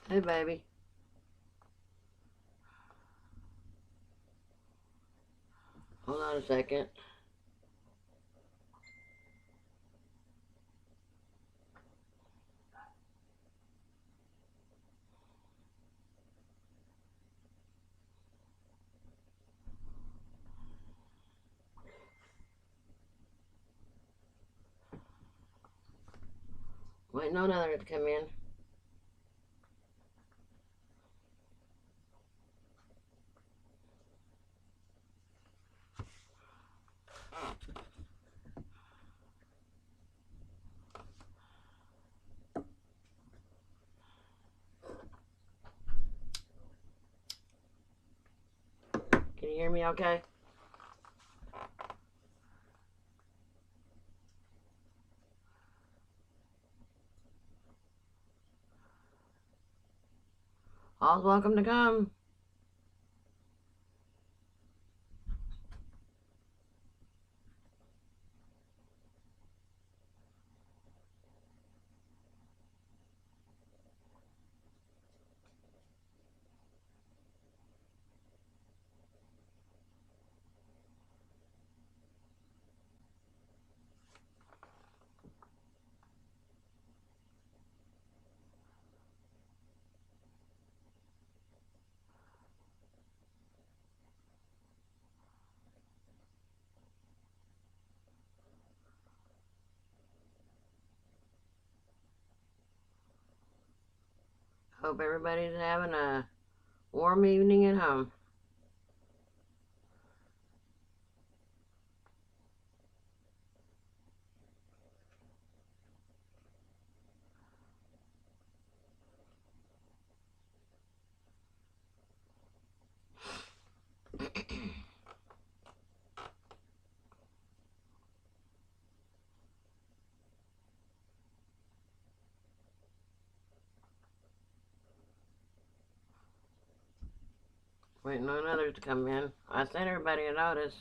Hey, baby. Hold on a second. Waiting on others to come in. Can you hear me okay? All's welcome to come. Hope everybody's having a warm evening at home. Waiting on others to come in. I sent everybody a notice.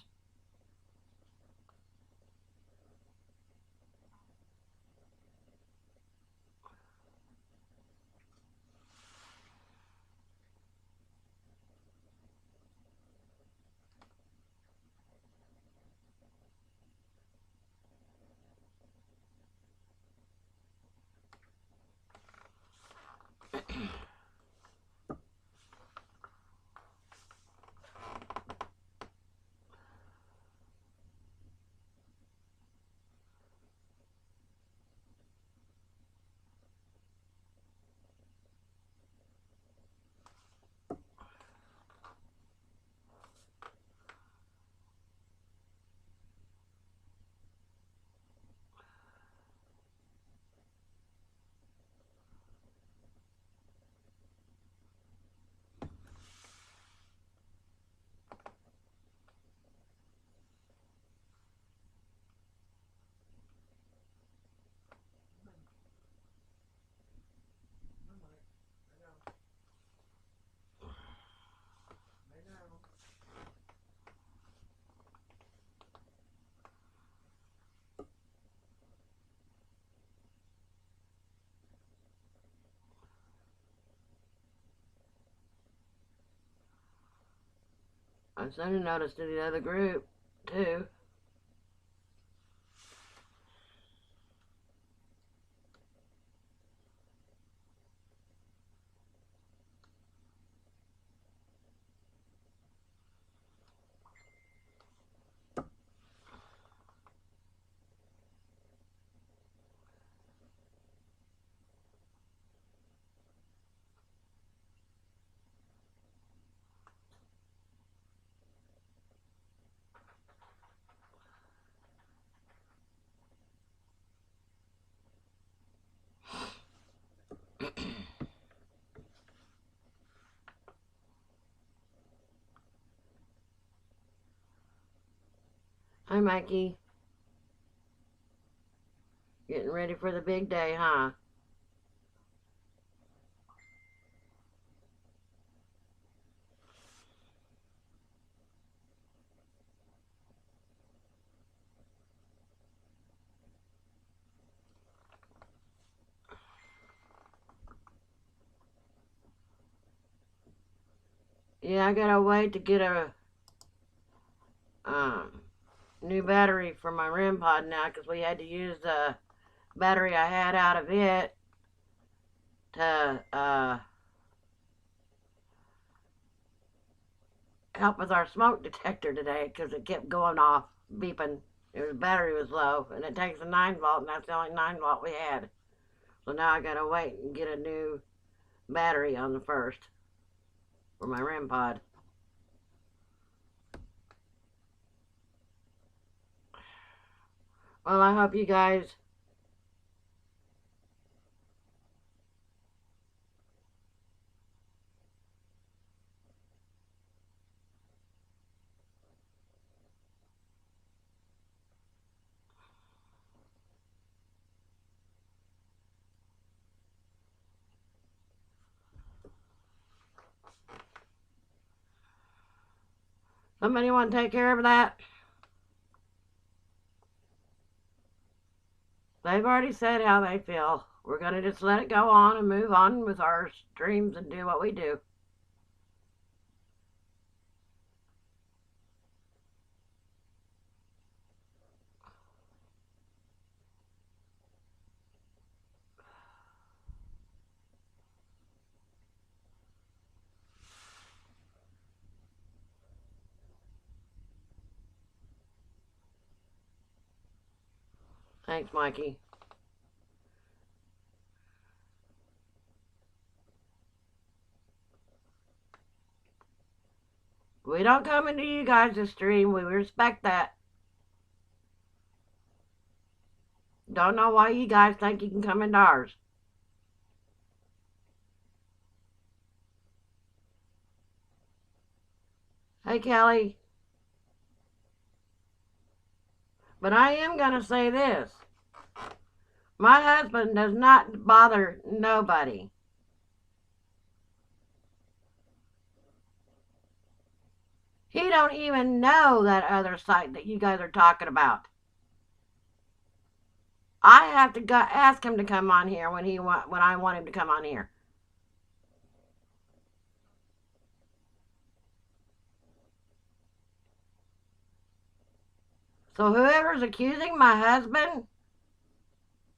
I sent a notice to the other group, too. Hi, Mikey. Getting ready for the big day, huh? Yeah, I gotta wait to get a new battery for my REM pod now because we had to use the battery I had out of it to help with our smoke detector today because it kept going off, beeping. The battery was low, and it takes a 9 volt, and that's the only 9 volt we had. So now I gotta wait and get a new battery on the first for my REM pod. Well, I hope you guys somebody want to take care of that? They've already said how they feel. We're gonna just let it go on and move on with our dreams and do what we do. Thanks, Mikey. We don't come into you guys' stream. We respect that. Don't know why you guys think you can come into ours. Hey, Kelly. But I am going to say this. My husband does not bother nobody. He don't even know that other site that you guys are talking about. I have to ask him to come on here when I want him to come on here. So whoever's accusing my husband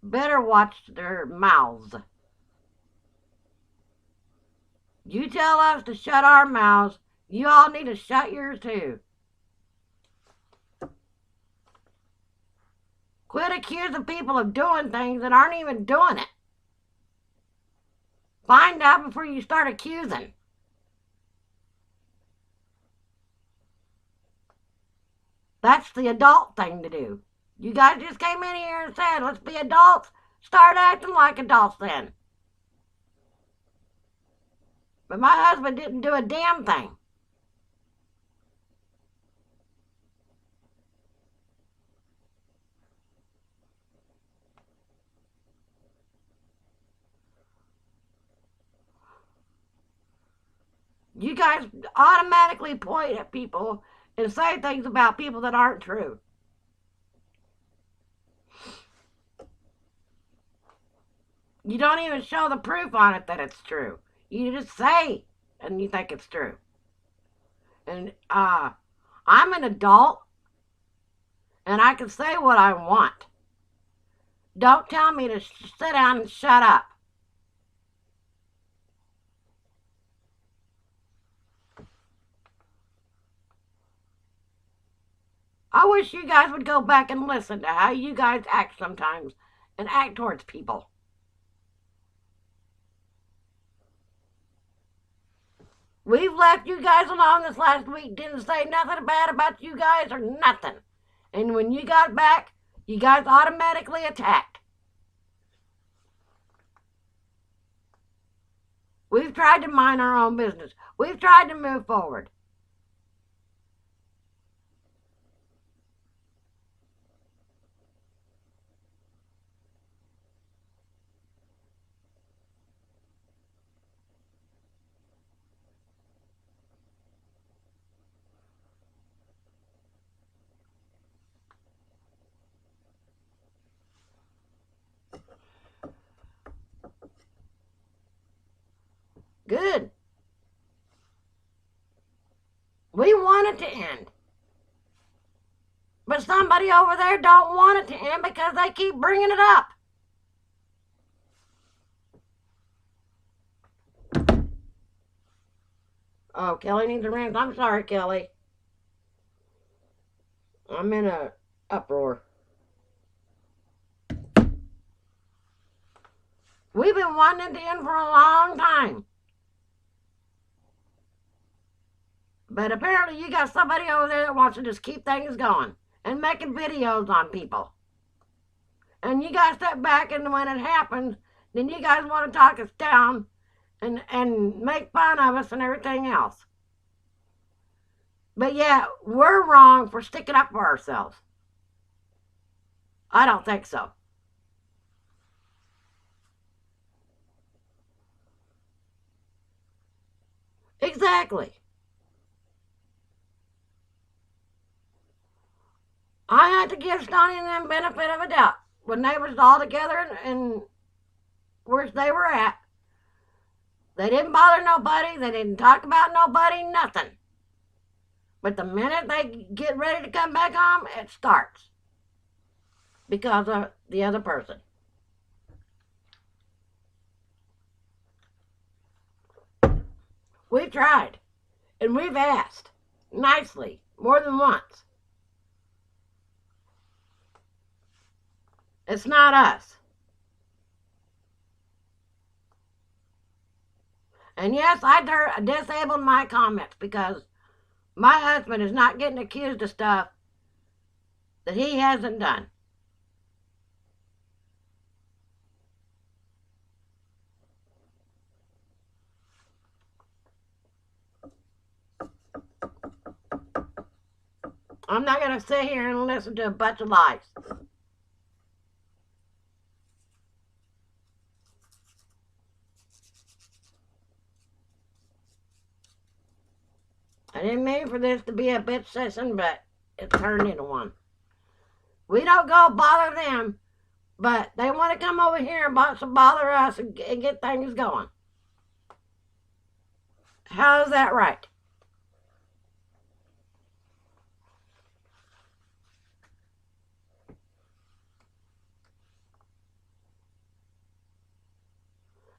better watch their mouths. You tell us to shut our mouths, you all need to shut yours too. Quit accusing people of doing things that aren't even doing it. Find out before you start accusing. That's the adult thing to do. You guys just came in here and said, let's be adults. Start acting like adults then. But my husband didn't do a damn thing. You guys automatically point at people and say things about people that aren't true. You don't even show the proof on it that it's true. You just say and you think it's true. And I'm an adult and I can say what I want. Don't tell me to sit down and shut up. I wish you guys would go back and listen to how you guys act sometimes and act towards people. We've left you guys alone this last week, didn't say nothing bad about you guys or nothing. And when you got back, you guys automatically attacked. We've tried to mind our own business. We've tried to move forward. Good. to end. But somebody over there don't want it to end because they keep bringing it up. Oh, Kelly needs a rinse. I'm sorry, Kelly. I'm in a uproar. We've been wanting it to end for a long time. But apparently you got somebody over there that wants to just keep things going and making videos on people. And you guys step back, and when it happens, then you guys want to talk us down and make fun of us and everything else. But yeah, we're wrong for sticking up for ourselves. I don't think so. Exactly. I had to give Stoney and them benefit of a doubt. When they was all together and where they were at, they didn't bother nobody. They didn't talk about nobody, nothing. But the minute they get ready to come back home, it starts. Because of the other person. We've tried. And we've asked. Nicely. More than once. It's not us. And yes, I disabled my comments because my husband is not getting accused of stuff that he hasn't done. I'm not going to sit here and listen to a bunch of lies. I didn't mean for this to be a bitch session, but it turned into one. We don't go bother them, but they want to come over here and bother us and get things going. How's that right?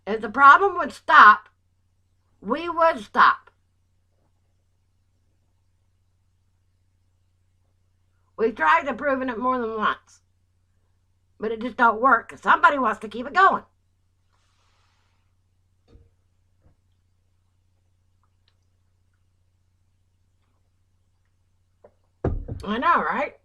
If the problem would stop, we would stop. We've tried to prove it more than once. But it just don't work because somebody wants to keep it going. I know, right?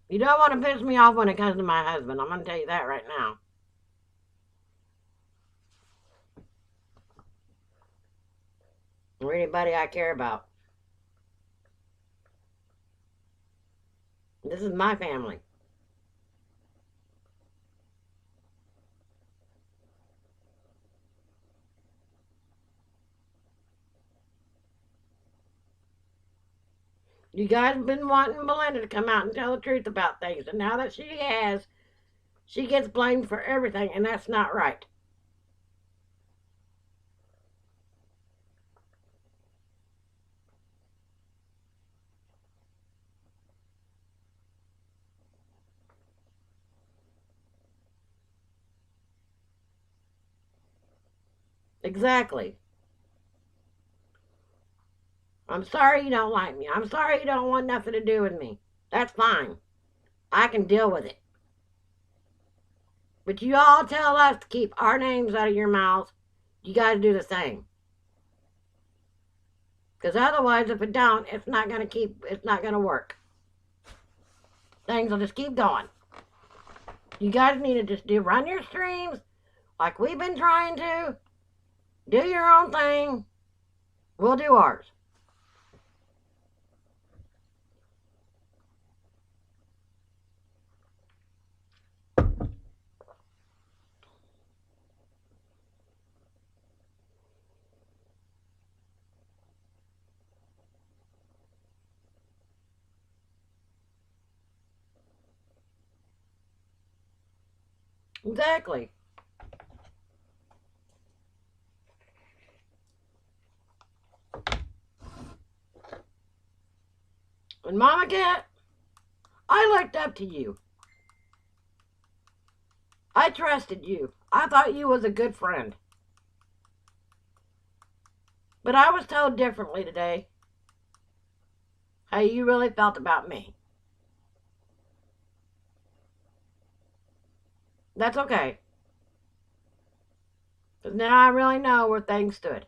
You don't want to piss me off when it comes to my husband. I'm going to tell you that right now. Or anybody I care about. This is my family. You guys have been wanting Belinda to come out and tell the truth about things. And now that she has, she gets blamed for everything. And that's not right. Exactly. I'm sorry you don't like me. I'm sorry you don't want nothing to do with me. That's fine. I can deal with it. But you all tell us to keep our names out of your mouths. You guys do the same. Because otherwise, if it don't, it's not going to work. Things will just keep going. You guys need to just run your streams like we've been trying to. Do your own thing. We'll do ours. Exactly. And Mama Cat, I looked up to you. I trusted you. I thought you was a good friend. But I was told differently today how you really felt about me. That's okay. Because now I really know where things stood.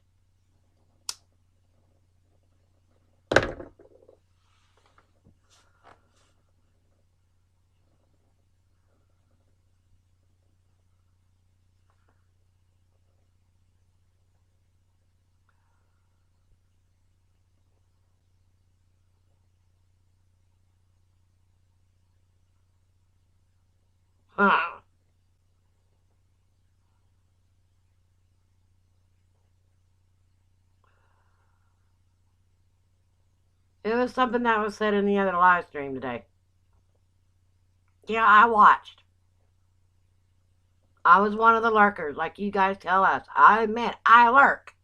Huh. It was something that was said in the other live stream today. Yeah, I watched. I was one of the lurkers, like you guys tell us. I admit, I lurk.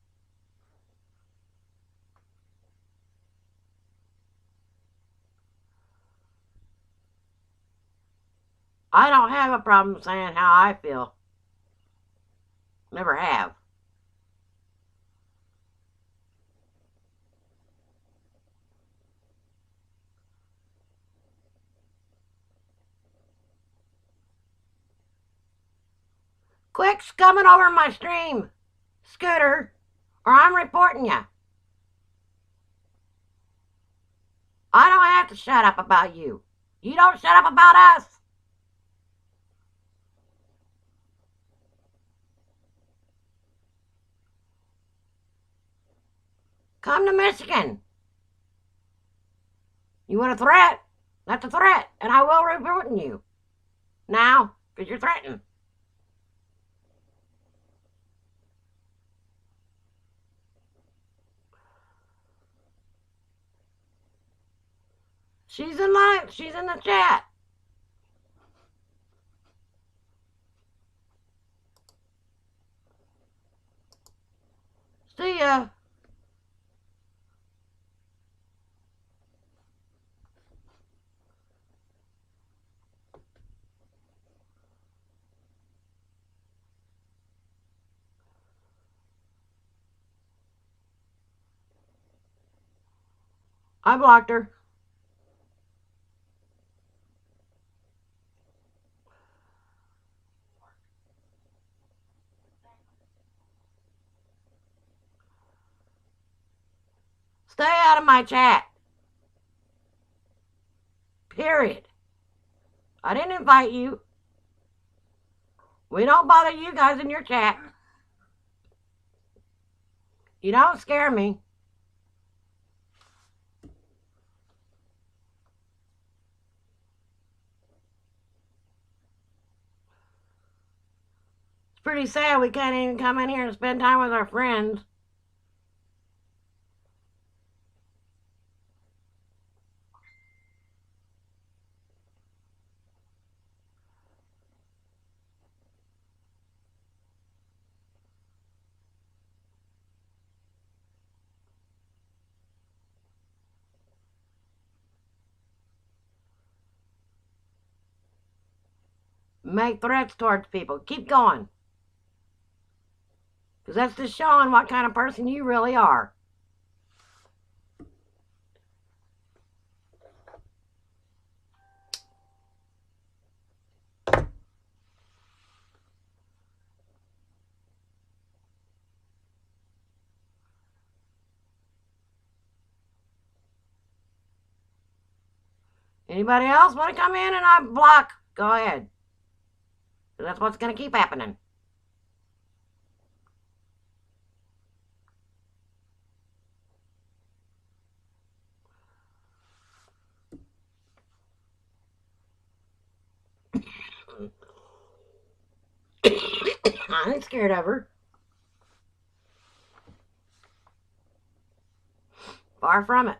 I don't have a problem saying how I feel. Never have. Quit scumming over my stream, Scooter, or I'm reporting you. I don't have to shut up about you. You don't shut up about us. Come to Michigan. You want a threat? That's a threat, and I will report you. Now, because you're threatening. She's in line. She's in the chat. See ya. I blocked her. Stay out of my chat. Period. I didn't invite you. We don't bother you guys in your chat. You don't scare me. It's pretty sad we can't even come in here and spend time with our friends. Make threats towards people. Keep going. Because that's just showing what kind of person you really are. Anybody else want to come in and I block? Go ahead. That's what's going to keep happening. I ain't scared of her. Far from it.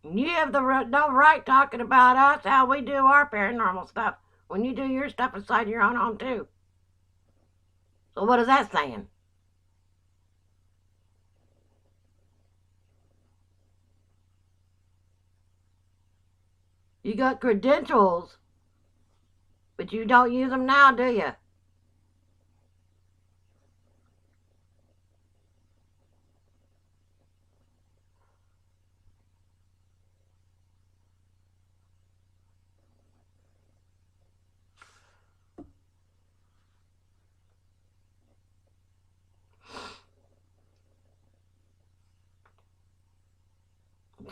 You have no right talking about us, how we do our paranormal stuff, when you do your stuff inside your own home, too. So what is that saying? You got credentials, but you don't use them now, do you?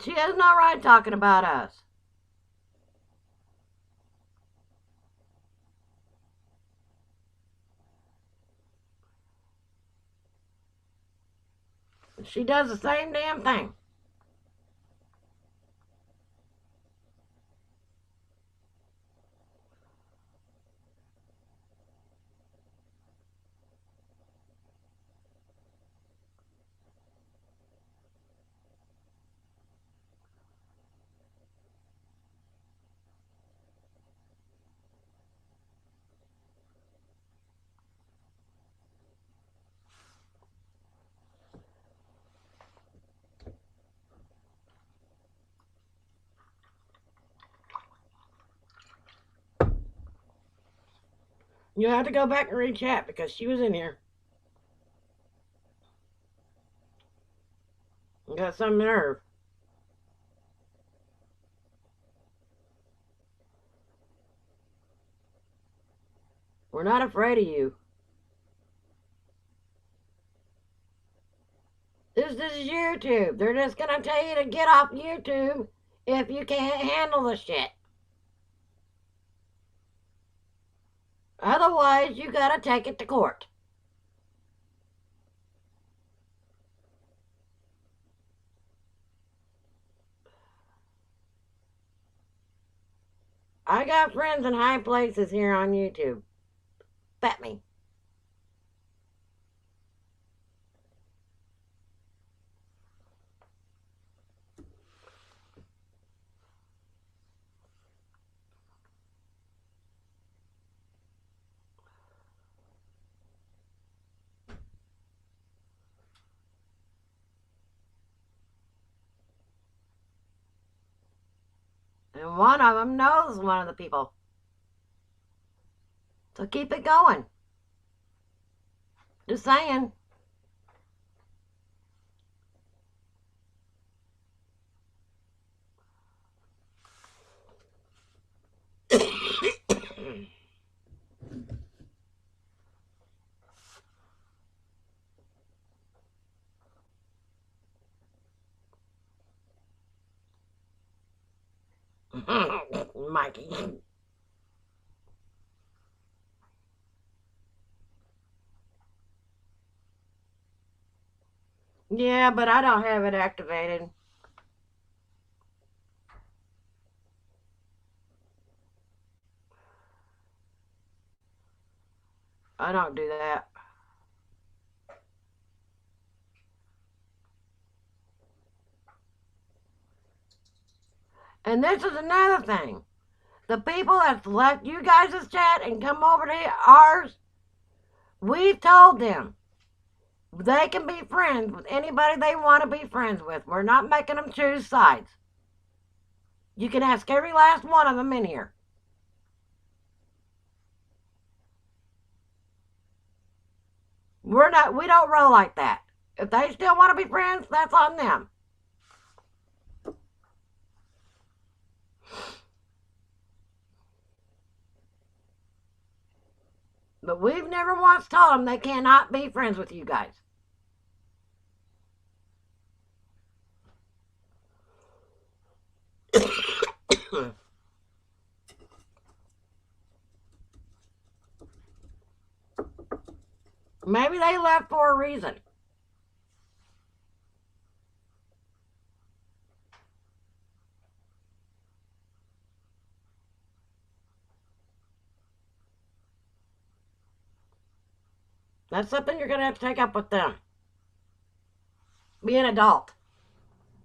She has no right talking about us. She does the same damn thing. You have to go back and read chat because she was in here. You got some nerve. We're not afraid of you. This is YouTube. They're just gonna tell you to get off YouTube if you can't handle the shit. Otherwise, you gotta take it to court. I got friends in high places here on YouTube. Bet me. And one of them knows one of the people. So keep it going. Just saying. Mikey. Yeah, but I don't have it activated. I don't do that. And this is another thing. The people that left you guys' chat and come over to ours, we've told them they can be friends with anybody they want to be friends with. We're not making them choose sides. You can ask every last one of them in here. We don't roll like that. If they still want to be friends, that's on them. But we've never once told them they cannot be friends with you guys. Maybe they left for a reason. That's something you're going to have to take up with them. Be an adult.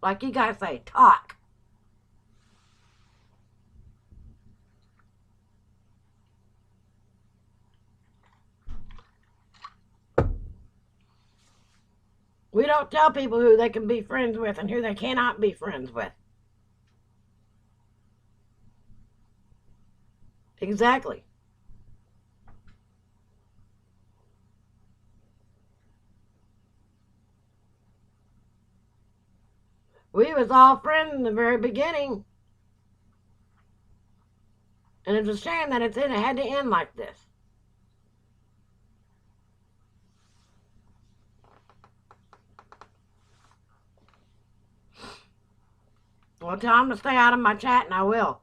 Like you guys say, talk. We don't tell people who they can be friends with and who they cannot be friends with. Exactly. We was all friends in the very beginning. And it's a shame that it had to end like this. Well, tell them to stay out of my chat, and I will.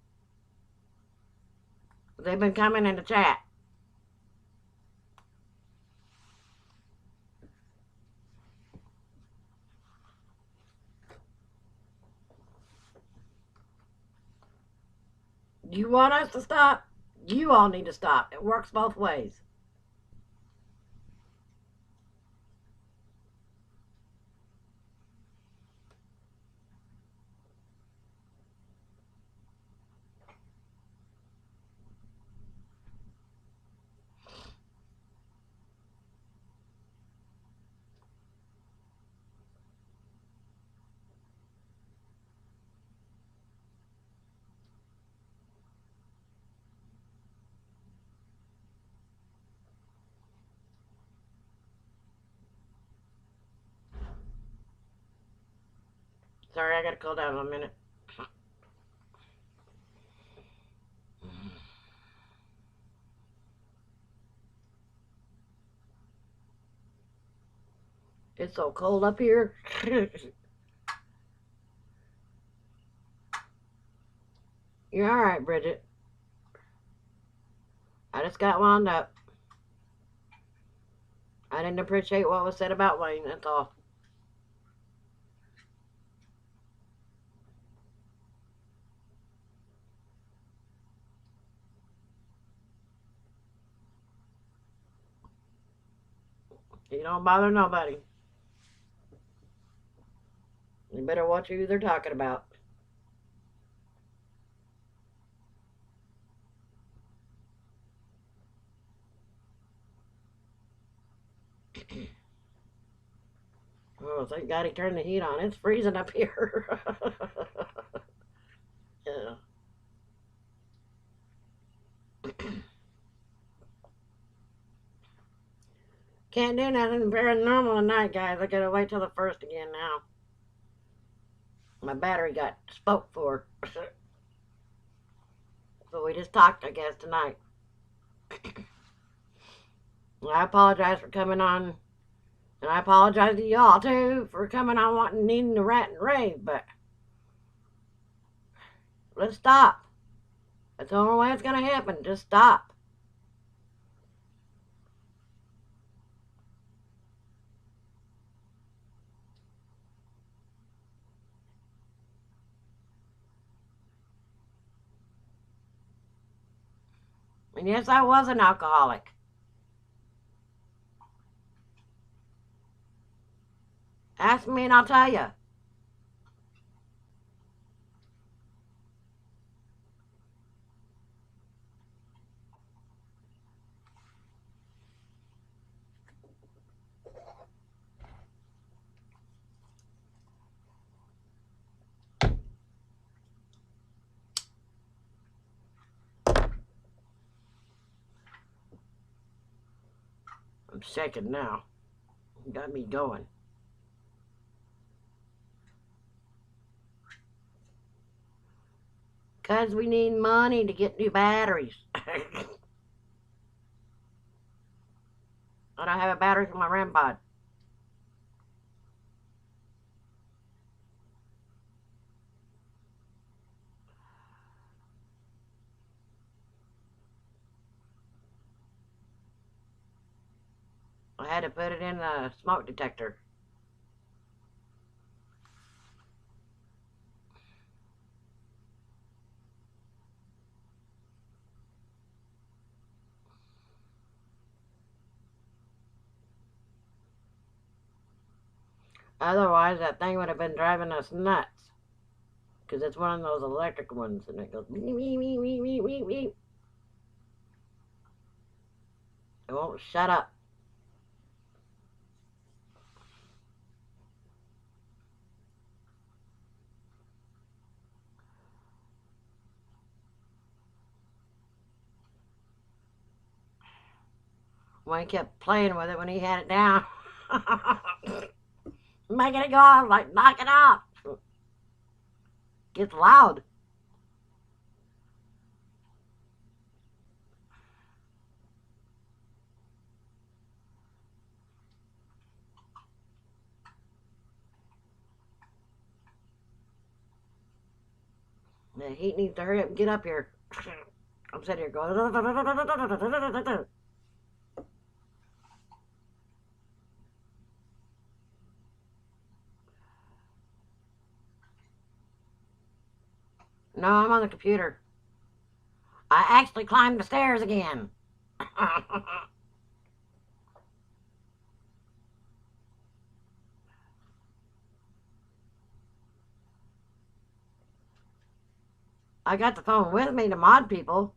They've been coming in the chat. You want us to stop? You all need to stop. It works both ways. Sorry, I gotta cool down a minute. It's so cold up here. You're alright, Bridget. I just got wound up. I didn't appreciate what was said about Wayne, that's all. You don't bother nobody. You better watch who they're talking about. Oh, thank God he turned the heat on. It's freezing up here. Yeah. Can't do nothing paranormal tonight, guys. I gotta wait till the first again now. My battery got spoke for. So we just talked, I guess, tonight. I apologize for coming on. And I apologize to y'all, too, for coming on needing to rant and rave. But let's stop. That's the only way it's going to happen. Just stop. And yes, I was an alcoholic. Ask me and I'll tell you. I'm shaking now. You got me going. Because we need money to get new batteries. I don't have a battery for my REM pod. I had to put it in the smoke detector. Otherwise, that thing would have been driving us nuts. Because it's one of those electric ones, and it goes beep, beep, beep, beep, beep, beep, beep. It won't shut up. when he kept playing with it when he had it down. Making it go off, like, knock it off. Gets loud. The heat needs to hurry up and get up here. I'm sitting here going. No, I'm on the computer. I actually climbed the stairs again. I got the phone with me to mod people.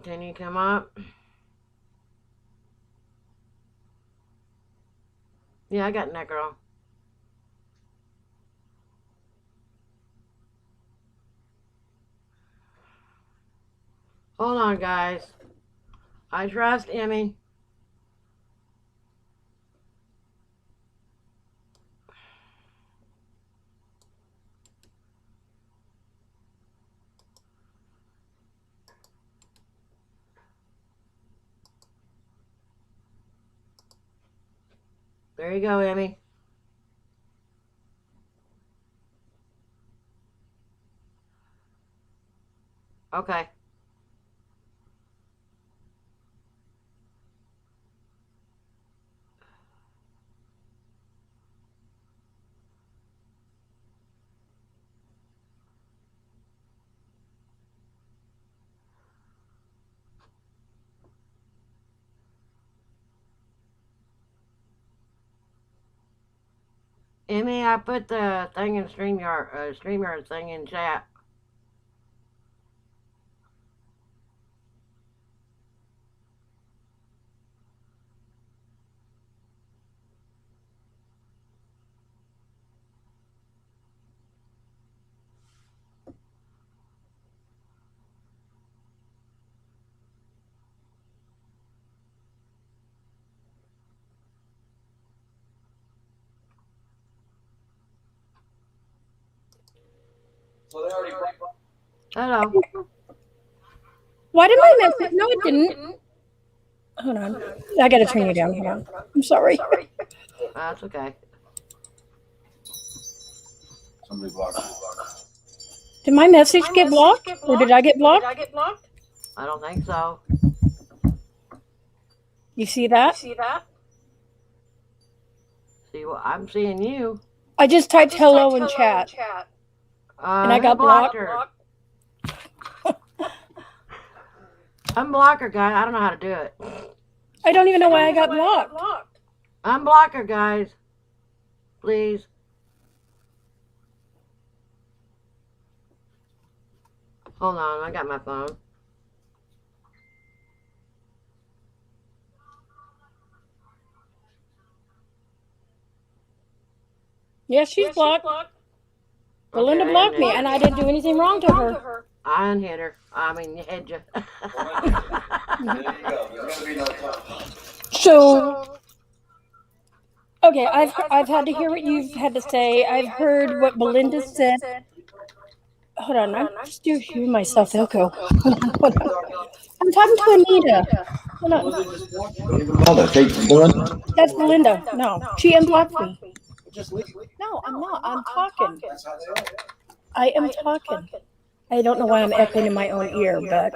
Can you come up? Yeah, I got Necro. Hold on, guys. I trust Emmy. There you go, Emmy. Okay. Emmy, I put the thing in StreamYard thing in chat. Hello. Why did my message? No, it didn't. Hold on. I gotta turn you down. Hold on. I'm sorry. That's okay. Somebody blocked me. Did my message get blocked? Or did I get blocked? I don't think so. You see that? See what I'm seeing you. I just typed hello in chat. And I got blocked. Unblock her, guys. I don't know how to do it. I don't even know why I got blocked. Unblock her, guys. Please. Hold on, I got my phone. Yes, she's blocked. Belinda blocked me, and I didn't do anything wrong to her. I unhit her. I mean, you hit you. There you go. There's gonna be no time. So, okay, I've had to hear what you've had to say. I've heard what Belinda said. Hold on, I'm still hearing myself echo. Hold on. I'm talking to Anita. Hold on. Mother, Belinda. That's Belinda. No, she unblocked me. No, I'm not. I'm talking. I am talking. I don't know why I'm echoing in my own ear, but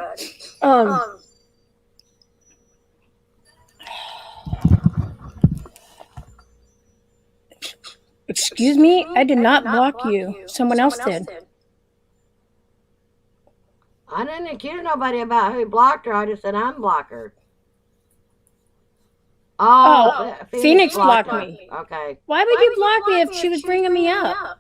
excuse me, I did not block you. Someone else did. I didn't accuse nobody about who blocked her. I just said unblock her. Oh, Phoenix blocked me. Okay. Why would you block me if she was bringing me up?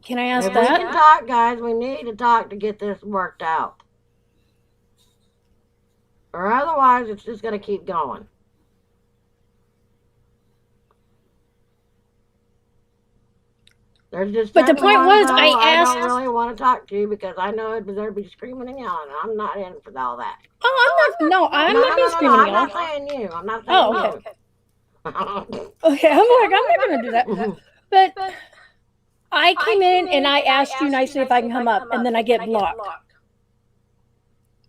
Can I ask If we that? can talk, guys, we need to talk to get this worked out. Or otherwise, it's just going to keep going. There's just But the point was, I asked. don't really want to talk to you because I know there'd be screaming and yelling. I'm not in for all that. Oh, I'm not. No, I'm not being screaming I'm yelling. not saying you. I'm not saying Oh, okay. you. Okay, I'm like, I'm not going to do that. But I came in and I asked you nicely if I can come up, and then I get blocked.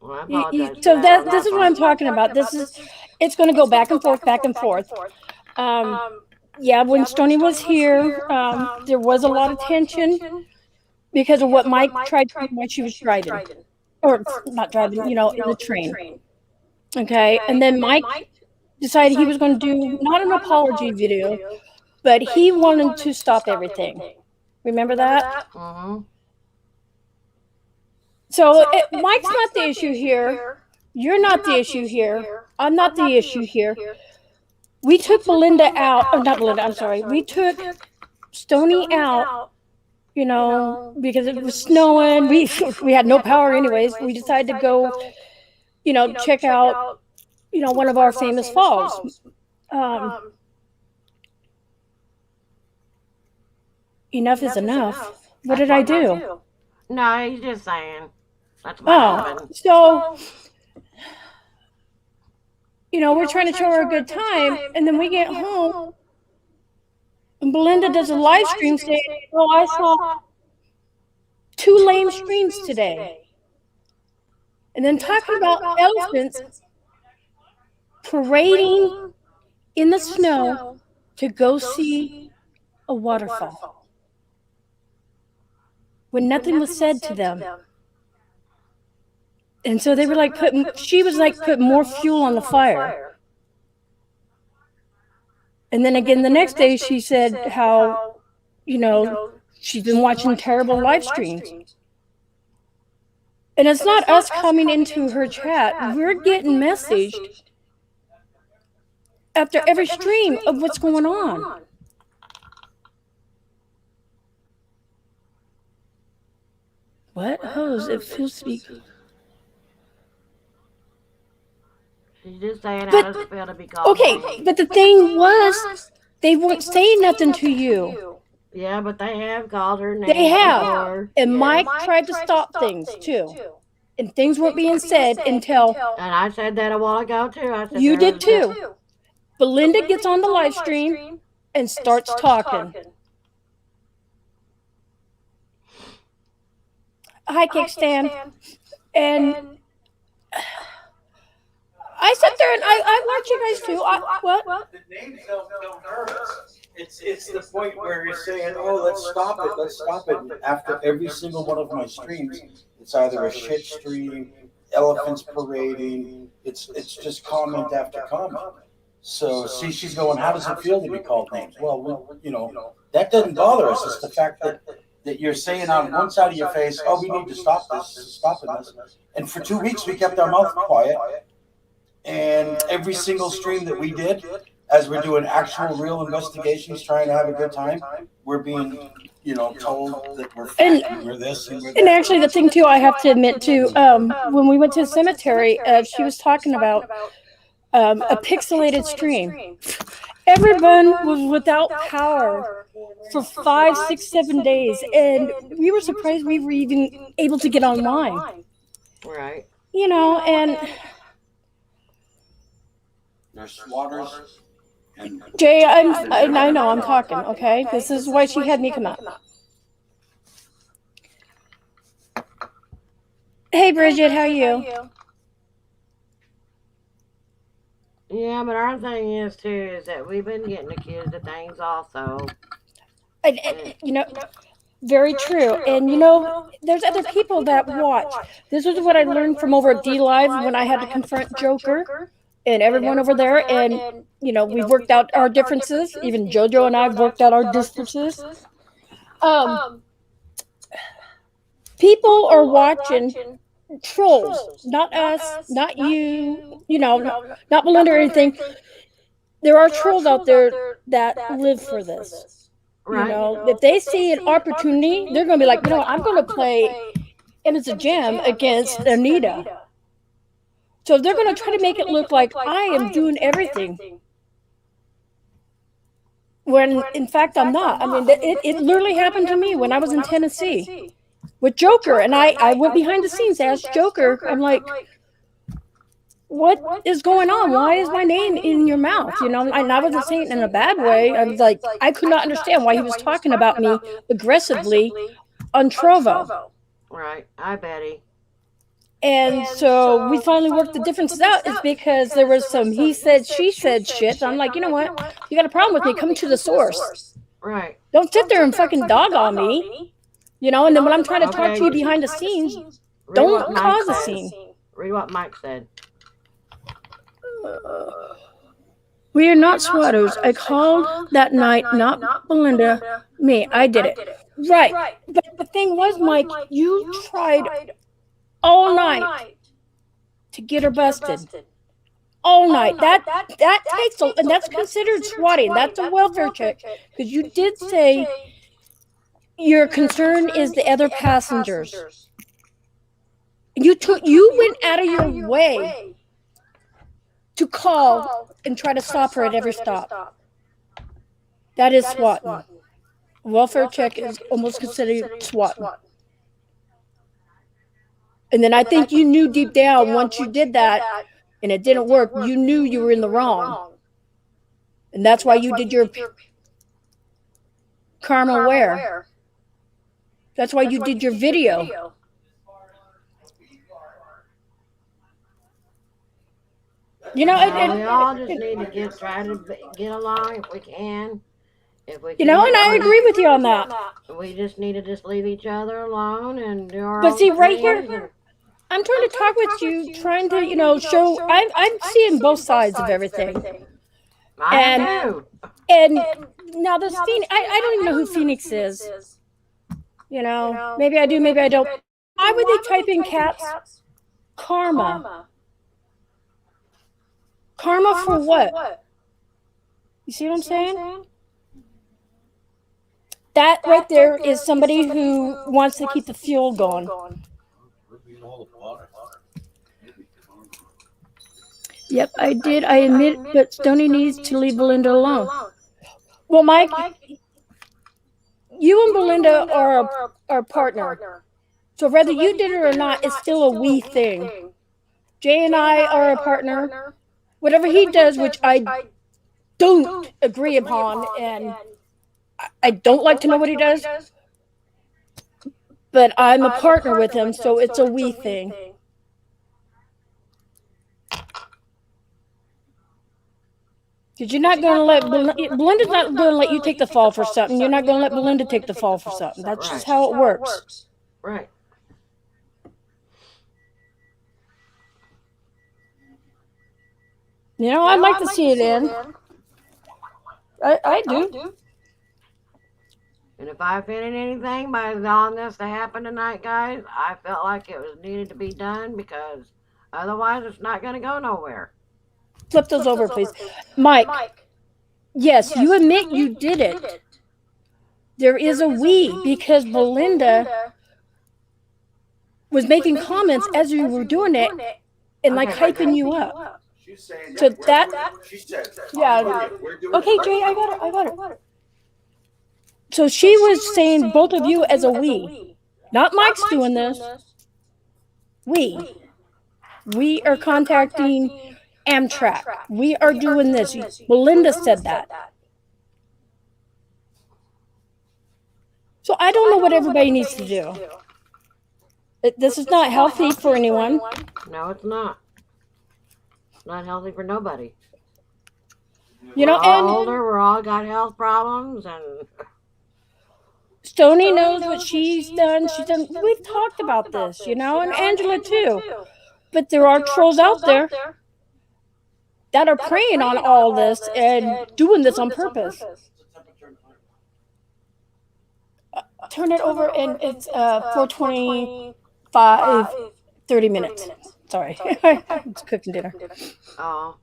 Well, I apologize for So that. this is what I'm talking about. It's going to go back and forth, back and forth. Yeah, when Stony was here, there was a lot of tension because of what Mike tried to do while she was driving, or not driving, in the train. Okay, and then Mike decided he was going to do not an apology video, but he wanted to stop everything. Remember that? Mm-hmm. So Mike's not the issue here. You're not the issue here. I'm not the issue here. We took Belinda out. Oh, not Belinda. I'm sorry. We took Stony out. Because it was snowing. We had no power anyways. We decided to go, check out, one of our famous falls. Enough is enough. What did I do? No, he's just saying. That's what happened. So, we're trying to show her a good time, and then we get home, and Belinda does a live stream saying, "Oh, I saw 2 lame streams today," and then talking about elephants parading in the snow to go see a waterfall when nothing was said to them. And so they were like putting more fuel on the fire. And then again the next day she said how, she's been watching terrible live streams. And it's not us coming into her chat. We're getting messaged after every stream of what's going on. What? It feels to be... She's just saying how does it feel to be called. Okay, but the thing was, they weren't saying nothing to you. Yeah, but they have called her name. They have. Before. And Mike tried to stop things, too. And things weren't being said until... And I said that a while ago, too. I said you did, too. Belinda gets on the live stream and starts talking. Hi, Kickstand. And... I sit there and I watch you guys too. What? The names don't hurt us. It's the point where you're saying, "Oh, let's stop it." After every single one of my streams, it's either a shit stream, elephants parading. It's just comment after comment. So see, she's going, "How does it feel to be called names?" Well, that doesn't bother us. It's the fact that you're saying on one side of your face, "Oh, we need to stop this, stopping this," and for 2 weeks we kept our mouth quiet. And every single stream that we did, as we're doing actual real investigations, trying to have a good time, we're being, told that we're fat and we're this and we're that. And actually, the thing too, I have to admit too, when we went to the cemetery, she was talking about a pixelated stream. Everyone was without power for 5, 6, 7 days, and we were surprised we were even able to get online. Right. And There's swatters. And Jay, I know I'm talking, okay? This is why she had me come up. Hey, Bridget, how are you? Yeah, but our thing is too is that we've been getting accused of things also. And, very true. And there's other people that watch. This was what I learned from over at DLive when I had to confront Joker and everyone over there. And we've worked out our differences. Even JoJo and I have worked out our differences. People are watching trolls, not us, not you, not Belinda or anything. There are trolls out there that live for this. Right. If they see an opportunity, they're going to be like, I'm going to play Emma's a Jam against Anita. So they're going to try to make it look like I am doing everything. When in fact I'm not. I mean, it literally happened to me when I was in Tennessee with Joker, and I went behind the scenes, asked Joker, I'm like, what is going on? Why is my name in your mouth? And I wasn't saying it in a bad way. I was like, I could not understand why he was talking about me aggressively on Trovo. Right. Hi, Betty. And so we finally worked the differences out. Is because there was some he said, she said shit. I'm like, you know what? You got a problem with me? Come to the source. Right. Don't sit there and fucking dog on me. And then when I'm trying to talk to you behind the scenes, don't cause a scene. Read what Mike said. We are not swatters. I called that night, not Belinda. Me, I did it. Right. But the thing was, Mike, you tried all night to get her busted. All night. That takes and that's considered swatting. That's a welfare check. Because you did say your concern is the other passengers. You went out of your way to call and try to stop her at every stop. That is swatting. Welfare check is almost considered swatting. And then I think you knew deep down, once you did that and it didn't work, you knew you were in the wrong. And that's why you did your Karma Ware. That's why you did your video. We all just need to try to get along if we can. And I agree with you on that. We just need to just leave each other alone and do our But own see, right things. here, I'm trying to talk with you, trying to, show. I'm seeing both sides of everything. I do. And now this Phoenix, I don't even know who Phoenix is. Maybe I do, maybe I don't. Why would they type in cats? Karma. Karma for what? You see what I'm saying? That right there is somebody who wants to keep the fuel going. Yep, I did. I admit, but Stoney needs to leave Belinda alone. Well, Mike, you and Belinda are a partner. So whether you did it or not, it's still a we thing. Jay and I are a partner. Whatever he does, which I don't agree upon, and I don't like to know what he does, but I'm a partner with him, so it's a we thing. Because you're not going to let Belinda's not going to let you take the fall for something. You're not going to let Belinda take the fall for something. That's just how it works. Right. I'd like to see it end. I do. And if I offended anything by allowing this to happen tonight, guys, I felt like it was needed to be done because otherwise it's not going to go nowhere. Flip those over, please. Mike, yes, you admit you did it. There is a we, because Belinda was making comments as you were doing it and hyping you up. So that, yeah. Okay, Jay, I got it. So she was saying both of you as a we. Not Mike's doing this. We are contacting Amtrak. We are doing this. Belinda said that. So I don't know what everybody needs to do. This is not healthy for anyone. No, it's not. It's not healthy for nobody. We're all older, we're all got health problems, and Stoney knows what she's done. We've talked about this, and Angela too. But there are trolls out there that are preying on all this and doing this on purpose. Turn it over, and it's 4:25, 30 minutes. Sorry. I'm cooking dinner. Oh,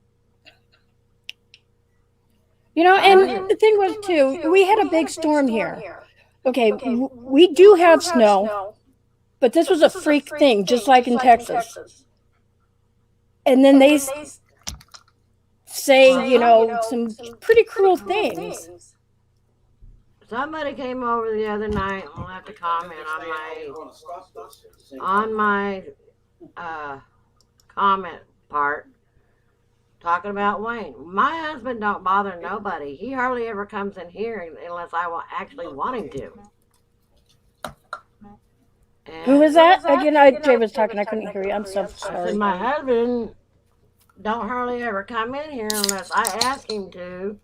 You know, and the thing was, too, we had a big storm here. Okay, we do have snow, but this was a freak thing, just like in Texas. And then they say, you know, some pretty cruel things. somebody came over the other night and left a comment on my comment part talking about Wayne. My husband don't bother nobody. He hardly ever comes in here unless I actually want him to. And Who was that? Again, Jay was talking. I couldn't hear you. I'm so I said sorry. my husband don't hardly ever come in here unless I ask him to,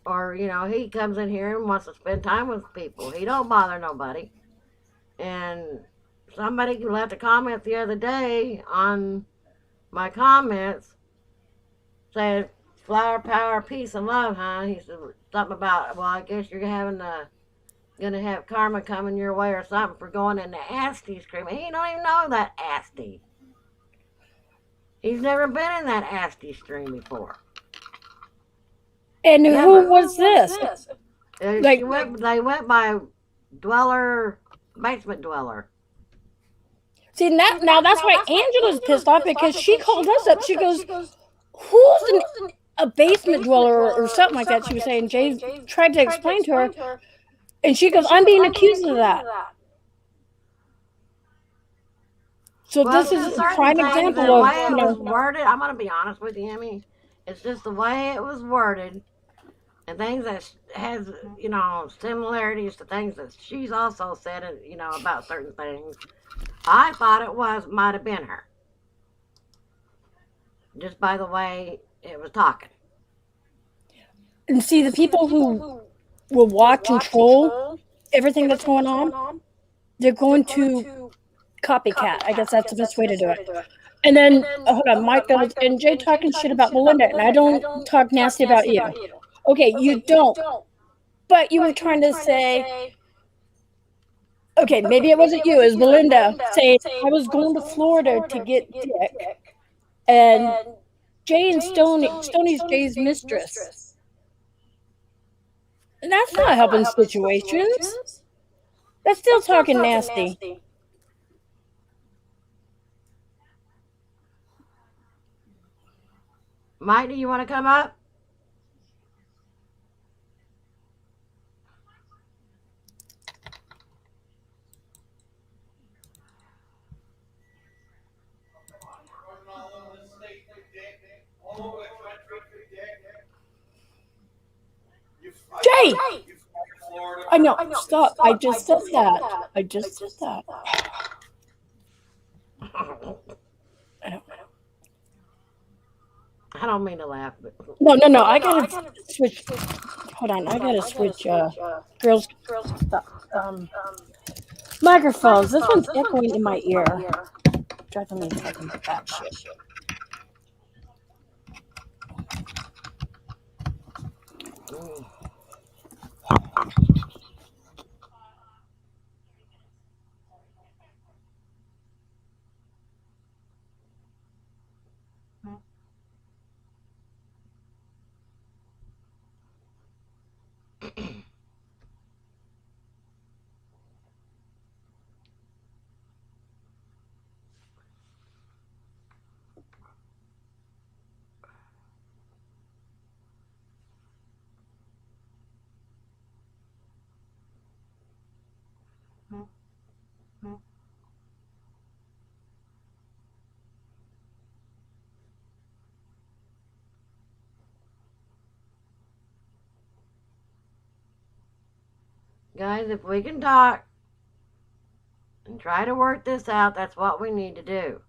or you know he comes in here and wants to spend time with people. He don't bother nobody. And somebody left a comment the other day on my comments saying flower, power, peace, and love, huh? He said something about, well, I guess you're gonna have karma coming your way or something for going into Asti screaming. He don't even know that Asti. He's never been in that Asti stream before. And Never. who was this? They went by basement dweller. See, now that's why Angela's pissed off, because she called us up. She goes, who's a basement dweller or something like that? She was saying. Jay tried to explain to her, and she goes, I'm being accused of that. So Well, this is just a certain prime things, example the of, way you it was know, worded. I'm gonna be honest with you, Emmy. It's just the way it was worded, and things that has, you know, similarities to things that she's also said, you know, about certain things. I thought it might have been her, just by the way it was talking. and see, the people who will watch and troll everything that's going on, they're going to copycat. I guess that's the best way to do it. And then, hold on, Mike goes, and Jay talking shit about Belinda, and I don't talk nasty about you. Okay, you don't. But you were trying to say, okay, maybe it wasn't you, it was Belinda saying, I was going to Florida to get Dick. And Jay and Stoney's Jay's mistress. And that's not helping situations. That's still talking nasty. Mike, do you want to come up? Jay! I know, stop. I just said that. I just said that. I don't mean to laugh, but No. I gotta switch. Hold on. I gotta switch girls microphones. This one's echoing in my ear. Driving me fucking batshit. guys, if we can talk and try to work this out, that's what we need to do.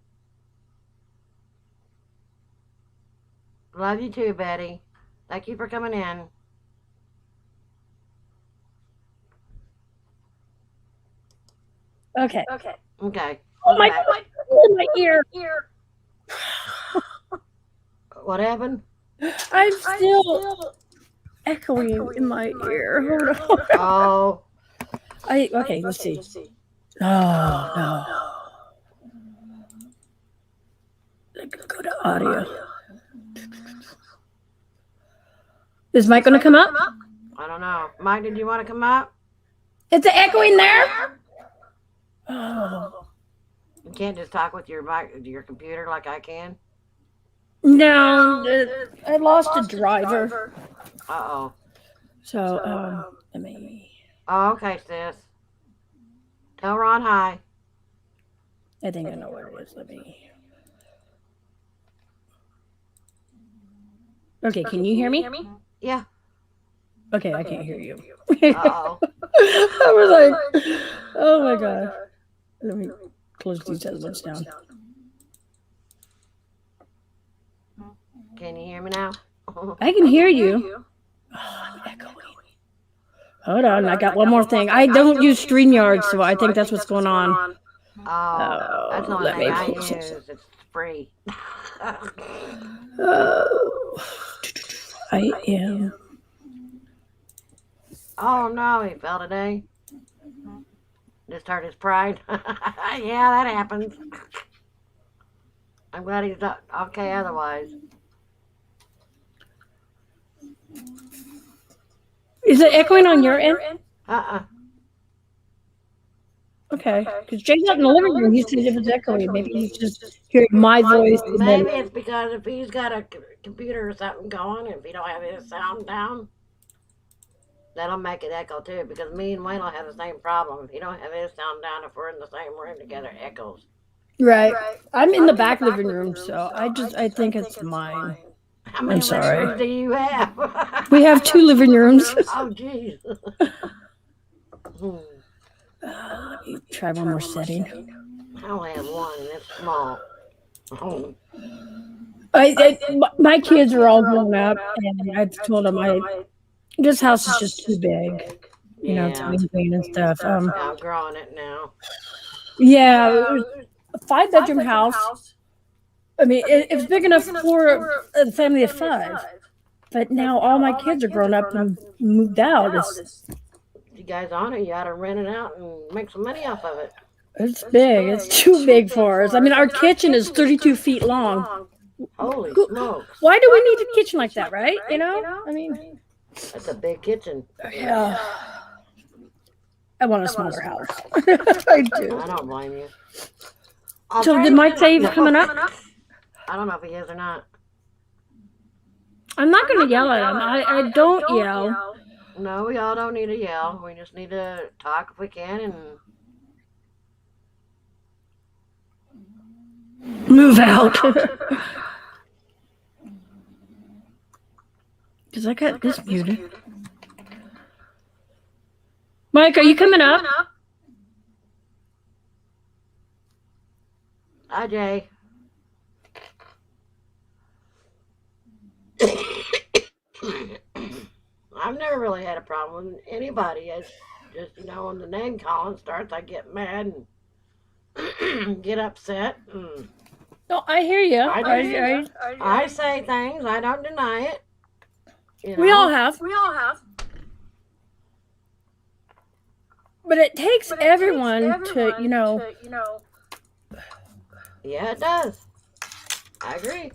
Love you too, Betty. Thank you for coming in. Okay. Okay. Oh my ear. What happened? I'm still echoing in my ear. Hold on. Oh, Okay, let's see. No. audio. Is Mike going to come up? I don't know. Mike, did you want to come up? It's echoing there. Oh. You can't just talk with your mic, your computer like I can. No, I lost a driver. Uh-oh. So, let me... Oh, okay, sis. Tell Ron hi. I think I know what it is. Let me... Okay, can you hear me? Yeah. Okay, I can't hear you. Uh-oh. I was like, oh my god. Let me close these other ones down. Can you hear me now? I can hear you. Oh, I'm echoing. Hold on, I got one more thing. I don't use StreamYard, so I think that's what's going on. Oh, that's the only let thing me I pull use. some- It's free. I am. Oh no, he fell today. Just hurt his pride. Yeah, that happens. I'm glad he's not okay otherwise. Is it echoing on your end? Uh-uh. Okay, because Jay's out in the living room. He said it was echoing. Maybe he's just hearing my voice. And Maybe then... it's because if he's got a computer or something going, if he don't have his sound down, that'll make it echo too. Because me and Wayne will have the same problem. If he don't have his sound down, if we're in the same room together, it echoes. Right. I'm in the back living room, so I think it's mine. How many sorry. living rooms do you have? We have 2 living rooms. Oh, jeez. Let me try one more setting. I only have one, and it's small. Oh. My kids are all grown up, and I've told them this house is just too big, you know, to maintain and stuff. I'm growing it now. Yeah, a 5-bedroom house. I mean, it's big enough for a family of 5. But now all my kids are grown up and moved out. You guys on it, you ought to rent it out and make some money off of it. It's big. It's too big for us. I mean, our kitchen is 32 feet long. Holy smokes. Why do we need a kitchen like that, right? You know? I mean... That's a big kitchen. Yeah. I want a smaller house. I do. I don't blame you. So did Mike say he's coming up? I don't know if he is or not. I'm not going to yell at him. I don't yell. No, we all don't need to yell. We just need to talk if we can and... Move out. Because I got this muted. Mike, are you coming up? Hi, Jay. I've never really had a problem with anybody. It's just, you know, when the name calling starts, I get mad and get upset. And No, I hear you. I say things. I don't deny it. You know? We all have. But it takes everyone to, you know. Yeah, it does. I agree.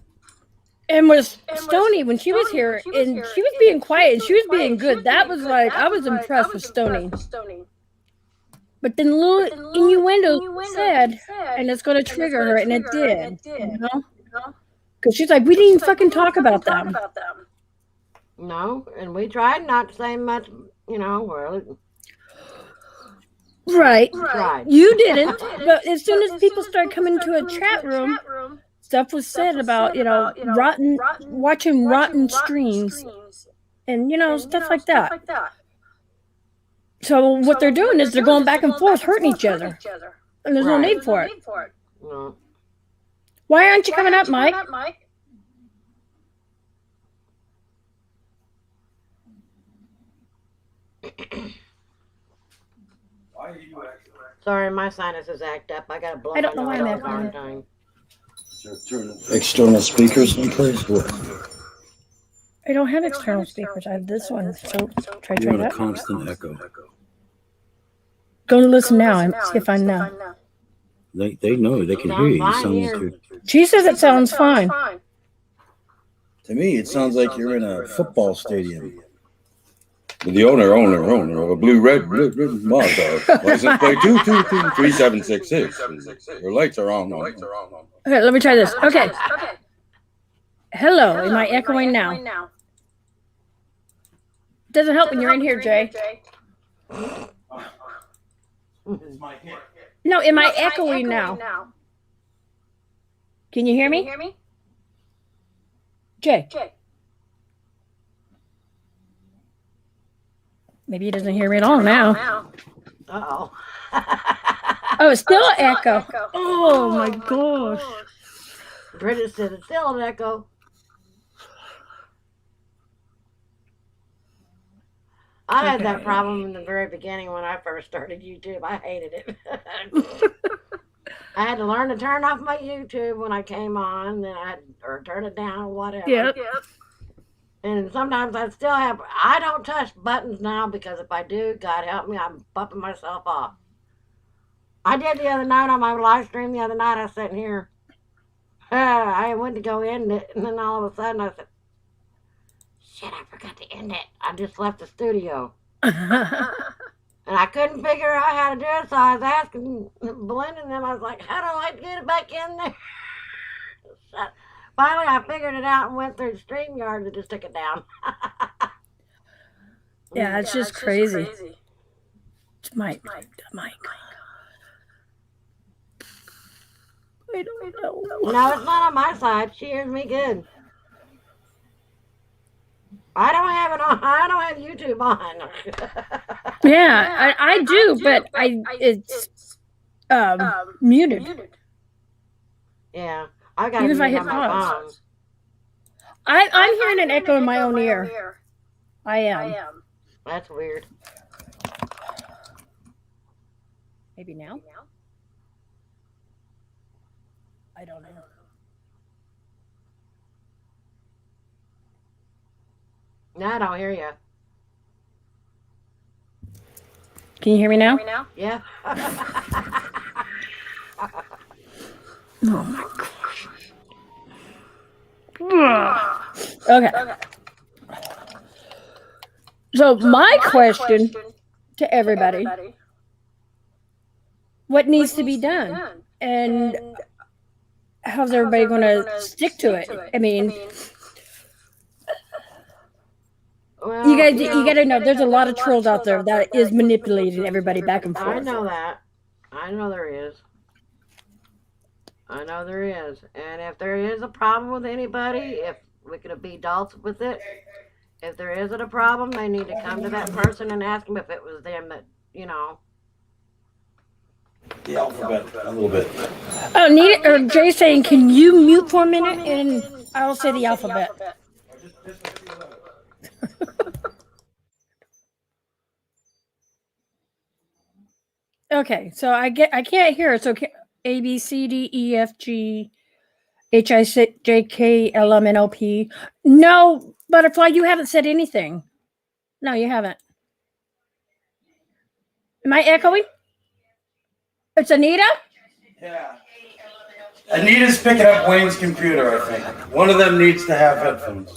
And with Stony, when she was here, and she was being quiet, and she was being good. That was like, I was impressed with Stony. But then little innuendo said, and it's going to trigger her, and it did. You know? Because she's like, we didn't even fucking talk about them. No, and we tried not to say much, you know, well, Right. tried. You didn't. But as soon as people started coming into a chat room, stuff was said about, you know, watching rotten streams and, you know, stuff like that. So what they're doing is they're going back and forth hurting each other. And there's no need for it. No. Why aren't you coming up, Mike? Sorry, my sinuses act up. I got to blow I don't my know why nose I'm all the echoing. time. External speakers someplace? What? I don't have external speakers. I have this one. So try You want a that. constant echo. Go listen now and see if I know. They know. They can hear you. You sound like you're, She says it sounds fine. to me, it sounds like you're in a football stadium. The owner of a blue-red Mazda. License plate 2223766. Your lights are on. Okay, let me try this. Okay. Hello, am I echoing now? Doesn't help when you're in here, Jay. It's my hit. No, am I echoing now? Can you hear me? Jay. Maybe he doesn't hear me at all now. Uh-oh. Oh, it's still an echo. Oh my gosh. Bridget said it's still an echo. I had that problem in the very beginning when I first started YouTube. I hated it. I had to learn to turn off my YouTube when I came on, then or turn it down or whatever. Yep. And sometimes I don't touch buttons now because if I do, God help me, I'm bumping myself off. I did the other night on my live stream the other night. I was sitting here. I went to go end it, and then all of a sudden I said, shit, I forgot to end it. I just left the studio. And I couldn't figure out how to do it, so I was asking Belinda and them, I was like, how do I get it back in there? Finally, I figured it out and went through StreamYard and just took it down. Yeah, it's just crazy. It's Mike. I don't know. No, it's not on my side. She hears me good. I don't have it on. I don't have YouTube on. Yeah, I do, but it's muted. Yeah, I got Even it if I hit on my phone. pause. I'm hearing an echo in my own ear. I am. That's weird. Maybe now? I don't know. No, I don't hear you. Can you hear me now? Yeah. Oh my gosh. Okay. So my question to everybody, what needs to be done? And how's everybody going to stick to it? I mean, Well, you got to know there's a lot of trolls out there that is manipulating everybody back and forth. I know that. I know there is. I know there is. And if there is a problem with anybody, if we could be adults with it, if there isn't a problem, they need to come to that person and ask them if it was them that, you know. The alphabet, a little bit. Oh, Nita or Jay saying, can you mute for a minute and I'll say the alphabet. Okay, so I can't hear it. So A B C D E F G H I J K L M N O P. No, Butterfly, you haven't said anything. No, you haven't. Am I echoing? It's Anita? Yeah. Anita's picking up Wayne's computer, I think. One of them needs to have headphones.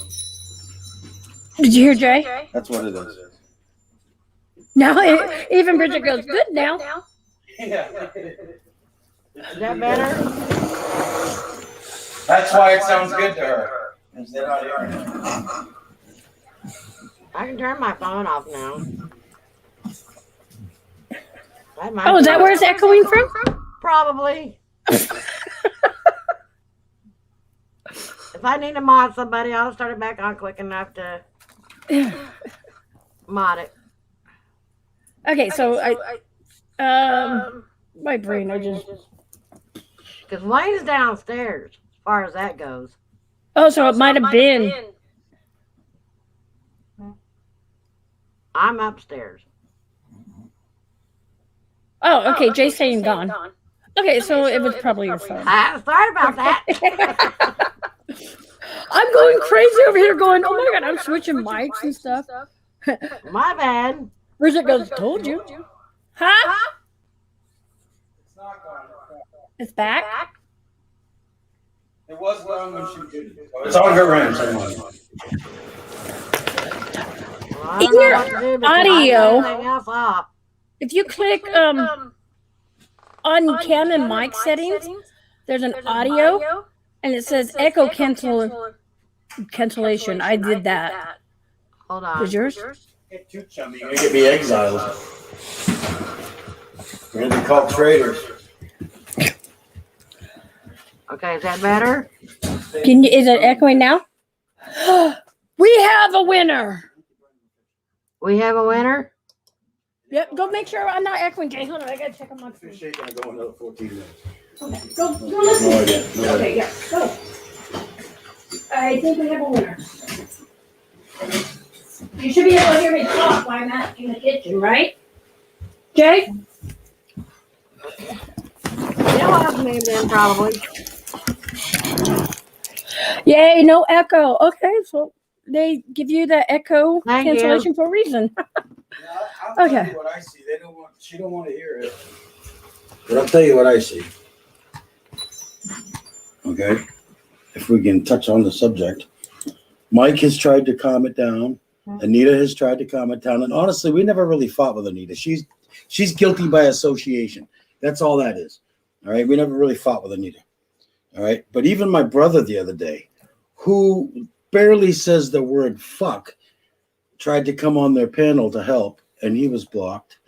Did you hear Jay? That's what it is. No, even Bridget goes, good now. Yeah. Is that better? That's why it sounds good to her. Because they're not hearing it. I can turn my phone off now. Oh, is that where it's echoing from? Probably. If I need to mod somebody, I'll start it back on quick enough to mod it. Okay, so my brain, I just. Because Wayne's downstairs, as far as that goes. Oh, so it might have been. I'm upstairs. Oh, okay, Jay's saying gone. Okay, so it was probably your phone. Sorry about that. I'm going crazy over here going, oh my God, I'm switching mics and stuff. My bad. Bridget goes, told you. Huh? It's back. It was long when she did it. It's on her end, someone. Well, I don't know Your what to do because audio- I have everything else off. If you click on cam and mic settings, there's an audio, and it says echo cancellation. I did that. Hold on. Was yours? Get too chummy. You're gonna get me exiled. We're gonna be called traitors. Okay, is that better? Is it echoing now? We have a winner. We have a winner? Yep. Go make sure I'm not echoing, Jay. Hold on, I gotta check on my phone. Fish ain't gonna go another 14 minutes. Okay, go listen. No idea. No idea. Okay, yeah, go. I think we have a winner. You should be able to hear me talk while I'm in the kitchen, right? Jay? You'll have me then, probably. Yay, no echo. Okay, so they give you the echo Thank you. cancellation for a reason. I'll tell Okay. you what I see. She don't want to hear it. But I'll tell you what I see. Okay? If we can touch on the subject. Mike has tried to calm it down. Anita has tried to calm it down. And honestly, we never really fought with Anita. She's guilty by association. That's all that is. All right? We never really fought with Anita. All right? But even my brother the other day, who barely says the word fuck, tried to come on their panel to help, and he was blocked.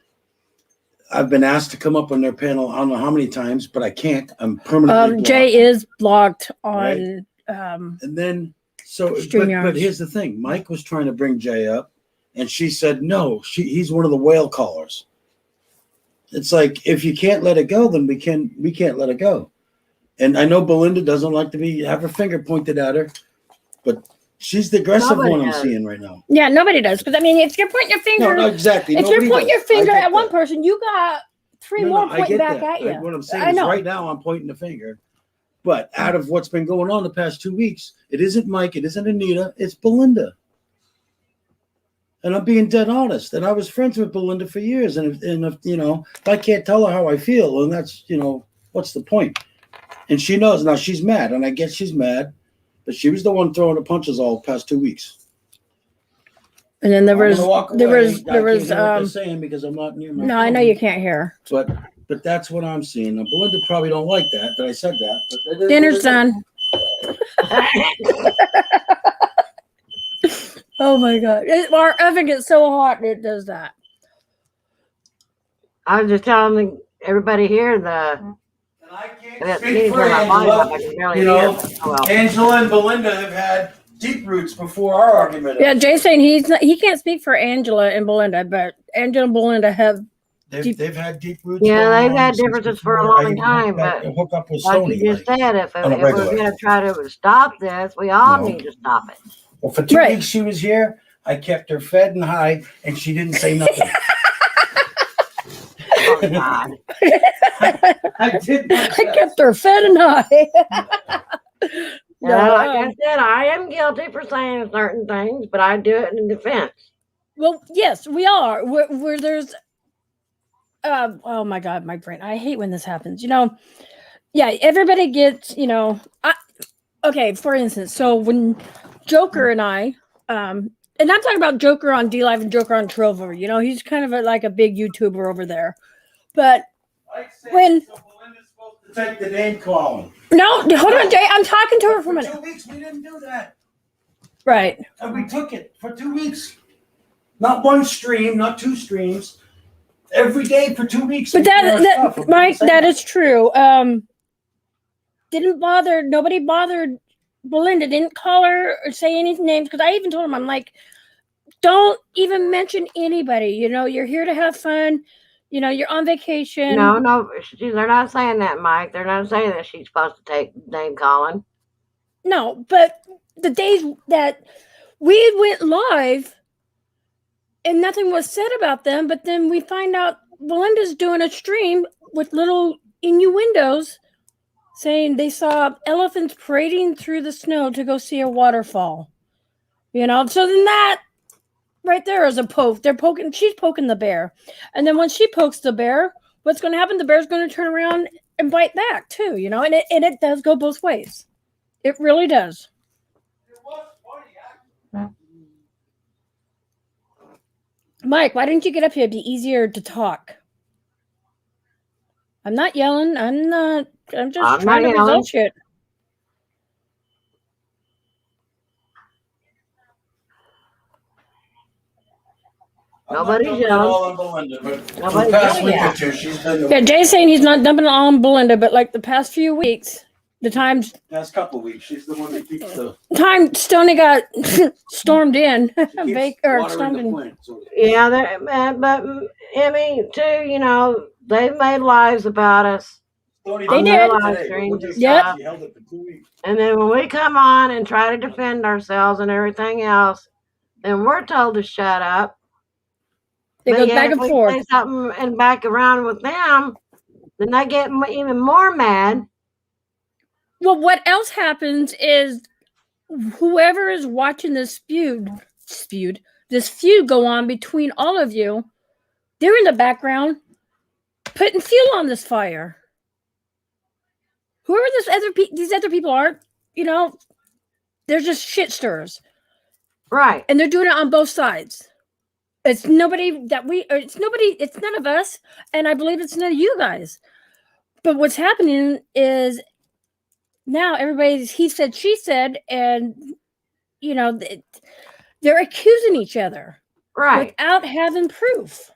I've been asked to come up on their panel, I don't know how many times, but I can't. I'm permanently blocked. Jay is blocked on And then, but StreamYard. here's the thing. Mike was trying to bring Jay up, and she said, no, he's one of the whale callers. It's like, if you can't let it go, then we can't let it go. And I know Belinda doesn't like to have her finger pointed at her, but she's the aggressive Nobody one I'm does. seeing right now. Yeah, nobody does. Because I mean, if you're pointing your finger, No, exactly. if you're Nobody pointing does. your finger I get at one that. person, you got three more I pointing get back that. at you. What I'm saying I is know. right now I'm pointing the finger. But out of what's been going on the past 2 weeks, it isn't Mike, it isn't Anita, it's Belinda. And I'm being dead honest. And I was friends with Belinda for years. And if if I can't tell her how I feel, then that's, what's the point? And she knows now she's mad. And I guess she's mad. But she was the one throwing the punches all the past 2 weeks. And then there I'm was gonna walk there away. was I there can't was hear what they're saying because I'm not near my no, I know phone. you can't hear. But that's what I'm seeing. Now, Belinda probably don't like that I said that. But it is Dinner's what it is. done. Oh my god. Our oven gets so hot it does that. I was just telling everybody here And I can't that speak meeting for for my body, Angela. I can barely You know, hear. Oh, well. Angela and Belinda have had deep roots before our argument. Yeah, Jay's saying he can't speak for Angela and Belinda, but Angela and Belinda have They've had deep roots. Yeah, going they've on had since differences for a before I long even time, hook up with like Sony. you just said, if on a we're regular. going to try to stop this, we all No. need to stop it. Well, for 2 Right. weeks she was here. I kept her fed and high, and she didn't say nothing. Oh, God. I did my I best. kept her fed and high. Yeah, like I said, I am guilty for saying certain things, but I do it in defense. Well, yes, we are. Where there's oh my god, my brain. I hate when this happens. Yeah, everybody gets, okay, for instance, so when Joker and I, and I'm talking about Joker on D Live and Joker on Trover, he's kind of like a big YouTuber over there. But when- So Belinda's supposed to take the name calling. no, hold on, Jay, I'm talking to her for a minute. 2 weeks we didn't do that. Right. And we took it for 2 weeks. Not one stream, not two streams. Every day for 2 weeks. But we did our that stuff. Mike, that is true. Nobody bothered Belinda, didn't call her or say any names, because I even told him, I'm like, don't even mention anybody. You're here to have fun. You're on vacation. No, they're not saying that, Mike. They're not saying that she's supposed to take name calling. No, but the days that we went live and nothing was said about them, but then we find out Belinda's doing a stream with little innuendos saying they saw elephants parading through the snow to go see a waterfall. So then that right there is a poke. She's poking the bear. And then when she pokes the bear, what's going to happen? The bear's going to turn around and bite back too, you know, and it does go both ways. It really does. Mike, why didn't you get up here? It'd be easier to talk. I'm not yelling. I'm just I'm trying not to yelling. resolve shit. Nobody's I'm not dumping it yelling. all on Belinda, but for the Nobody's past doing week or that. two, she's been Yeah, Jay's saying he's not dumping it all on Belinda, but like the past few weeks, the time couple of weeks. She's the one that keeps the Stoney got stormed in, she keeps watering stormed the in. plant. So Yeah, but Emmy too. You know, they've made lies about us. Tony They did did. that Live today. streams What'd and you Yep. say? She held it for 2 weeks. And then when we come on and try to defend ourselves and everything else, then we're told to shut up. They But go yet back if and we forth. say something and back around with them, then they get even more mad. Well, what else happens is whoever is watching this feud go on between all of you, they're in the background putting fuel on this fire. Whoever these other people are, you know, they're just shit stirrers, Right. and they're doing it on both sides. It's nobody that we, or it's nobody, it's none of us, and I believe it's none of you guys. But what's happening is now everybody's he said, she said, and you know, they're accusing each other Right. without having proof.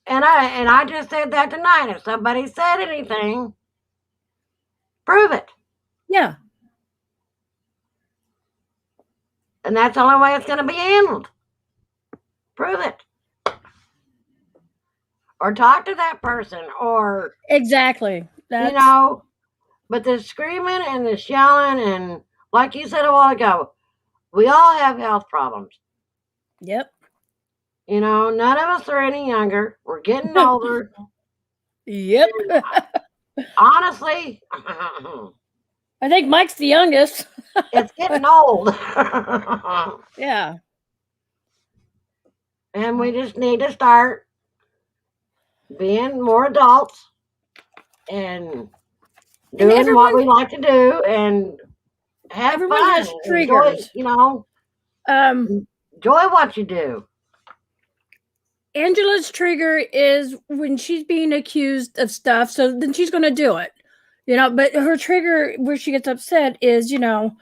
And I just said that tonight. If somebody said anything, prove it. Yeah. And that's the only way it's going to be handled. Prove it. Or talk to that person, or Exactly. you know, but the screaming and the yelling, and like you said a while ago, we all have health problems. Yep. You know, none of us are any younger. We're getting older. Yep. Honestly, I think Mike's the youngest. it's getting old. Yeah. And we just need to start being more adults and doing what we like to do and have Everyone fun. has Enjoy, triggers. you know, enjoy what you do. Angela's trigger is when she's being accused of stuff, so then she's going to do it. You know, but her trigger where she gets upset is, you know,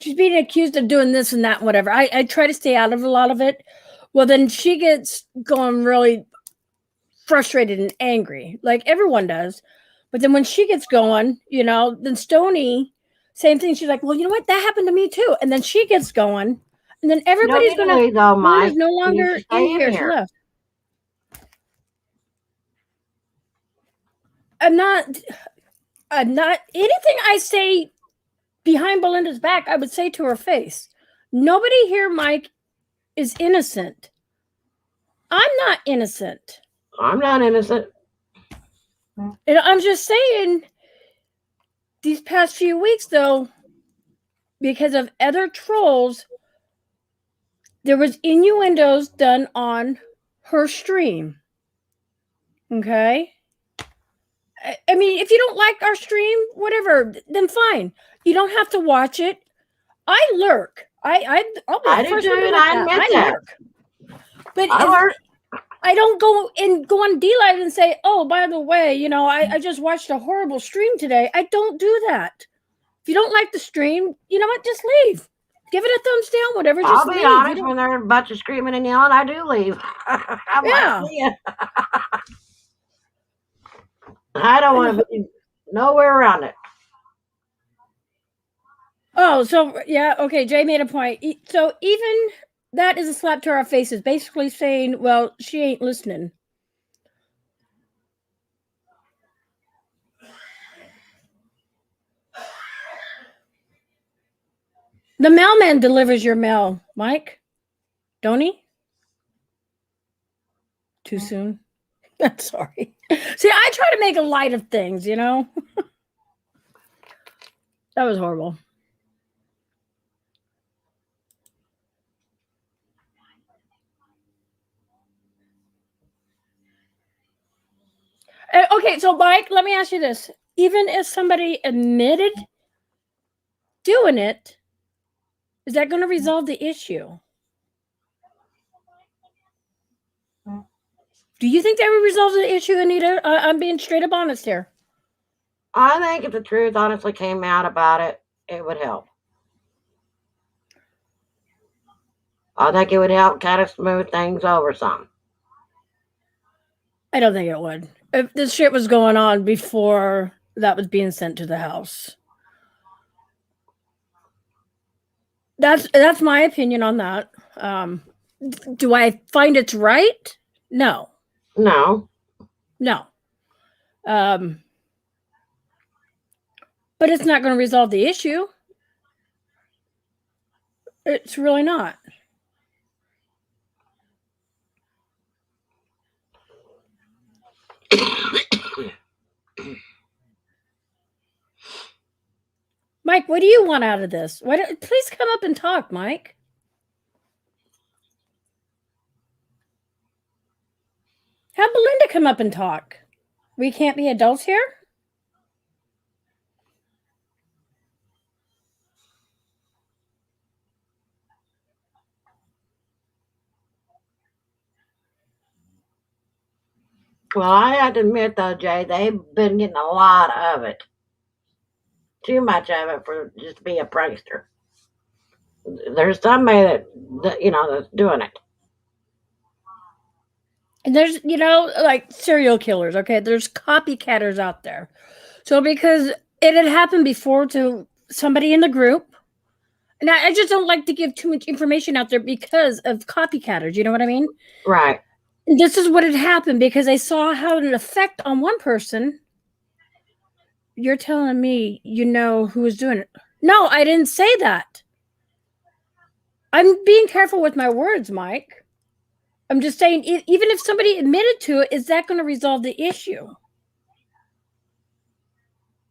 she's being accused of doing this and that and whatever. I try to stay out of a lot of it. Well, then she gets going really frustrated and angry, like everyone does. But then when she gets going, you know, then Stoney, same thing. She's like, well, you know what? That happened to me too. And then she gets going. And then everybody's going to, though, Mike. Belinda's no longer You stay in here. She here. left. I'm not anything I say behind Belinda's back, I would say to her face. Nobody here, Mike, is innocent. I'm not innocent. I'm not innocent. And I'm just saying, these past few weeks, though, because of other trolls, there was innuendos done on her stream. Okay? I mean, if you don't like our stream, whatever, then fine. You don't have to watch it. I lurk. I'll be I the do first too, one to and admit I that. admit I that. lurk. But I learned. I don't go on D-Live and say, oh, by the way, you know, I just watched a horrible stream today. I don't do that. If you don't like the stream, you know what? Just leave. Give it a thumbs down, whatever. Just I'll be leave. honest, when there's a bunch of screaming and yelling, I do leave. I'm Yeah. like, see ya. I don't want to be nowhere around it. Oh, so yeah, okay. Jay made a point. So even that is a slap to our faces, basically saying, "Well, she ain't listening." The mailman delivers your mail, Mike. Don't he? Too soon. I'm sorry. See, I try to make a light of things, you know. That was horrible. Okay, so Mike, let me ask you this. Even if somebody admitted doing it, is that going to resolve the issue? Do you think that would resolve the issue, Anita? I'm being straight up honest here. I think if the truth honestly came out about it, it would help. I think it would help kind of smooth things over some. I don't think it would. If this shit was going on before that was being sent to the house. That's my opinion on that. Do I find it's right? No. No. But it's not going to resolve the issue. It's really not. Mike, what do you want out of this? Please come up and talk, Mike. Have Belinda come up and talk. We can't be adults here? Well, I have to admit, though, Jay, they've been getting a lot of it. Too much of it for just to be a prankster. There's somebody that's doing it. And there's, like serial killers, okay? There's copycatters out there. So because it had happened before to somebody in the group, and I just don't like to give too much information out there because of copycatters, you know what I mean? Right. And this is what had happened because I saw how it affect on one person. You're telling me you know who was doing it. No, I didn't say that. I'm being careful with my words, Mike. I'm just saying, even if somebody admitted to it, is that going to resolve the issue?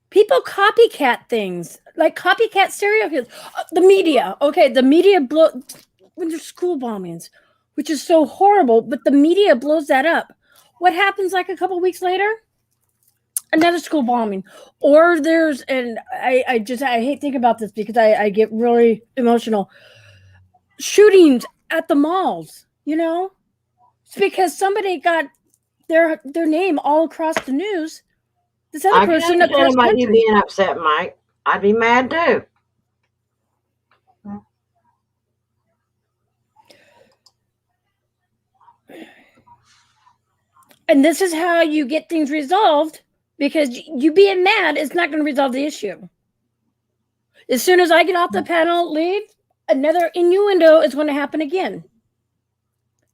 People copycat things, like copycat serial killers. The media, okay, the media when there's school bombings, which is so horrible, but the media blows that up. What happens like a couple weeks later? Another school bombing. Or there's, and I hate thinking about this because I get really emotional. Shootings at the malls, It's because somebody got their name all across the news. This other person across the country. You being upset, Mike. I'd be mad too. And this is how you get things resolved, because you being mad is not going to resolve the issue. As soon as I get off the panel, leave, another innuendo is going to happen again.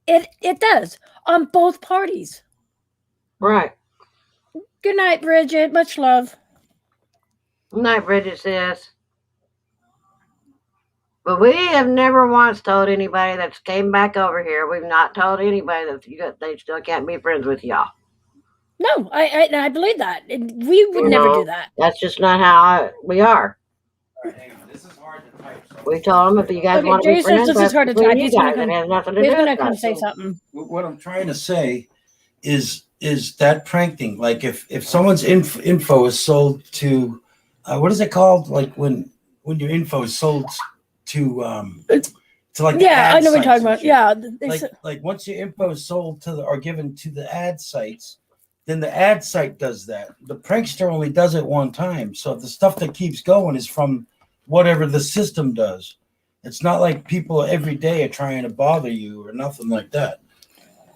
It does on both parties. Right. Good night, Bridget. Much love. Good night, Bridget says. But we have never once told anybody that's came back over here. We've not told anybody that they still can't be friends with y'all. No, I believe that. We would never do that. That's just not how we are. This is hard to type. We told them if you guys want to be friends, this is hard to type. He's it going has nothing to do with to come us. say something. What I'm trying to say is that prank thing. Like if someone's info is sold to, what is it called? Like when your info is sold to like the ad I know what you're sites talking and about. shit. Yeah, like once your info is sold to or given to the ad sites, then the ad site does that. The prankster only does it one time. So the stuff that keeps going is from whatever the system does. It's not like people every day are trying to bother you or nothing like that.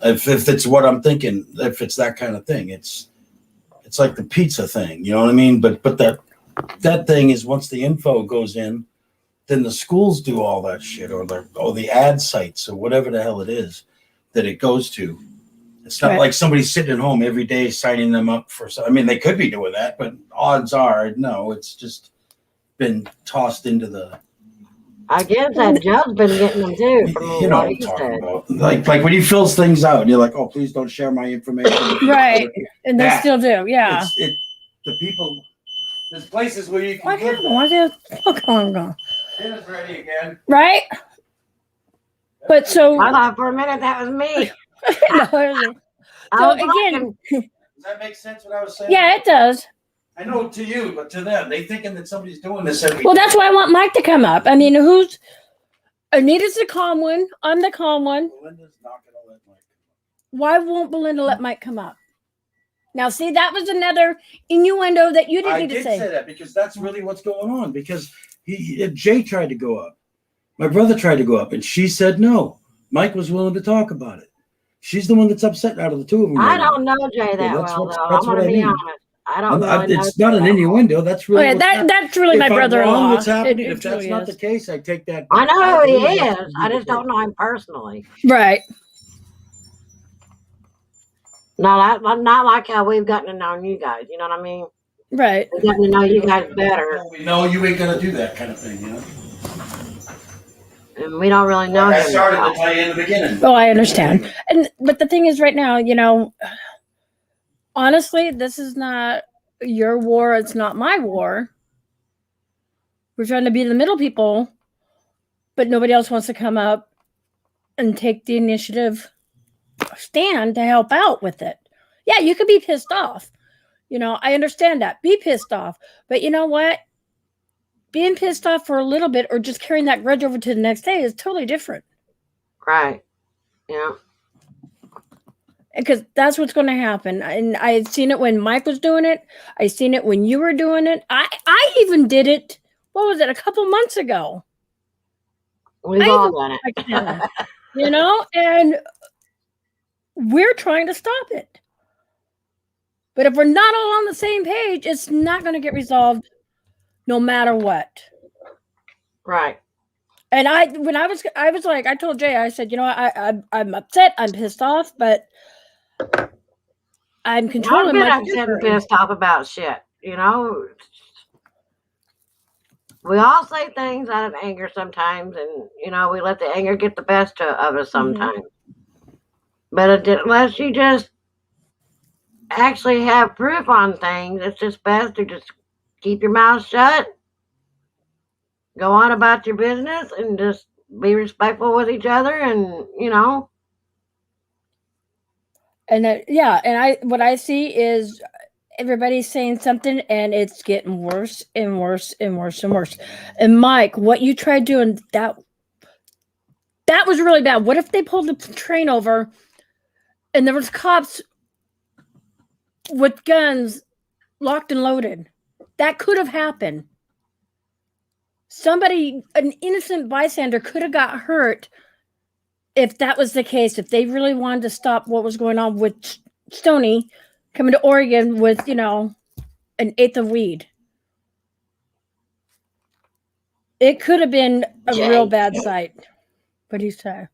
If it's what I'm thinking, if it's that kind of thing, it's like the pizza thing, you know what I mean? But that thing is once the info goes in, then the schools do all that shit, or the ad sites or whatever the hell it is that it goes to. It's not like somebody's sitting at home every day signing them up for. I mean, they could be doing that, but odds are no. It's just been tossed into the. I guess that Joe's been getting them too. From You know what I'm talking about. Like when he fills things out, and you're like, "Oh, please don't share my information." right, and they still do. Yeah, the people. There's places where you can. What happened? Why did fuck on? Dinner's ready again. Right. But so I thought for a minute that was me. so again, Does that make sense what I was saying? Yeah, it does. I know to you, but to them, they thinking that somebody's doing this every Well, that's why I want Mike to come up. I mean, Anita's the calm one. I'm the calm one. Belinda's not gonna let Mike. Why won't Belinda let Mike come up? Now, see, that was another innuendo that you didn't I need to did say. say that because that's really what's going on. Because Jay tried to go up, my brother tried to go up, and she said no. Mike was willing to talk about it. She's the one that's upset out of the two of them. I don't know Jay that that's well, what- though. that's I'm what gonna I be mean. honest. I don't really know It's not Jay an that well. innuendo. That's really Okay, what's happening. that's really If my I'm wrong, brother-in-law. what's happening? It If that's truly not is. the case, I take that I back. know who he believe that's is. to be I the just don't case. know him personally. Right. Not like how we've gotten to know you guys. You know what I mean? Right. We've gotten to know you guys better, No, you ain't gonna do that kind of thing, you know. and we don't really know Like I him. that started well. to tell you in the beginning. Oh, I understand. But the thing is, right now, honestly, this is not your war. It's not my war. We're trying to be the middle people, but nobody else wants to come up and take the initiative stand to help out with it. Yeah, you could be pissed off. I understand that. Be pissed off. But you know what? Being pissed off for a little bit or just carrying that grudge over to the next day is totally different. Right. Yeah. Because that's what's going to happen. And I've seen it when Mike was doing it. I've seen it when you were doing it. I even did it. What was it? A couple months ago. We've all done it. And we're trying to stop it. But if we're not all on the same page, it's not going to get resolved no matter what. Right. And I was like, I told Jay, I said, I'm upset, I'm pissed off, but I'm I'm controlling good my at getting temper. pissed off about shit. We all say things out of anger sometimes, and we let the anger get the best of us sometimes. But unless you just actually have proof on things, it's just best to just keep your mouth shut, go on about your business, and just be respectful with each other, and And what I see is everybody's saying something and it's getting worse and worse and worse and worse. And Mike, what you tried doing, that was really bad. What if they pulled the train over and there was cops with guns locked and loaded? That could have happened. An innocent bystander could have got hurt if that was the case, if they really wanted to stop what was going on with Stoney coming to Oregon with, an eighth of weed. It could have been a real bad sight. What do you say?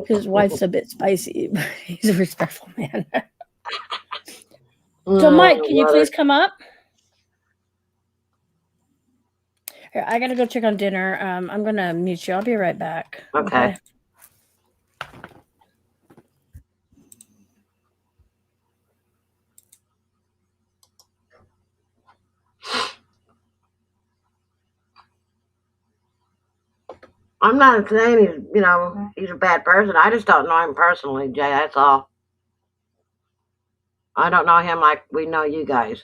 His wife's a bit spicy, but he's a respectful man. So, Mike, can you please come up? Here, I gotta go check on dinner. I'm gonna mute you. I'll be right back. Okay. I'm not saying he's a bad person. I just don't know him personally, Jay. That's all. I don't know him like we know you guys.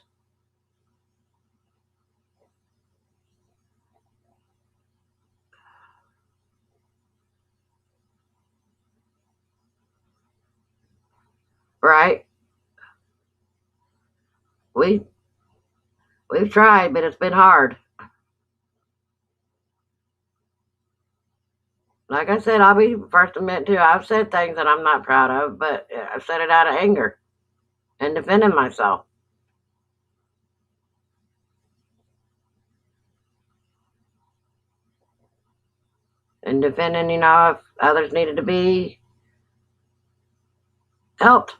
Right? We've tried, but it's been hard. Like I said, I'll be first to admit too. I've said things that I'm not proud of, but I've said it out of anger and defending myself. And defending, if others needed to be helped.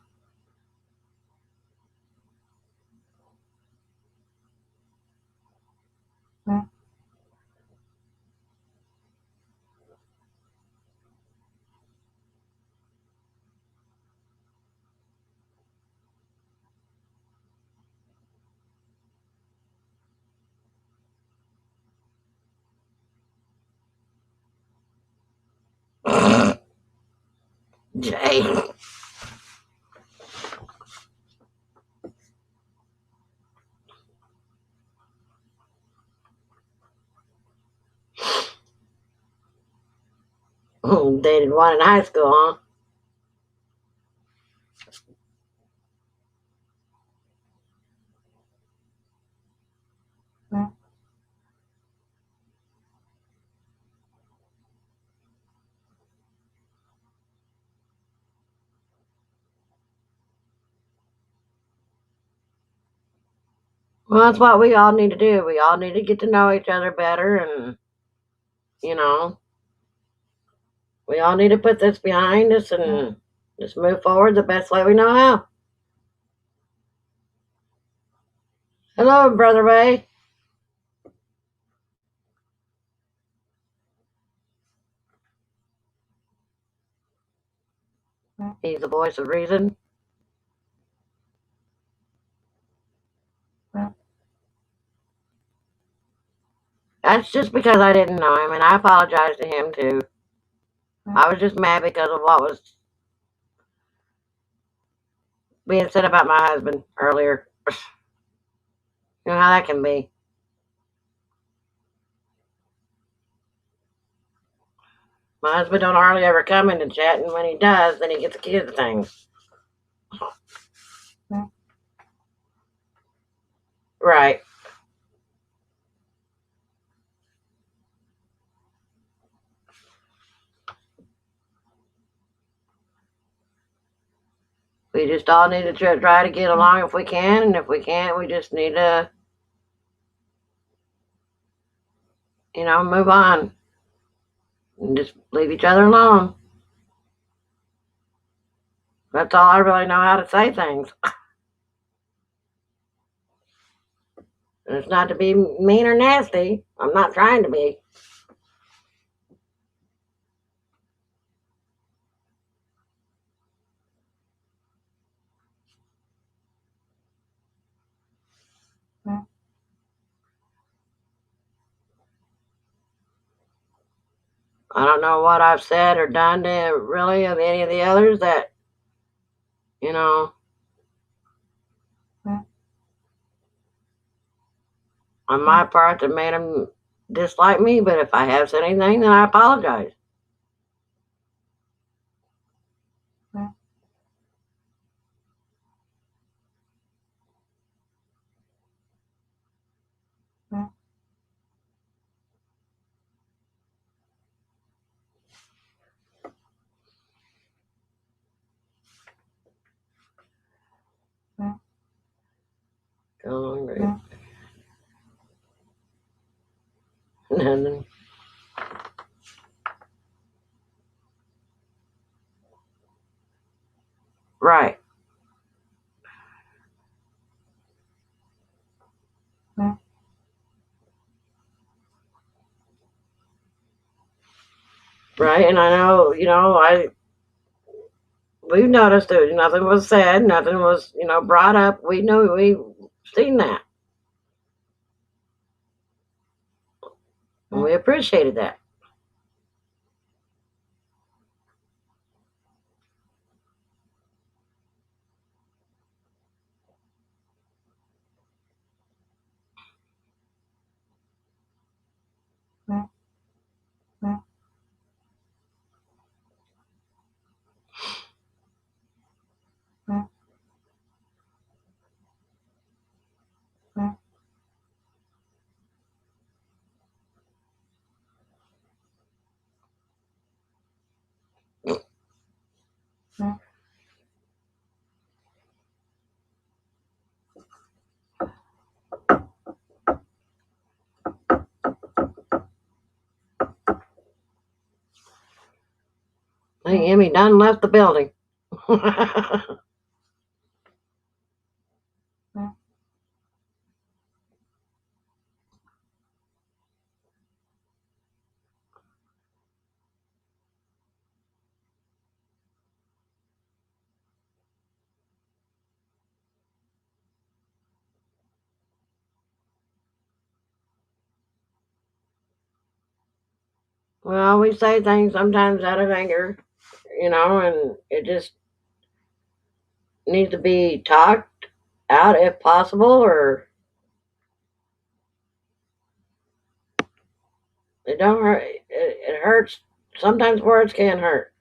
Jay. Dated one in high school, huh? Well, that's what we all need to do. We all need to get to know each other better, and you know, we all need to put this behind us and just move forward the best way we know how. Hello, Brother Ray. He's the voice of reason. That's just because I didn't know him, and I apologize to him too. I was just mad because of what was being said about my husband earlier. You know how that can be. My husband don't hardly ever come into chat, and when he does, then he gets accused of things. Right. We just all need to try to get along if we can, and if we can't, we just need to, move on and just leave each other alone. That's all I really know how to say things. And it's not to be mean or nasty. I'm not trying to be. I don't know what I've said or done to really of any of the others that, you know, on my part that made them dislike me. But if I have said anything, then I apologize. Nothing. Right. Right. And I know, we've noticed that nothing was said, nothing was, brought up. We knew we've seen that. And we appreciated that. I think Emmy done left the building. Well, we say things sometimes out of anger, and it just needs to be talked out if possible, or it don't hurt. It hurts Sometimes words can hurt.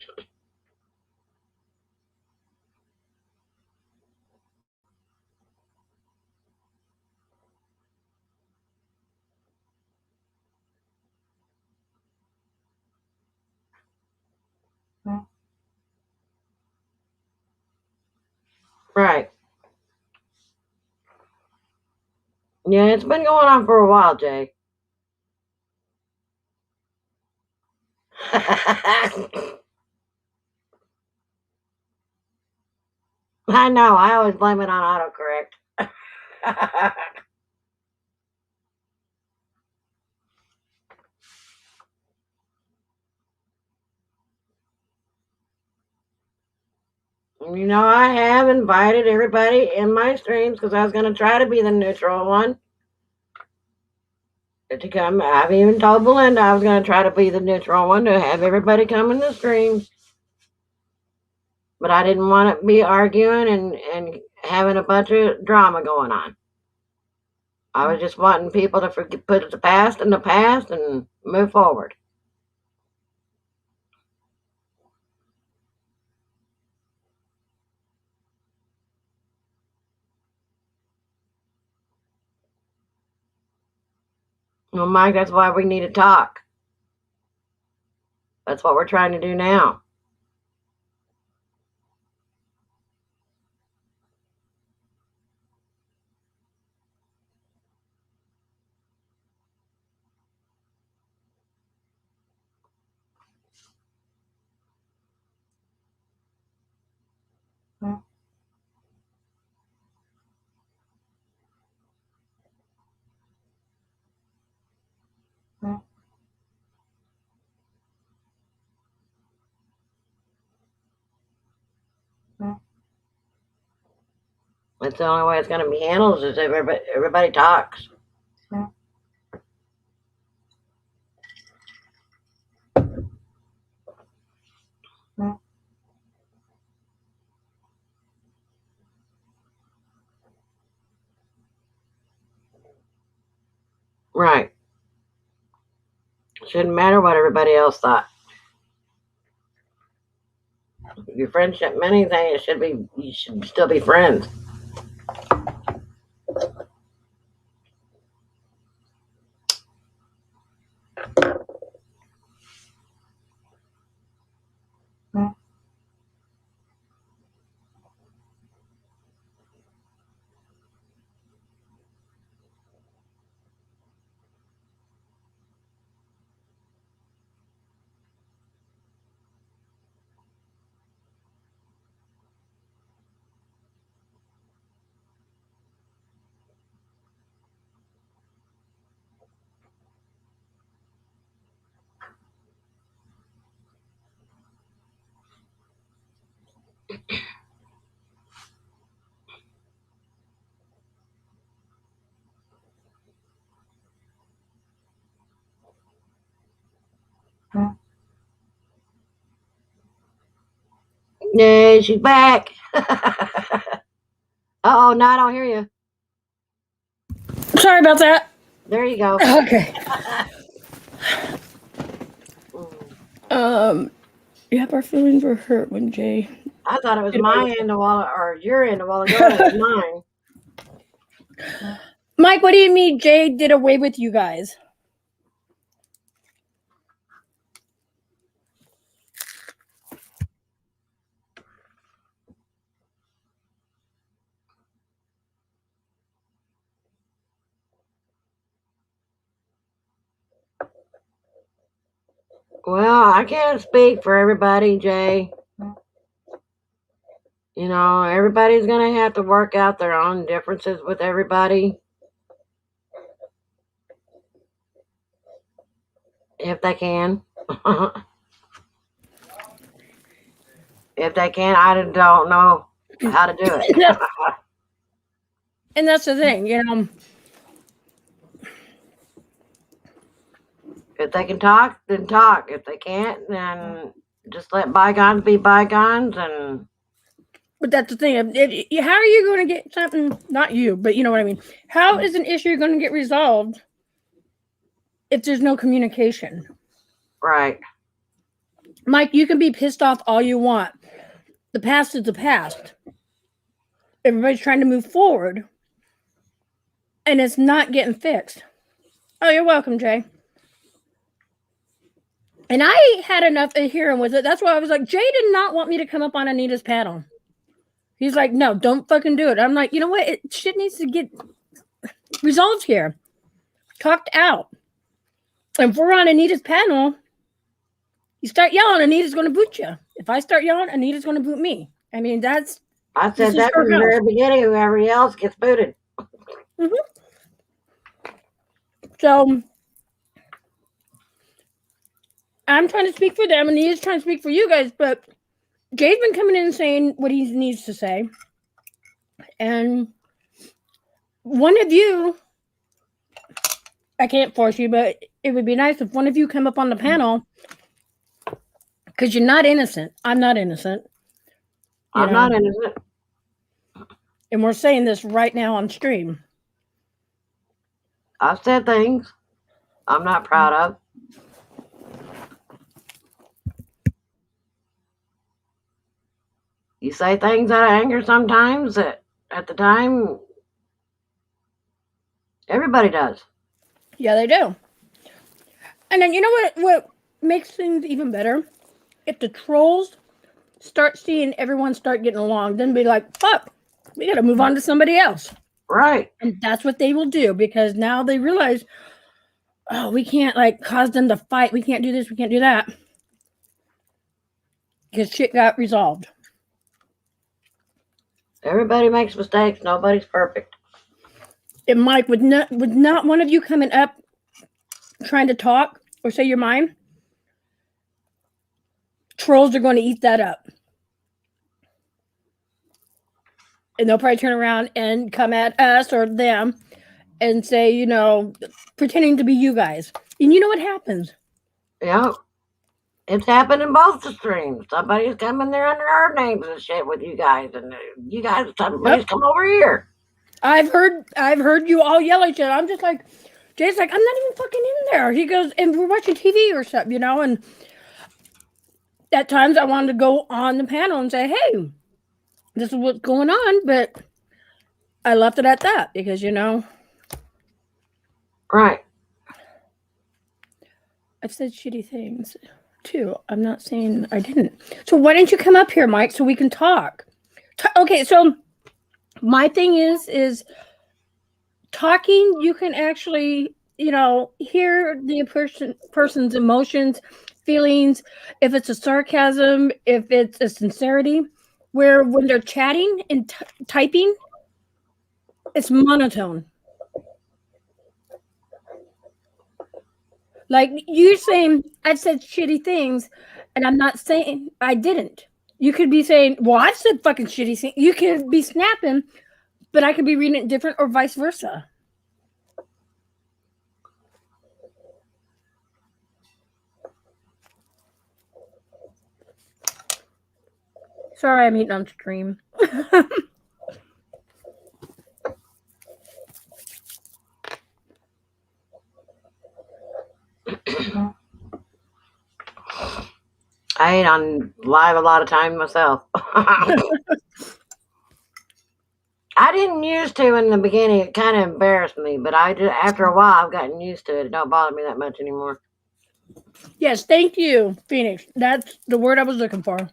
Right. Yeah, it's been going on for a while, Jay. I know. I always blame it on autocorrect. You know, I have invited everybody in my streams because I was going to try to be the neutral one to come. I've even told Belinda I was going to try to be the neutral one to have everybody come in the streams. But I didn't want to be arguing and having a bunch of drama going on. I was just wanting people to put the past in the past and move forward. Well, Mike, that's why we need to talk. That's what we're trying to do now. That's the only way it's going to be handled is if everybody talks. Right. Shouldn't matter what everybody else thought. If your friendship meant anything, you should still be friends. Yay, she's back. Uh-oh, no, I don't hear you. Sorry about that. There you go. Okay. Yep, our feelings were hurt when Jay. I thought it was my end a while, or your end a while ago. It was mine. Mike, what do you mean Jay did away with you guys? Well, I can't speak for everybody, Jay. You know, everybody's going to have to work out their own differences with everybody. If they can. If they can, I don't know how to do it. And that's the thing, you know. If they can talk, then talk. If they can't, then just let bygones be bygones. But that's the thing. How are you going to get something? Not you, but you know what I mean. How is an issue going to get resolved if there's no communication? Right. Mike, you can be pissed off all you want. The past is the past. Everybody's trying to move forward, and it's not getting fixed. Oh, you're welcome, Jay. And I had enough of hearing with it. That's why I was like, Jay did not want me to come up on Anita's panel. He's like, no, don't fucking do it. I'm like, you know what? Shit needs to get resolved here. Talked out. And if we're on Anita's panel, you start yelling, Anita's going to boot you. If I start yelling, Anita's going to boot me. I mean, that's... I This said is that her from the house. very beginning. Whoever yells gets booted. So I'm trying to speak for them, and he is trying to speak for you guys, but Jay's been coming in and saying what he needs to say. And one of you, I can't force you, but it would be nice if one of you come up on the panel, because you're not innocent. I'm not innocent. You I'm know, not innocent. and we're saying this right now on stream. I've said things I'm not proud of. You say things out of anger sometimes that at the time everybody does. Yeah, they do. And then you know what makes things even better? If the trolls start seeing everyone start getting along, then be like, fuck, we got to move on to somebody else. Right. And that's what they will do, because now they realize, oh, we can't like cause them to fight. We can't do this. We can't do that. Because shit got resolved. Everybody makes mistakes. Nobody's perfect. And Mike, would not one of you coming up trying to talk or say your mind? Trolls are going to eat that up. And they'll probably turn around and come at us or them and say, you know, pretending to be you guys. And you know what happens? Yeah. It's happened in both the streams. Somebody's coming there under our names and shit with you guys, and you guys, somebody's come over here. I've heard you all yell at each other. I'm just like, Jay's like, I'm not even fucking in there. He goes, and we're watching TV or something, you know, and at times I wanted to go on the panel and say, hey, this is what's going on, but I left it at that because, you know. Right. I've said shitty things too. I'm not saying I didn't. So why don't you come up here, Mike, so we can talk? Okay, so my thing is talking, you can actually, you know, hear the person's emotions, feelings, if it's a sarcasm, if it's a sincerity, where when they're chatting and typing, it's monotone. Like you're saying, I've said shitty things, and I'm not saying I didn't. You could be saying, well, I've said fucking shitty things. You could be snapping, but I could be reading it different or vice versa. Sorry, I'm eating on stream. I ain't on live a lot of time myself. I didn't used to in the beginning. It kind of embarrassed me, but I just, after a while, I've gotten used to it. It don't bother me that much anymore. Yes, thank you, Phoenix. That's the word I was looking for.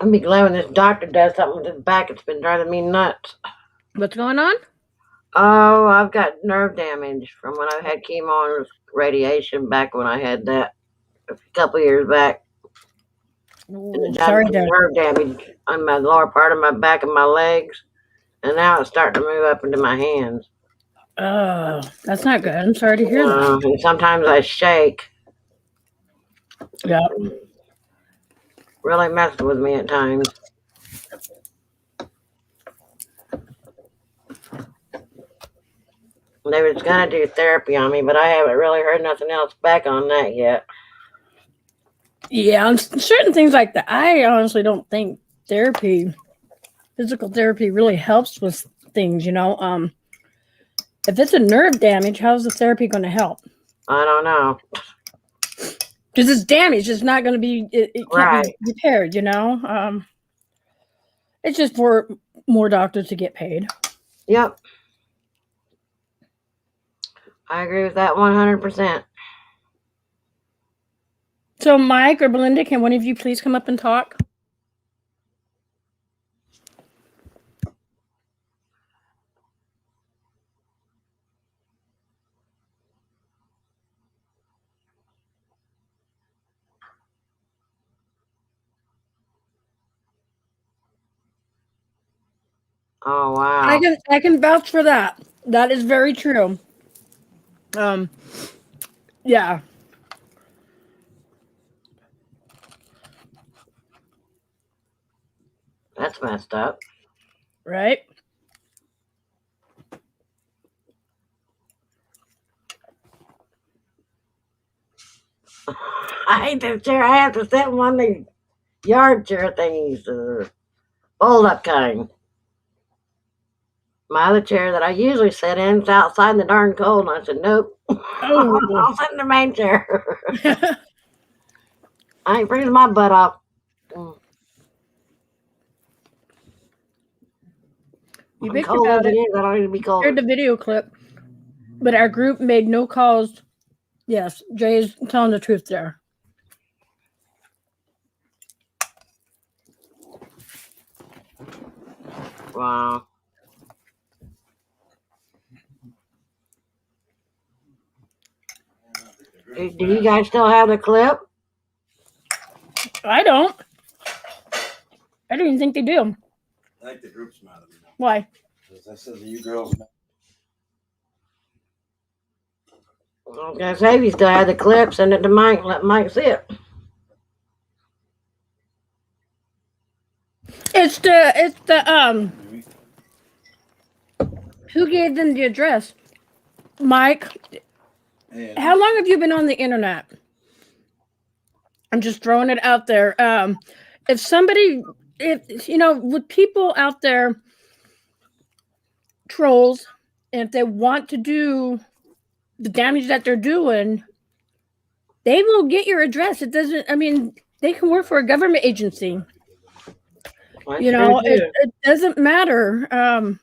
I'd be glad when this doctor does something with his back. It's been driving me nuts. What's going on? Oh, I've got nerve damage from when I had chemo and radiation back when I had that a couple years back. Ooh, sorry, Dad. Nerve damage on my lower part of my back and my legs, and now it's starting to move up into my hands. Oh, that's not good. I'm sorry to hear that. And sometimes I shake. Yeah. Really messed with me at times. They was gonna do therapy on me, but I haven't really heard nothing else back on that yet. Yeah, on certain things like that, I honestly don't think physical therapy really helps with things, you know. If it's a nerve damage, how's the therapy going to help? I don't know. Because it's damaged, it's not going to be, it can't Right. be repaired, you know. It's just for more doctors to get paid. Yep. I agree with that 100%. So, Mike or Belinda, can one of you please come up and talk? Oh wow. I can vouch for that. That is very true. Yeah. That's messed up. Right? I hate this chair. I have to sit in one of the yard chair thingies, fold up kind. My other chair that I usually sit in is outside in the darn cold, and I said, nope. Oh. I'll sit in the main chair. I ain't freezing my butt off. You I'm bitch cold about as it it. is. I don't need to be cold. Heard the video clip, but our group made no calls. Yes, Jay's telling the truth there. Wow. Do you guys still have the clip? I don't. I don't even think they do. I think the group's mad at me now. Why? Because I said to you girls, I was gonna say if you still have the clip, send it to Mike. Let Mike see it. It's the who gave them the address? Mike, and how long have you been on the internet? I'm just throwing it out there. If you know, with people out there, trolls, and if they want to do the damage that they're doing, they will get your address. It doesn't, I mean, they can work for a government agency. That's You know, true, too. it doesn't matter.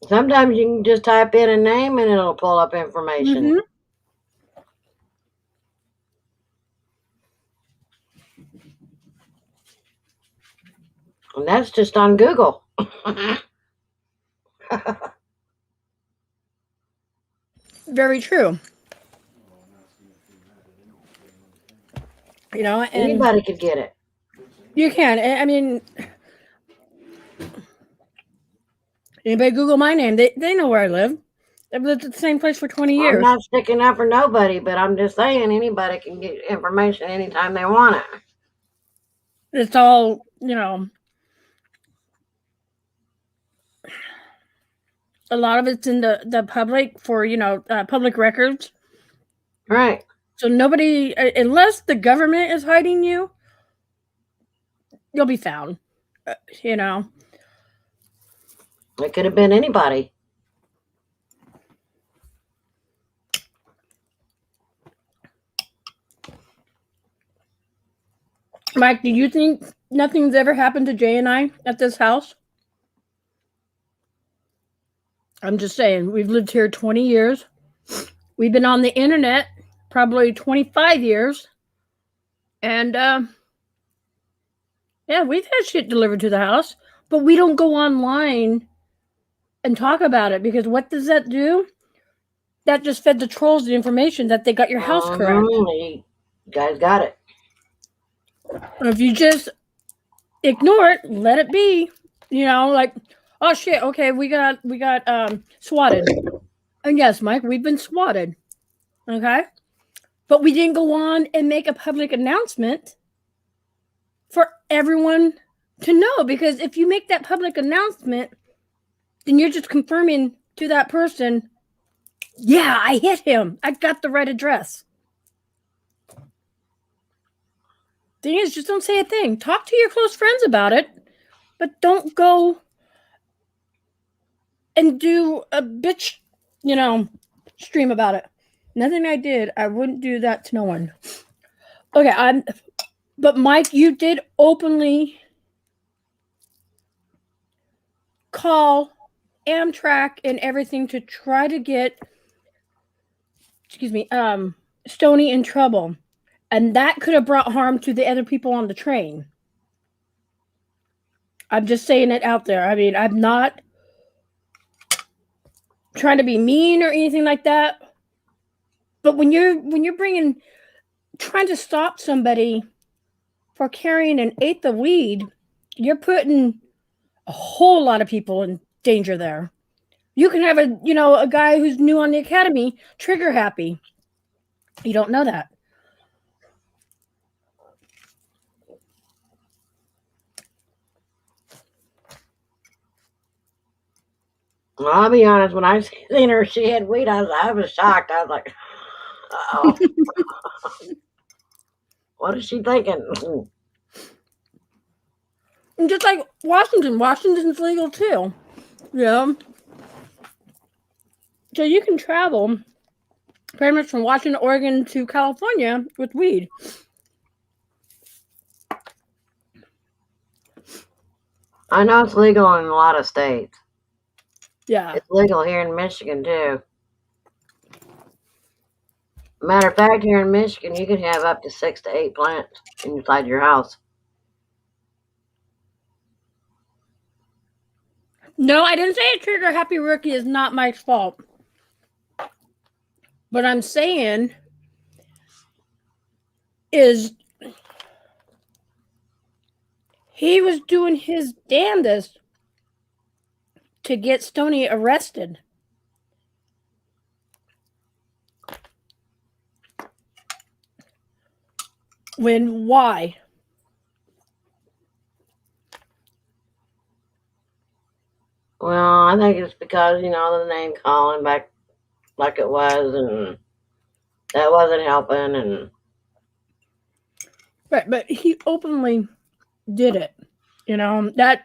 Sometimes you can just type in a name and it'll pull up information. Mhm. And that's just on Google. Very true. You know, and Anybody could get it. you can. I mean, anybody Google my name, they know where I live. I've lived at the same place for 20 I'm years. not sticking up for nobody, but I'm just saying anybody can get information anytime they want it. It's all, you know, a lot of it's in the public for, you know, public records. Right. So nobody, unless the government is hiding you, you'll be found. You know. It could have been anybody. Mike, do you think nothing's ever happened to Jay and I at this house? I'm just saying, we've lived here 20 years. We've been on the internet probably 25 years. And, yeah, we've had shit delivered to the house, but we don't go online and talk about it because what does that do? That just fed the trolls the information that they got your house correct. You guys got it. If you just ignore it, let it be, you know, like, oh shit, okay, we got swatted. And yes, Mike, we've been swatted. Okay? But we didn't go on and make a public announcement for everyone to know, because if you make that public announcement, then you're just confirming to that person Yeah, I hit him. I got the right address. Thing is, just don't say a thing. Talk to your close friends about it, but don't go and do a bitch, stream about it. Nothing I did, I wouldn't do that to no one. Okay, but Mike, you did openly call Amtrak and everything to try to get, Stoney in trouble. And that could have brought harm to the other people on the train. I'm just saying it out there. I mean, I'm not trying to be mean or anything like that. But when you're trying to stop somebody for carrying an eighth of weed, you're putting a whole lot of people in danger there. You can have a guy who's new on the academy trigger happy. You don't know that. Well, I'll be honest. When I seen her, she had weed. I was shocked. I was like, "Oh, what is she thinking?" And just like Washington's legal too. Yeah. So you can travel pretty much from Washington, Oregon to California with weed. I know it's legal in a lot of states. Yeah. It's legal here in Michigan too. Matter of fact, here in Michigan, you can have up to 6 to 8 plants inside your house. No, I didn't say a trigger happy rookie is not Mike's fault. What I'm saying is he was doing his damnedest to get Stoney arrested. Why? Well, I think it's because, the name calling back like it was, and that wasn't helping, and Right, but he openly did it. That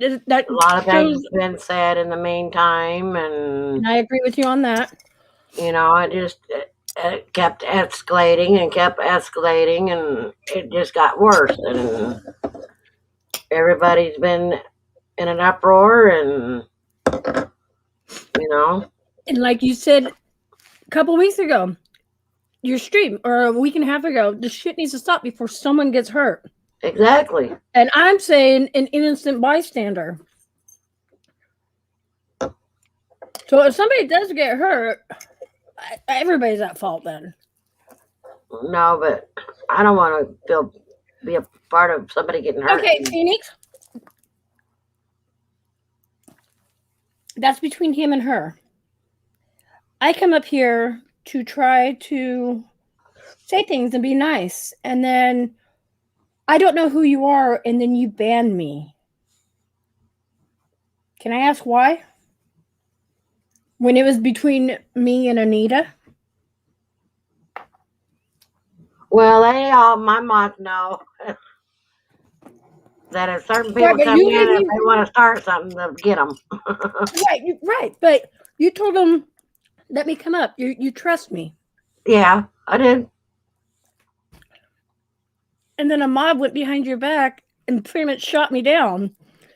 a lot of shows. things been said in the meantime, and I agree with you on that. it kept escalating and kept escalating, and it just got worse, and everybody's been in an uproar, and And like you said a couple weeks ago, your stream, or a week and a half ago, the shit needs to stop before someone gets hurt. exactly. And I'm saying an innocent bystander. So if somebody does get hurt, everybody's at fault then. No, but I don't want to be a part of somebody getting hurt. Okay, Phoenix. That's between him and her. I come up here to try to say things and be nice, and then I don't know who you are, and then you ban me. Can I ask why? When it was between me and Anita? Well, my mods know that if certain people Right, come in and if they want to start something, they'll get them. right. But you told them, let me come up. You trust me. Yeah, I did. And then a mob went behind your back and pretty much shot me down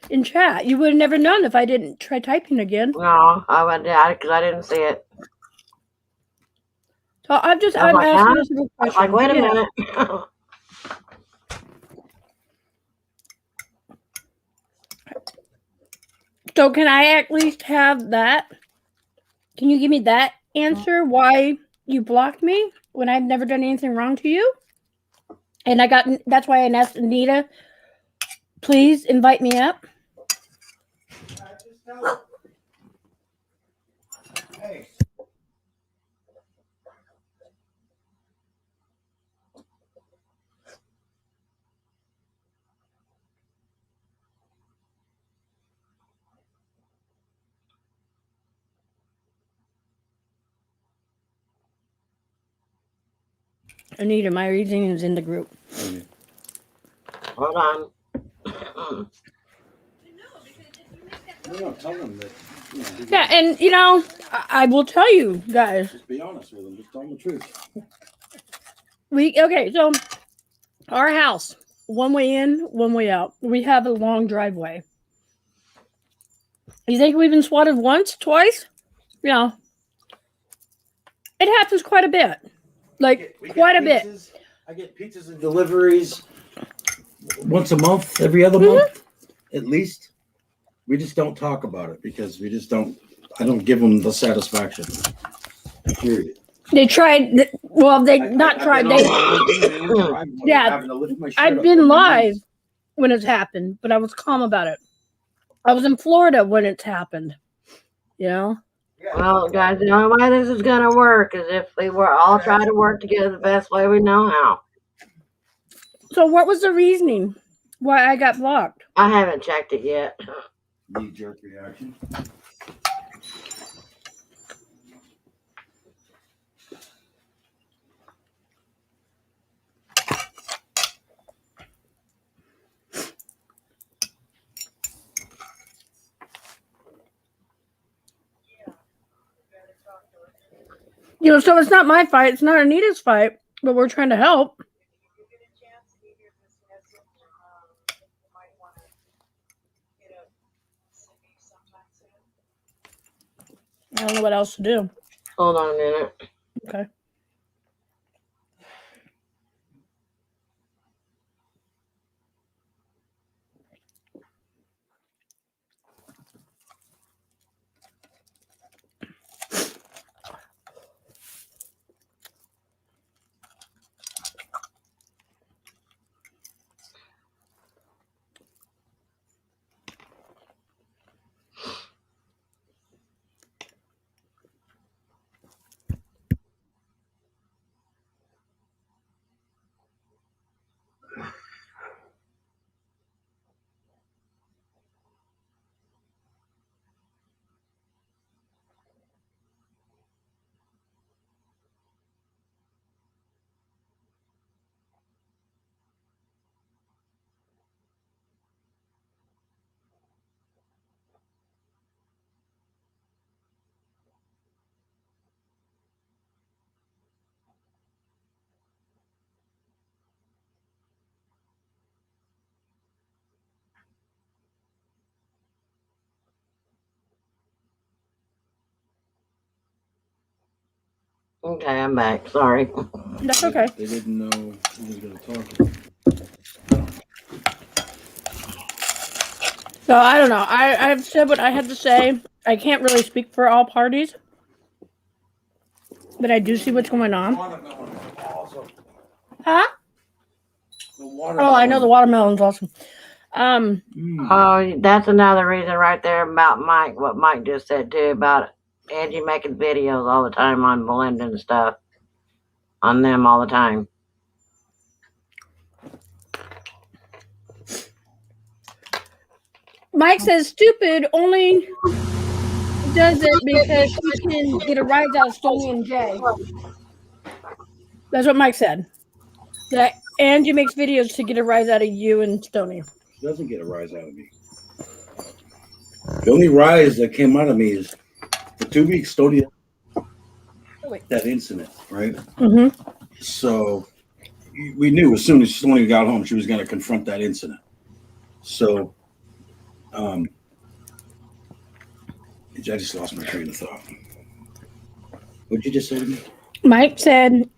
in chat. You would have never known if I didn't try typing again. No, I went down because I didn't see it. So I'm asking this a question. Like, wait a minute. So can I at least have that? Can you give me that answer why you blocked me when I've never done anything wrong to you? And that's why I asked Anita, please invite me up. Hey. Anita, my reasoning is in the group. Hold on. No, tell them that. Yeah, and I will tell you guys. Just be honest with them. Just tell them the truth. So our house, one way in, one way out. We have a long driveway. You think we've been swatted once, twice? Yeah. It happens quite a bit. Like, quite a bit. I get pizzas and deliveries once a month, every other month, at least. We just don't talk about it because I don't give them the satisfaction. Period. They tried, not tried. Yeah, I've been live when it's happened, but I was calm about it. I was in Florida when it's happened, Well, guys, the only way this is going to work is if we were all trying to work together the best way we know how. So what was the reasoning why I got blocked? I haven't checked it yet. Knee-jerk reaction. So it's not my fight. It's not Anita's fight, but we're trying to help. I don't know what else to do. Hold on a minute. Okay. Okay, I'm back. Sorry. That's okay. They didn't know who was going to talk. So I don't know. I've said what I had to say. I can't really speak for all parties, but I do see what's going on. Huh? Oh, I know the watermelon's awesome. Oh, that's another reason right there about Mike, what Mike just said too about Angie making videos all the time on Belinda and stuff. On them all the time. Mike says stupid only does it because she can get a rise out of Stony and Jay. That's what Mike said. That Angie makes videos to get a rise out of you and Stony. She doesn't get a rise out of me. The only rise that came out of me is for 2 weeks, Stony, that incident, right? Mm-hmm. So we knew as soon as Stony got home, she was going to confront that incident. So I just lost my train of thought. What did you just say to me? Mike said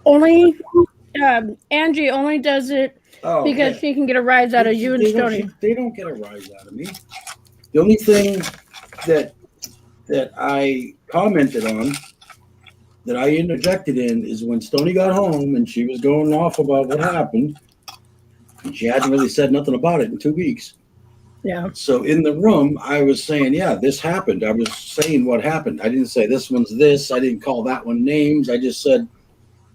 only Angie only does it because she can get a rise out of you and Stony. They don't get a rise out of me. The only thing that I commented on, that I interjected in, is when Stony got home and she was going off about what happened, and she hadn't really said nothing about it in 2 weeks. Yeah. So in the room, I was saying, yeah, this happened. I was saying what happened. I didn't say this one's this. I didn't call that one names. I just said,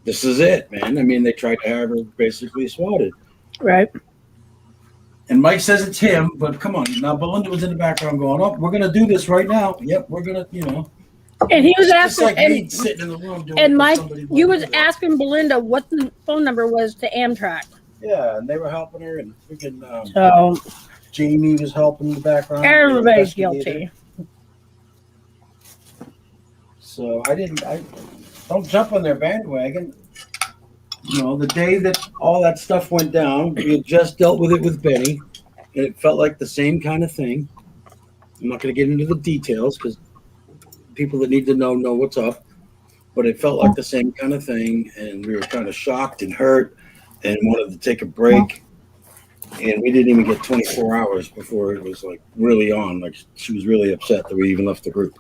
this is it, man. I mean, they tried to have her basically swatted. Right. And Mike says it's him, but come on. Now, Belinda was in the background going, oh, we're going to do this right now. Yep, we're going to, And he was It's just asking, like me sitting in the room doing it and for Mike, somebody you was Belinda. asking Belinda what the phone number was to Amtrak. Yeah, and they were helping her, and freaking So Jamie was helping in the background. everybody's the investigator. guilty. So I don't jump on their bandwagon. You know, the day that all that stuff went down, we had just dealt with it with Benny, and it felt like the same kind of thing. I'm not going to get into the details because people that need to know what's up, but it felt like the same kind of thing, and we were kind of shocked and hurt and wanted to take a break. And we didn't even get 24 hours before it was like really on. Like she was really upset that we even left the group.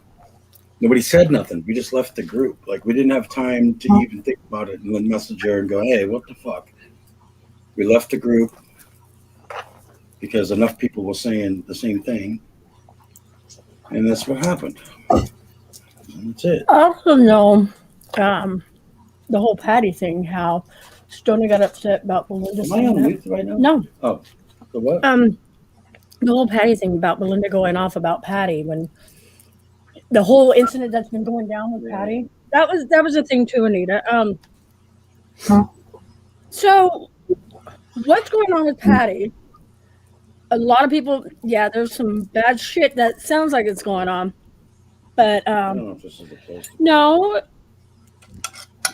Nobody said nothing. We just left the group. Like we didn't have time to even think about it and then message her and go, hey, what the fuck? We left the group because enough people were saying the same thing. And that's what happened. And that's it. I also know the whole Patty thing, how Stoney got upset about Belinda Am I saying on that. mute right now? No. Oh, the what? The whole Patty thing about Belinda going off about Patty, when the whole incident that's been going down with Patty, that was a thing too, Anita. So what's going on with Patty? A lot of people, yeah, there's some bad shit that sounds like it's going on, but I don't know if this is the place. no,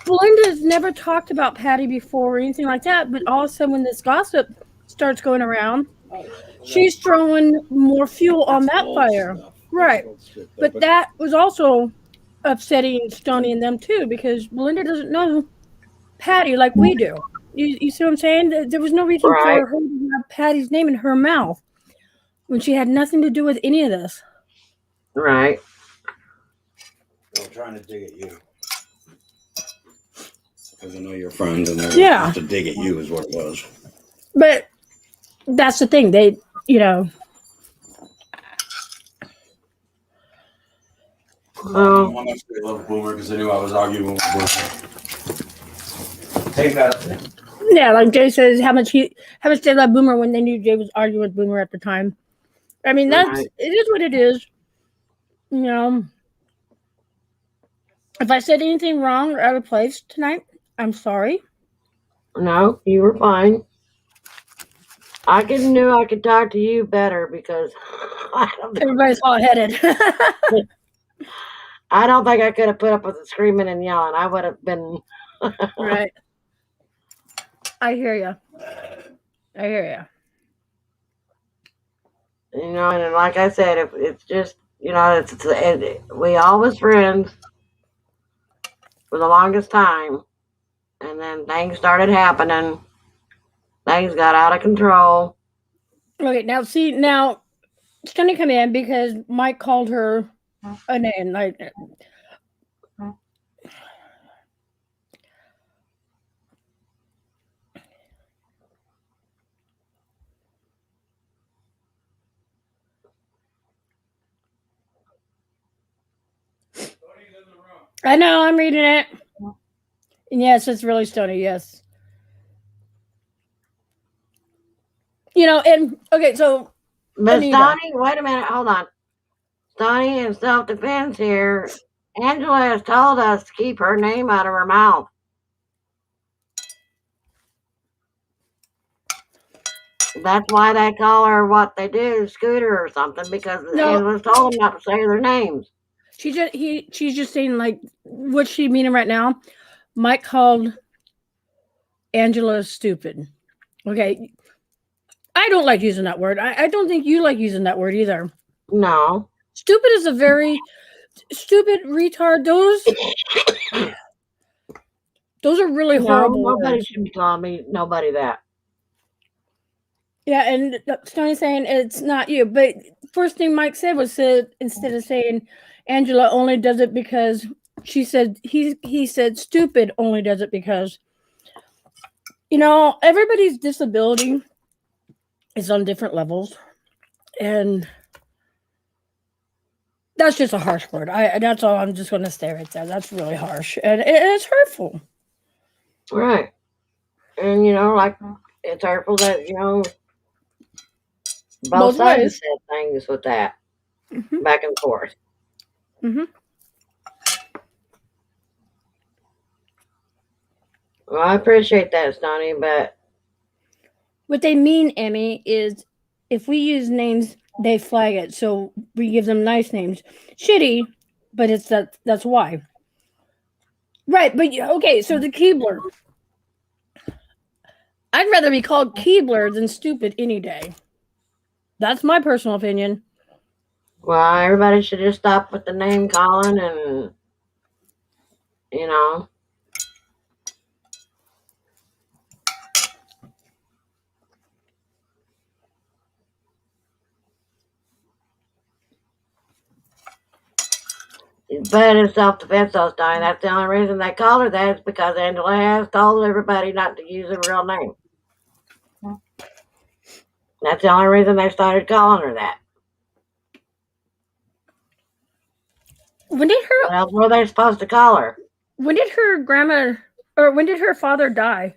Belinda's never talked about Patty before or anything like that. But all of a sudden, when this gossip starts going around, she's throwing more fuel on that fire. Right. But that was also upsetting Stoney and them too, because Belinda doesn't know Patty like we do. You see what I'm saying? There was no reason Right. for her to have Patty's name in her mouth when she had nothing to do with any of this. Right. I'm trying to dig at you. Because I know you're friends and Yeah. to dig at you is what it was. But that's the thing. They, you know. Well, How much they love Boomer because they knew I was arguing with Boomer. Take that. Yeah, like Jay says, how much they love Boomer when they knew Jay was arguing with Boomer at the time. I mean, Right. it is what it is. You know, if I said anything wrong or out of place tonight, I'm sorry. No, you were fine. I knew I could talk to you better because Everybody's hot headed. I don't think I could have put up with the screaming and yelling. I would have been Right. I hear you. You know, and like I said, if it's just, you know, we all was friends for the longest time, and then things started happening. Things got out of control. Okay, now it's going to come in because Mike called her a name. Like, I know, I'm reading it. Yes, it's really Stoney, yes. You know, and okay, so But Anita. Stoney, wait a minute, hold on. Stoney, in self-defense here, Angela has told us to keep her name out of her mouth. That's why they call her what they do, Scooter or something, because Angela's told them not to say their names. She's just saying, like, what's she meaning right now? Mike called Angela stupid. Okay. I don't like using that word. I don't think you like using that word either. No. Stupid is a very stupid retard. Those are really horrible. Nobody words. should be calling me nobody that. Yeah, and Stoney's saying it's not you. But first thing Mike said was instead of saying Angela only does it because she said he said stupid only does it because, you know, everybody's disability is on different levels, and that's just a harsh word. That's all I'm just going to say right there. That's really harsh, and it's hurtful. Right. And, you know, like, it's hurtful that, you know, both sides said things with that. Mm-hmm. Back and forth. Mm-hmm. Well, I appreciate that, Stoney, but What they mean, Emmy, is if we use names, they flag it. So we give them nice names. Shitty, but it's that's why. Right, but okay, so the Keebler. I'd rather be called Keebler than stupid any day. That's my personal opinion. well, everybody should just stop with the name calling and you know. But in self-defense, though, Stoney, that's the only reason they call her that is because Angela has told everybody not to use her real name. That's the only reason they started calling her that. When did What else were they supposed to call her? her grandma or when did her father die?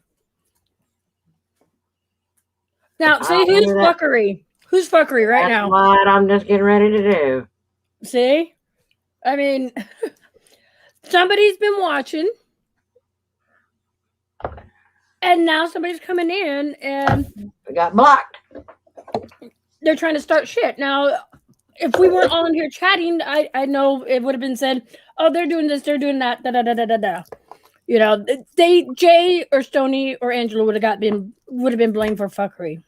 Now, see who's fuckery? Who's fuckery right That's now? what I'm just getting ready to do. See? I mean, somebody's been watching, and now somebody's coming in and We got blocked. they're trying to start shit. Now, if we weren't all in here chatting, I know it would have been said, oh, they're doing this, they're doing that, da da da da da da. You know, Jay or Stoney or Angela would have been blamed for fuckery.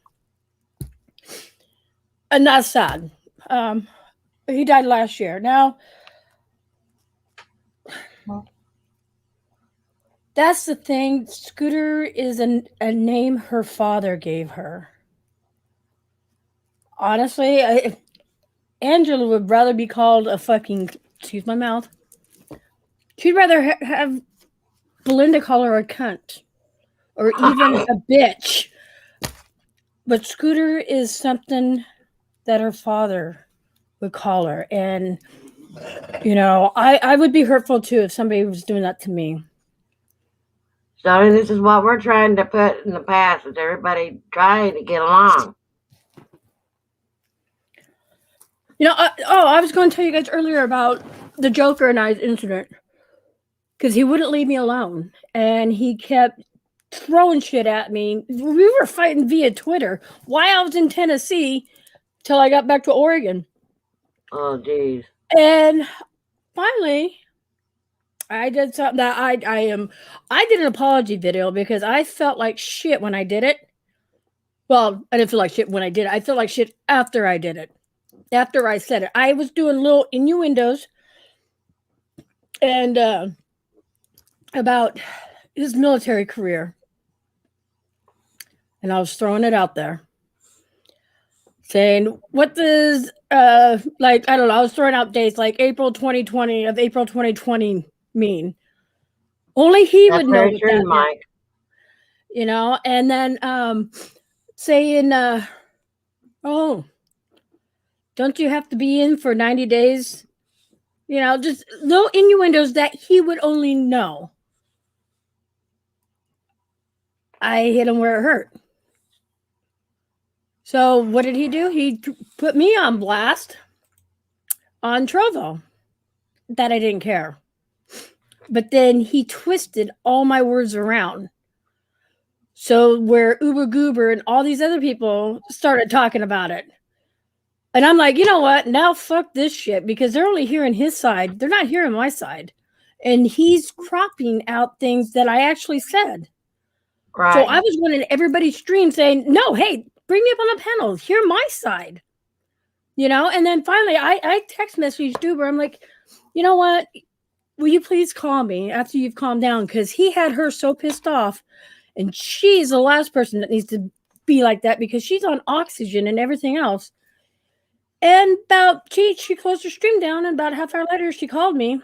And that's sad. He died last year. Now, that's the thing. Scooter is a name her father gave her. Honestly, Angela would rather be called a fucking, excuse my mouth. She'd rather have Belinda call her a cunt or even a bitch. But Scooter is something that her father would call her. And, you know, I would be hurtful too if somebody was doing that to me. So this is what we're trying to put in the past is everybody trying to get along. You know, I was going to tell you guys earlier about the Joker and I's incident. Because he wouldn't leave me alone. And he kept throwing shit at me. We were fighting via Twitter while I was in Tennessee till I got back to Oregon. Oh, geez. And finally, I did something that I did an apology video because I felt like shit when I did it. Well, I didn't feel like shit when I did it. I felt like shit after I did it. After I said it. I was doing little innuendos and about his military career. And I was throwing it out there. Saying, what does, like, I don't know, I was throwing out dates like April 2020 mean. Only he That's would know very what true, that meant. Mike. You know, and then saying, oh, don't you have to be in for 90 days? You know, just little innuendos that he would only know. I hit him where it hurt. So what did he do? He put me on blast on Trovo that I didn't care. But then he twisted all my words around. So where Uber Goober and all these other people started talking about it. And I'm like, you know what? Now fuck this shit because they're only hearing his side. They're not hearing my side. And he's cropping out things that I actually said. Right. So I was running everybody's stream saying, no, hey, bring me up on the panel. Hear my side. You know? And then finally I text messaged Uber. I'm like, you know what? Will you please call me after you've calmed down? Because he had her so pissed off. And she's the last person that needs to be like that because she's on oxygen and everything else. And she closed her stream down. And about a half hour later, she called me.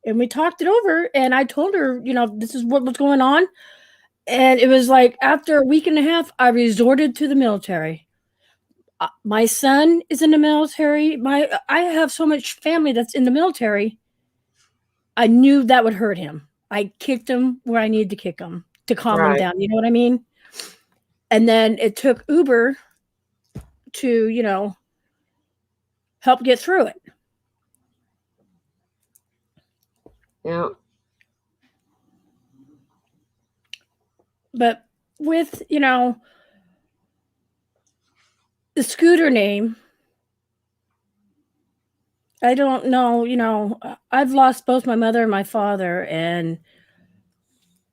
And we talked it over. And I told her, you know, this is what was going on. And it was like after a week and a half, I resorted to the military. My son is in the military. I have so much family that's in the military. I knew that would hurt him. I kicked him where I needed to kick him to calm him down. You know what I mean? And then it took Uber to, you know, help get through it. Yeah. But with, the Scooter name, I don't know, I've lost both my mother and my father, and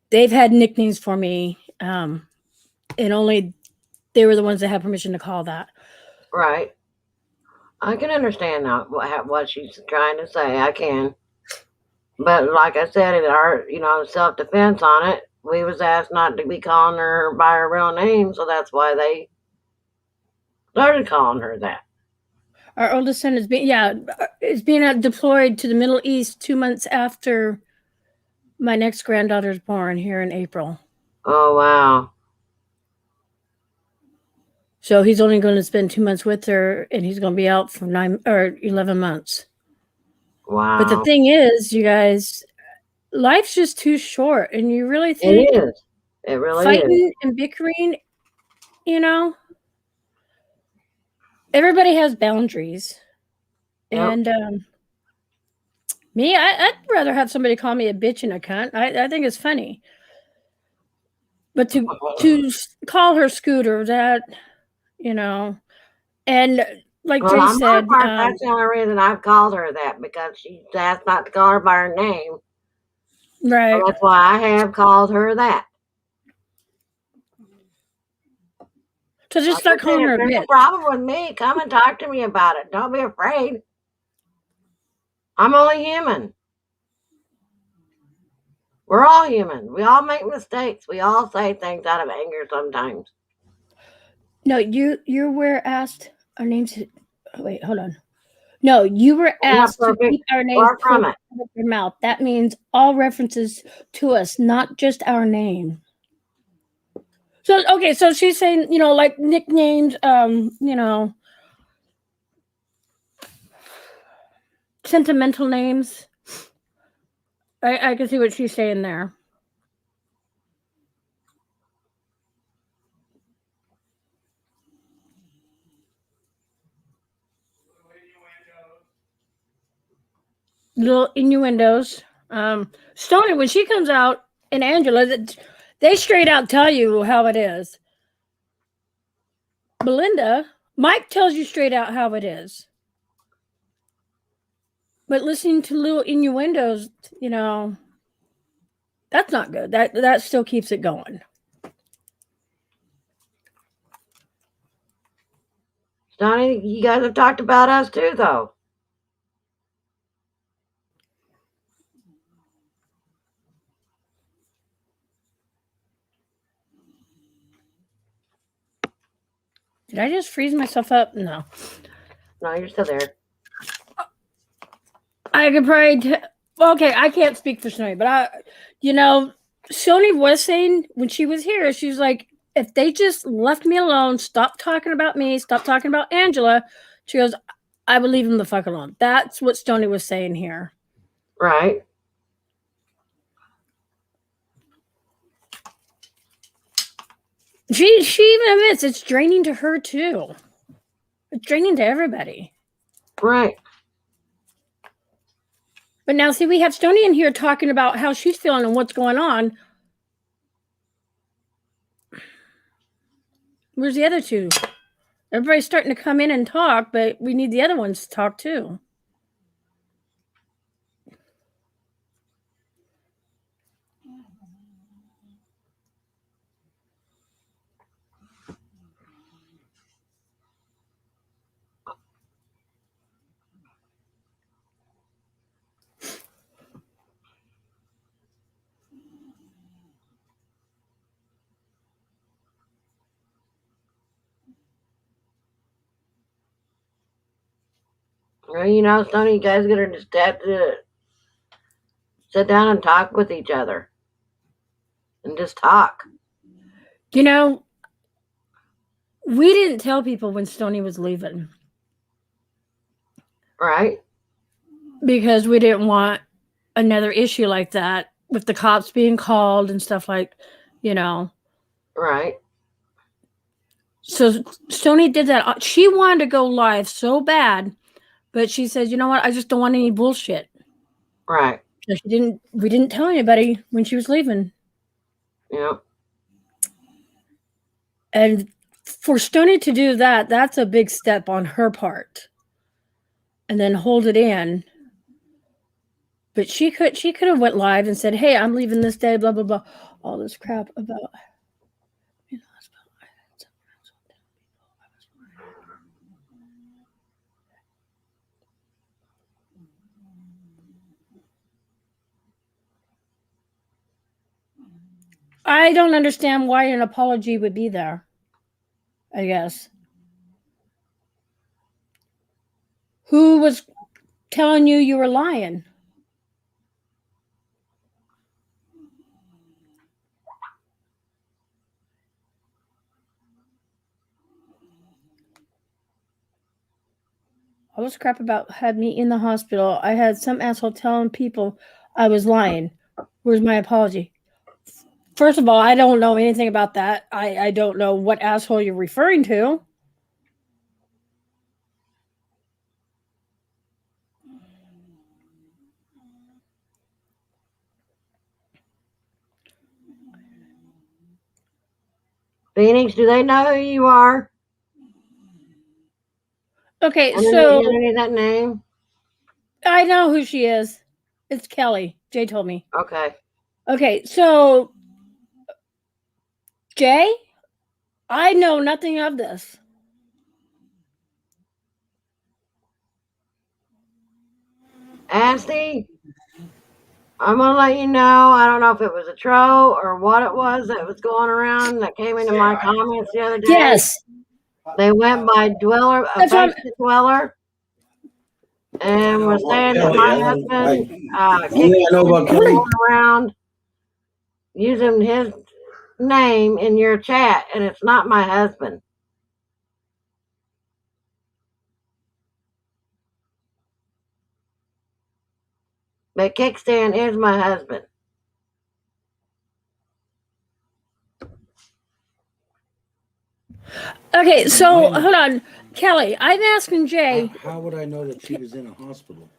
they've had nicknames for me, and only they were the ones that had permission to call that. Right. I can understand now what she's trying to say. I can. But like I said, in our, self-defense on it, we was asked not to be calling her by her real name, so that's why they started calling her that. Our oldest son is being deployed to the Middle East 2 months after my next granddaughter's born here in April. Oh, wow. So he's only going to spend 2 months with her, and he's going to be out for 9 or 11 months. Wow. But the thing is, you guys, life's just too short, and you really think it is. It really fighting is. and bickering, everybody has boundaries. Yep. And me, I'd rather have somebody call me a bitch and a cunt. I think it's funny. But to call her Scooter, that, and like Jay said, that's the only reason I've called her that, because she's asked not to call her by her name. Right. So that's why I have called her that. So just start calling her a bitch. If there's a problem with me, come and talk to me about it. Don't be afraid. I'm only human. We're all human. We all make mistakes. We all say things out of anger sometimes. No, you were asked our names. Wait, hold on. No, you were asked to keep our names from your mouth. That means all references to us, not just our name. So, okay, so she's saying, like nicknames, sentimental names. I can see what she's saying there. Little innuendos. Stoney, when she comes out, and Angela, they straight out tell you how it is. Belinda, Mike tells you straight out how it is. But listening to little innuendos, that's not good. That still keeps it going. Donnie, you guys have talked about us too, though. Did I just freeze myself up? No. No, you're still there. I could probably... okay, I can't speak for Sony, but Sony was saying when she was here, she was like, if they just left me alone, stop talking about me, stop talking about Angela, she goes, I would leave them the fuck alone. That's what Stoney was saying here. Right. She even admits it's draining to her too. It's draining to everybody. Right. But now, see, we have Stoney in here talking about how she's feeling and what's going on. Where's the other two? Everybody's starting to come in and talk, but we need the other ones to talk too. Well, Stoney, you guys are going to just have to sit down and talk with each other. And just talk. We didn't tell people when Stoney was leaving. Right. Because we didn't want another issue like that with the cops being called and stuff like, Right. So Stoney did that. She wanted to go live so bad, but she said, you know what? I just don't want any bullshit. Right. So we didn't tell anybody when she was leaving. Yeah. And for Stoney to do that, that's a big step on her part. And then hold it in. But she could have went live and said, "Hey, I'm leaving this day, blah blah blah." All this crap about I don't understand why an apology would be there. I guess. Who was telling you were lying? All this crap about had me in the hospital. I had some asshole telling people I was lying. Where's my apology? First of all, I don't know anything about that. I don't know what asshole you're referring to. Phoenix, do they know who you are? Okay, Underneath, so underneath that name? I know who she is. It's Kelly. Jay told me. Okay. Okay, so Jay, I know nothing of this. Asty, I'm gonna let you know. I don't know if it was a troll or what it was that was going around that came into my comments the other day. Yes. They went by Dweller, a That's what I'm- basement dweller, and was saying that Kelly, my I don't- husband Only I know about Kelly. going around using his name in your chat, and it's not my husband. But Kickstand is my husband. Okay, so hold on. Kelly, I'm asking Jay. How would I know that she was in a hospital?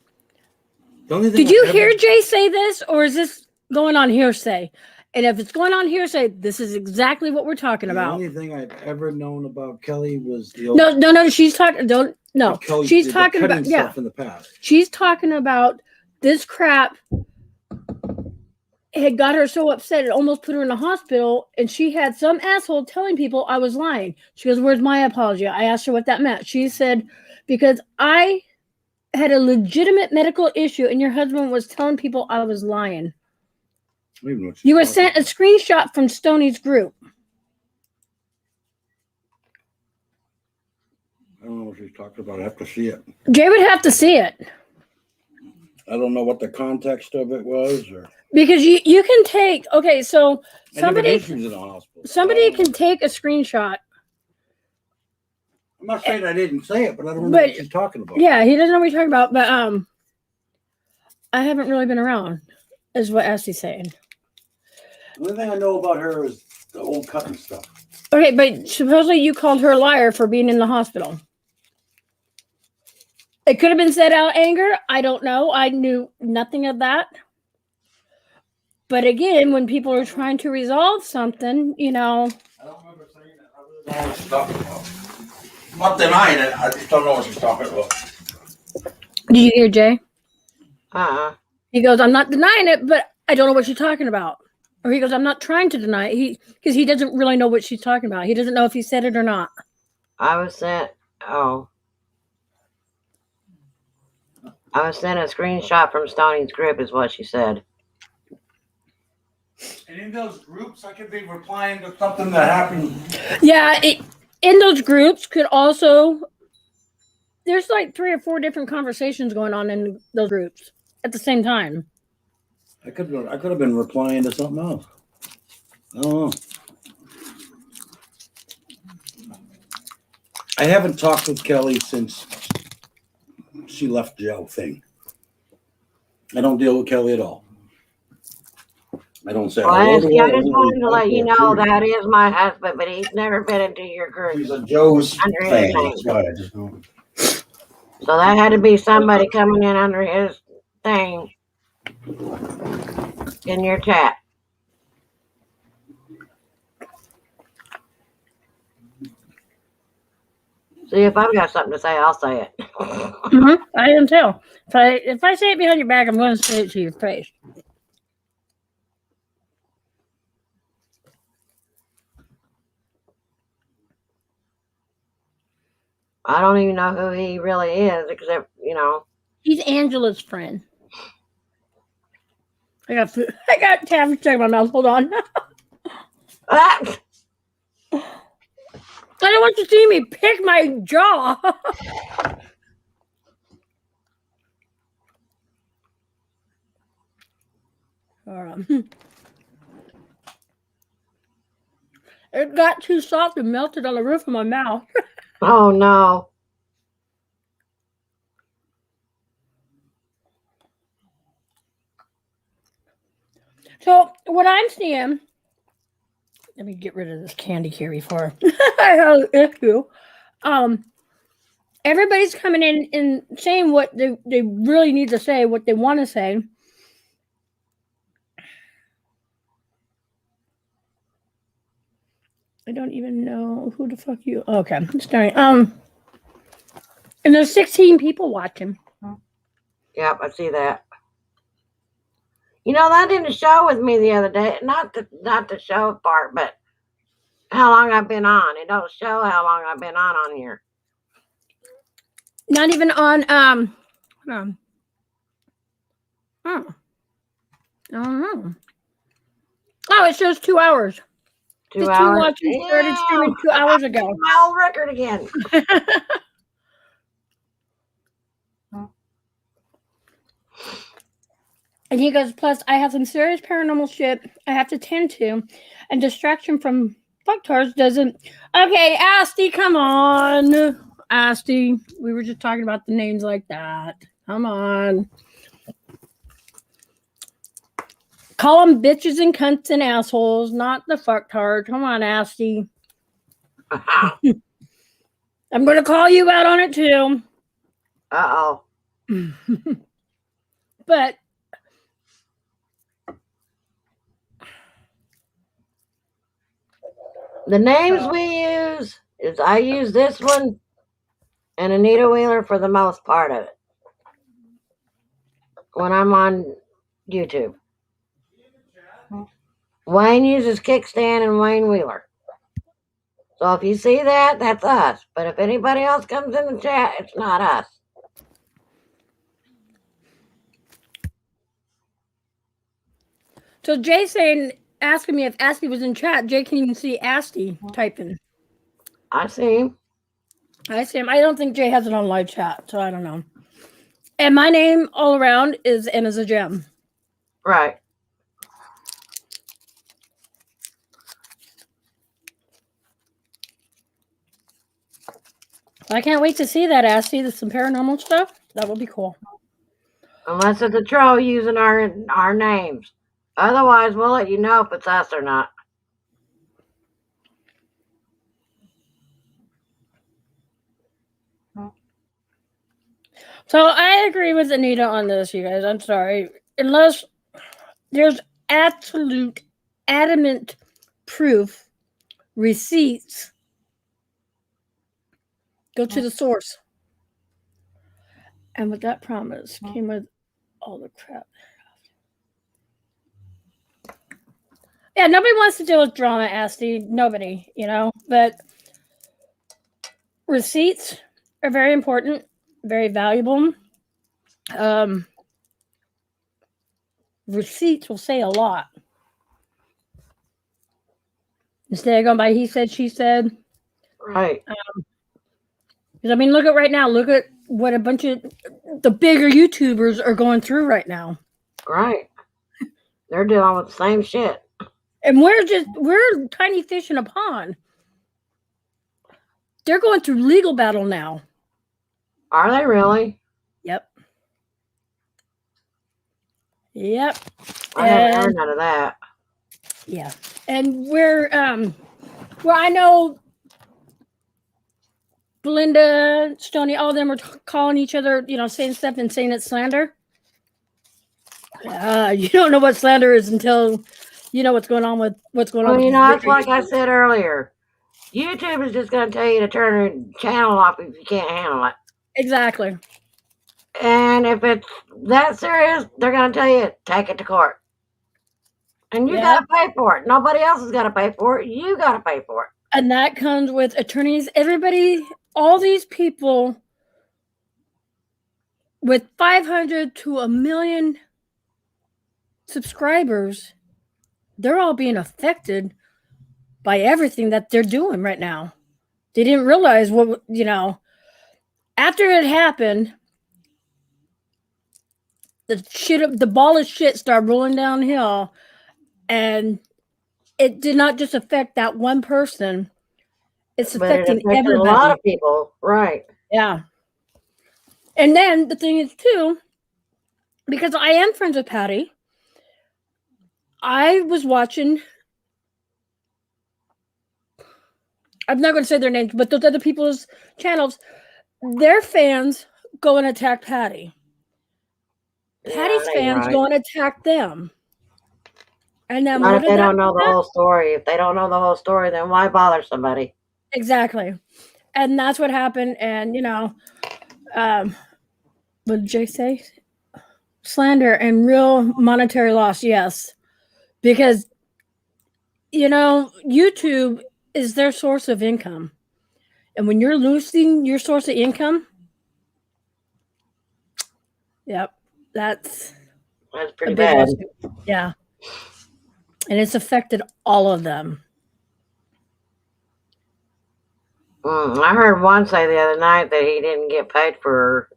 The only thing Did you I hear ever- Jay say this, or is this going on hearsay? And if it's going on hearsay, this is exactly what we're talking The about. only thing I've ever known about Kelly was the old No. She's talking. Don't no. Kelly, She's the talking cutting about yeah. stuff in the past. She's talking about this crap had got her so upset it almost put her in the hospital, and she had some asshole telling people I was lying. She goes, "Where's my apology?" I asked her what that meant. She said, "Because I had a legitimate medical issue, and your husband was telling people I was lying." I don't even know what she's You were talking sent a about. screenshot from Stoney's group. I don't know what she's talking about. I have to see it. Jay would have to see it. I don't know what the context of it was, or Because you can take so I never somebody knew she was in a hospital. somebody can take a screenshot. I'm not saying I didn't say it, but I don't know But- what she's talking about. Yeah, he doesn't know what you're talking about, but I haven't really been around, is what Asty's saying. The only thing I know about her is the old cutting stuff. Okay, but supposedly you called her a liar for being in the hospital. It could have been said out of anger. I don't know. I knew nothing of that. But again, when people are trying to resolve something, I don't remember saying that. I really don't know what she's talking about. I'm not denying it. I just don't know what she's talking about. did you hear Jay? Uh-uh. He goes, "I'm not denying it, but I don't know what you're talking about." Or he goes, "I'm not trying to deny it." Because he doesn't really know what she's talking about. He doesn't know if he said it or not. I was sent a screenshot from Stoney's group is what she said. And in those groups, I could be replying to something that happened. Yeah, in those groups could also, there's like 3 or 4 different conversations going on in those groups at the same time. I could have been replying to something else. I don't know. I haven't talked with Kelly since she left jail thing. I don't deal with Kelly at all. I don't say Well, hello to Ashley, I her. just wanted to let you know that is my husband, but he's never been into your group. He's a Joe's Under his fan. name. That's why I just don't. So that had to be somebody coming in under his thing in your chat. See, if I've got something to say, I'll say it. I am too. If I say it behind your back, I'm going to say it to your face. I don't even know who he really is, except, you know. He's Angela's friend. I got food. I got taffy stuck in my mouth. Hold on. Ah! I don't want you to see me pick my jaw. It got too soft and melted on the roof of my mouth. Oh, no. So what I'm seeing, let me get rid of this candy here before I have an issue. Everybody's coming in and saying what they really need to say, what they want to say. I don't even know who the fuck you. Okay, I'm starting. And there's 16 people watching. Yep, I see that. You know, that didn't show with me the other day. Not the show part, but how long I've been on. It don't show how long I've been on here. Not even on Oh, I don't know. Oh, it shows 2 hours. 2 The two hours. watching started streaming 2 hours ago. My old record again. And he goes, plus I have some serious paranormal shit I have to tend to, and distraction from fucktards doesn't. Okay, Asti, come on. Asti, we were just talking about the names like that. Come on. Call them bitches and cunts and assholes, not the fucktard. Come on, Asti. I'm going to call you out on it too. Uh-oh. But the names we use is I use this one and Anita Wheeler for the most part of it when I'm on YouTube. Wayne uses Kickstand and Wayne Wheeler. So if you see that, that's us. But if anybody else comes in the chat, it's not us. so Jay saying, asking me if Asti was in chat. Jay can even see Asti typing. I see him. I see him. I don't think Jay has it on live chat, so I don't know. And my name all around is N as a gem. Right. I can't wait to see that, Asti. There's some paranormal stuff. That will be cool. Unless it's a troll using our names. Otherwise, we'll let you know if it's us or not. So I agree with Anita on this, you guys. I'm sorry. Unless there's absolute, adamant proof, receipts, go to the source. And with that promise came with all the crap. Yeah, nobody wants to deal with drama, Asti. Nobody, you know. But receipts are very important, very valuable. Receipts will say a lot. Instead of going by he said, she said. Right. I mean, look at right now. Look at what a bunch of the bigger YouTubers are going through right now. Right. They're dealing with the same shit. And we're tiny fish in a pond. They're going through legal battle now. Are they really? Yep. Yep. I haven't heard none of that. Yeah. And we're well, I know Belinda, Stoney, all of them are calling each other, you know, saying stuff and saying it's slander. You don't know what slander is until you know what's going on with what's going on. Well, with you these know, it's bigger like I YouTubers. said earlier. YouTube is just going to tell you to turn your channel off if you can't handle it. Exactly. And if it's that serious, they're going to tell you, take it to court. And you got to pay for it. Nobody else has got to pay for it. You got to pay for it. And that comes with attorneys. Everybody, all these people with 500 to 1 million subscribers, they're all being affected by everything that they're doing right now. They didn't realize what, after it happened, the ball of shit started rolling downhill, and it did not just affect that one person. It's affecting everybody. A lot of people, right? Yeah. And then the thing is too, because I am friends with Patty, I was watching. I'm not going to say their names, but those other people's channels, their fans go and attack Patty. Patty's fans go and attack them. And then not if they don't know the whole story. If they don't know the whole story, then why bother somebody? Exactly. And that's what happened. And, what did Jay say? Slander and real monetary loss, yes. Because, YouTube is their source of income. And when you're losing your source of income, yep, that's pretty bad. Yeah. And it's affected all of them. I heard one say the other night that he didn't get paid for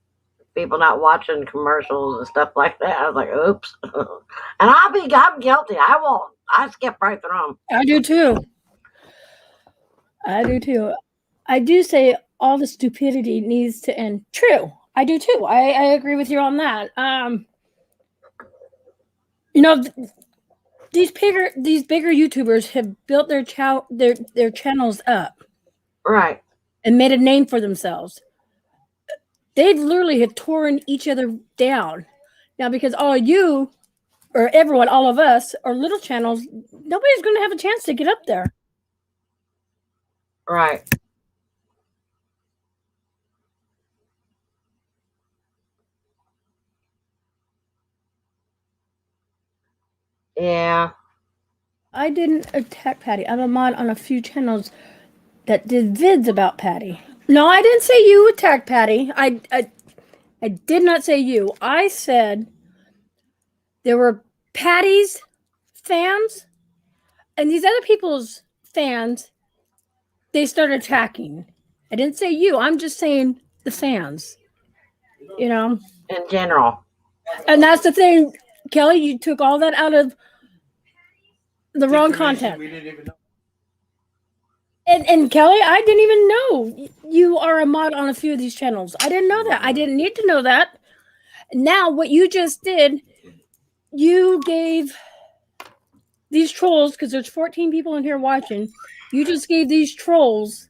people not watching commercials and stuff like that. I was like, oops. And I'm guilty. I won't. I skip right through them. I do too. I do say all the stupidity needs to end. True. I do too. I agree with you on that. These bigger YouTubers have built their channels up. Right. And made a name for themselves. They literally have torn each other down. Now, because all you, or everyone, all of us, are little channels, nobody's going to have a chance to get up there. Right. Yeah. I didn't attack Patty. I'm a mod on a few channels that did vids about Patty. No, I didn't say you attacked Patty. I did not say you. I said there were Patty's fans and these other people's fans. They started attacking. I didn't say you. I'm just saying the fans. In general. And that's the thing, Kelly. You took all that out of the wrong content. We didn't even know. And Kelly, I didn't even know you are a mod on a few of these channels. I didn't know that. I didn't need to know that. Now, what you just did, you gave these trolls, because there's 14 people in here watching, you just gave these trolls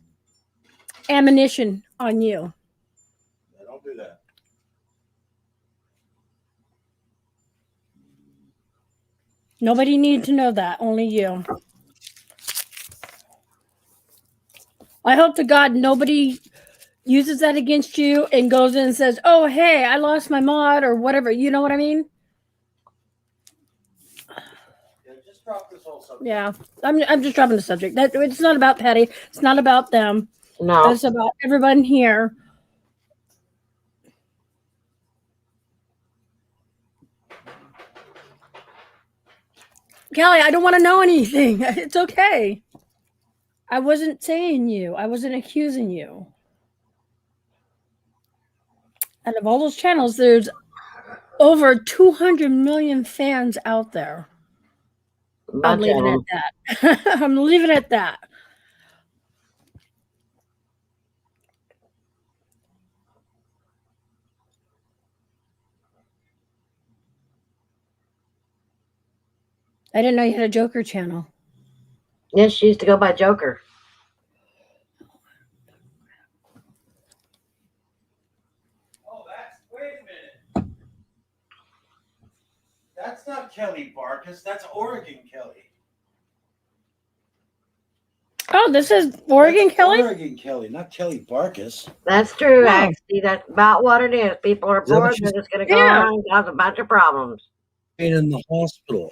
ammunition on you. Yeah, don't do that. Nobody needed to know that. Only you. I hope to God nobody uses that against you and goes in and says, oh, hey, I lost my mod or whatever. You know what I mean? Yeah, just drop this whole subject. Yeah, I'm just dropping the subject. It's not about Patty. It's not about them. No. It's about everyone here. Kelly, I don't want to know anything. It's okay. I wasn't saying you. I wasn't accusing you. Out of all those channels, there's over 200 million fans out there. I'm leaving it at that. I'm leaving it at that. I didn't know you had a Joker channel. Yes, she used to go by Joker. Wait a minute. That's not Kelly Barkus. That's Oregon Kelly. No, this is Oregon That's Kelly. Oregon Kelly, not Kelly Barkus. That's true, No. actually. That's about what it is. People are Is that what bored. she's They're just going to go Yeah. around and cause a bunch of problems. in the hospital.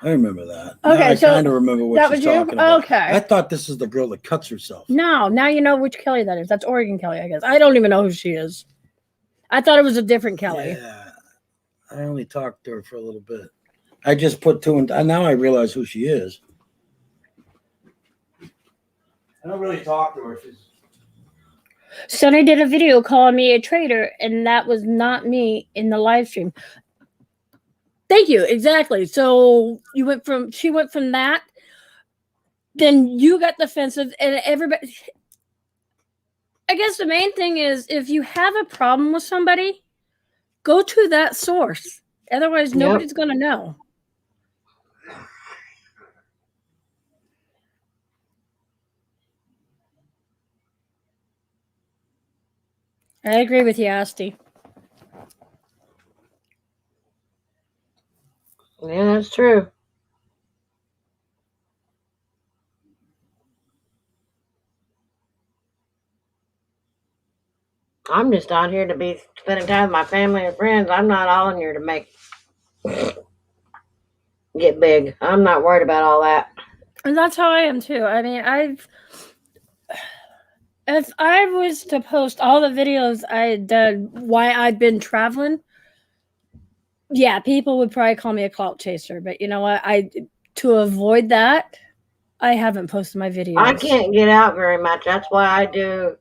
I remember that. Okay, Now I so kind of remember what that she's was you? talking about. Okay. I thought this is the girl that cuts herself. No, now you know which Kelly that is. That's Oregon Kelly, I guess. I don't even know who she is. I thought it was a different Kelly. Yeah. I only talked to her for a little bit. I just put two and now I realize who she is. I don't really talk to her. She's Sonny did a video calling me a traitor, and that was not me in the live stream. Thank you. Exactly. So she went from that, then you got defensive, and everybody. I guess the main thing is if you have a problem with somebody, go to that source. Otherwise, nobody's going to know. I agree with you, Asti. Yeah, that's true. I'm just on here to be spending time with my family and friends. I'm not all in here to get big. I'm not worried about all that. And that's how I am too. I mean, if I was to post all the videos I had done why I've been traveling, yeah, people would probably call me a clout chaser. But you know what? To avoid that, I haven't posted my videos. I can't get out very much. That's why I do.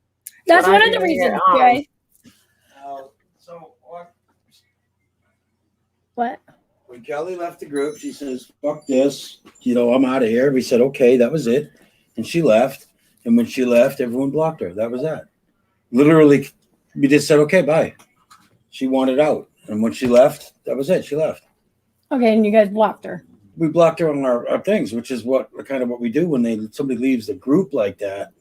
That's what one I of the do here reasons, at home. Jay. so What? when Kelly left the group, she says, "Fuck this, I'm out of here." We said, "Okay," that was it, and she left. And when she left, everyone blocked her. That was that. Literally, we just said, "Okay, bye." She wanted out, and when she left, that was it. She left. Okay, and you guys blocked her. We blocked her on our things, which is what we do when somebody leaves the group like that,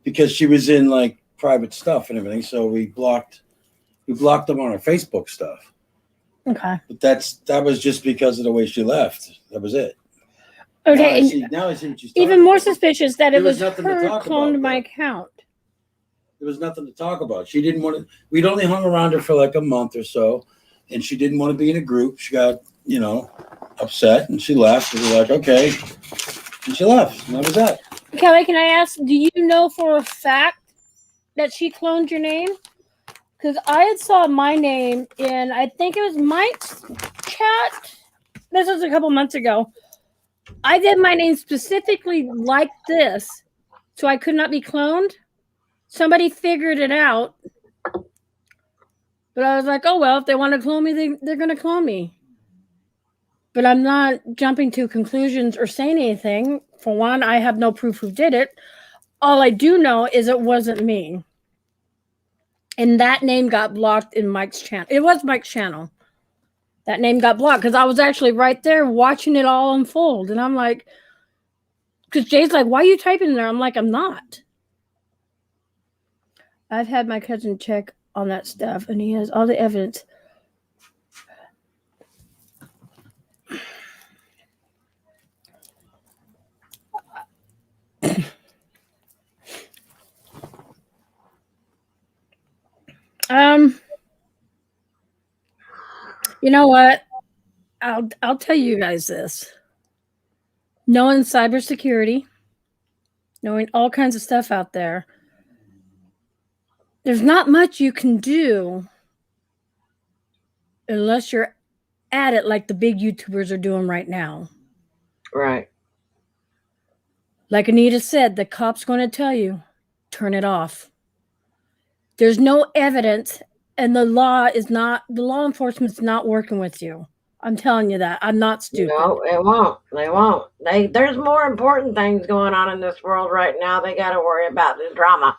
because she was in like private stuff and everything. So we blocked them on our Facebook stuff. Okay. But that was just because of the way she left. That was it. Okay. Now I see what she's even talking more about. suspicious that it There was was nothing to her talk cloned about, my though. account. There was nothing to talk about. She didn't want to. We'd only hung around her for like a month or so, and she didn't want to be in a group. She got, upset, and she left. And we were like, okay, and she left. And that was that. Kelly, can I ask, do you know for a fact that she cloned your name? Because I had saw my name in, I think it was Mike's chat. This was a couple months ago. I did my name specifically like this, so I could not be cloned. Somebody figured it out. But I was like, oh, well, if they want to clone me, they're going to clone me. But I'm not jumping to conclusions or saying anything. For one, I have no proof who did it. All I do know is it wasn't me. And that name got blocked in Mike's channel. It was Mike's channel. That name got blocked because I was actually right there watching it all unfold. And I'm like, because Jay's like, why are you typing there? I'm like, I'm not. I've had my cousin check on that stuff, and he has all the evidence. You know what? I'll tell you guys this. Knowing cybersecurity, knowing all kinds of stuff out there, there's not much you can do unless you're at it like the big YouTubers are doing right now. Right. Like Anita said, the cop's going to tell you, turn it off. There's no evidence, and the law enforcement's not working with you. I'm telling you that. I'm not stupid. No, it won't. They won't. There's more important things going on in this world right now. They got to worry about the drama.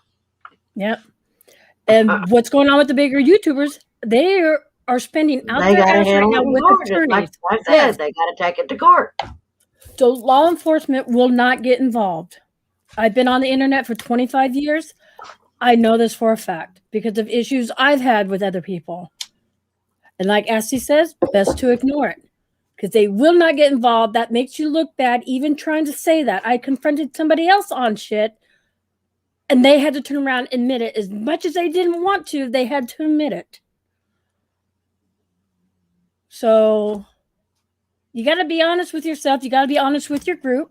Yep. And what's going on with the bigger YouTubers? They are spending out They their got to ass right handle now it in with court. Just attorneys. like I said, Yes. they got to take it to court. So law enforcement will not get involved. I've been on the internet for 25 years. I know this for a fact because of issues I've had with other people. And like Esty says, best to ignore it. because they will not get involved. That makes you look bad, even trying to say that. I confronted somebody else on shit, and they had to turn around and admit it. As much as they didn't want to, they had to admit it. So you got to be honest with yourself. You got to be honest with your group.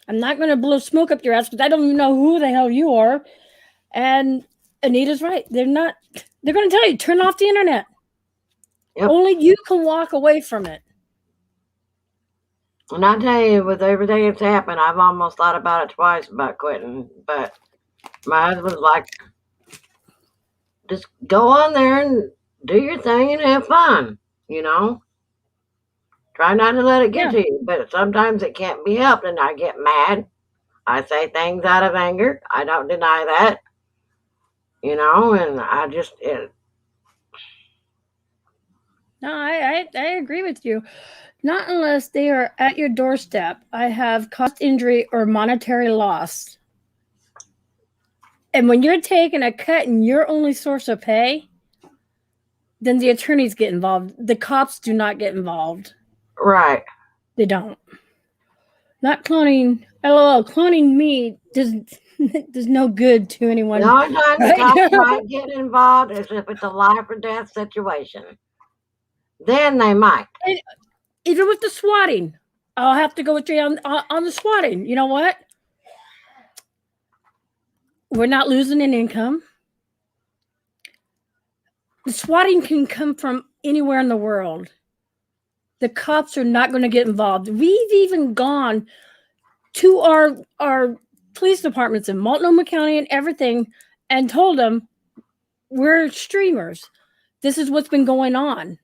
I'm not going to blow smoke up your ass because I don't even know who the hell you are. And Anita's right. They're going to tell you, turn off the internet. Yep. Only you can walk away from it. And I tell you, with everything that's happened, I've almost thought about it twice about quitting. But my husband's like, just go on there and do your thing and have fun, Try not to let it get to you, but sometimes it can't be helped, and I get mad. I say things out of anger. I don't deny that, and I just... No, I agree with you. Not unless they are at your doorstep. I have caused injury or monetary loss. And when you're taking a cut in your only source of pay, then the attorneys get involved. The cops do not get involved. Right. They don't. Not cloning. LOL. Cloning me does no good to anyone. The only time the cops might get involved is if it's a life or death situation. Then they might. And even with the swatting, I'll have to go with you on the swatting. You know what? We're not losing an income. The swatting can come from anywhere in the world. The cops are not going to get involved. We've even gone to our police departments in Multnomah County and everything and told them, we're streamers. This is what's been going on.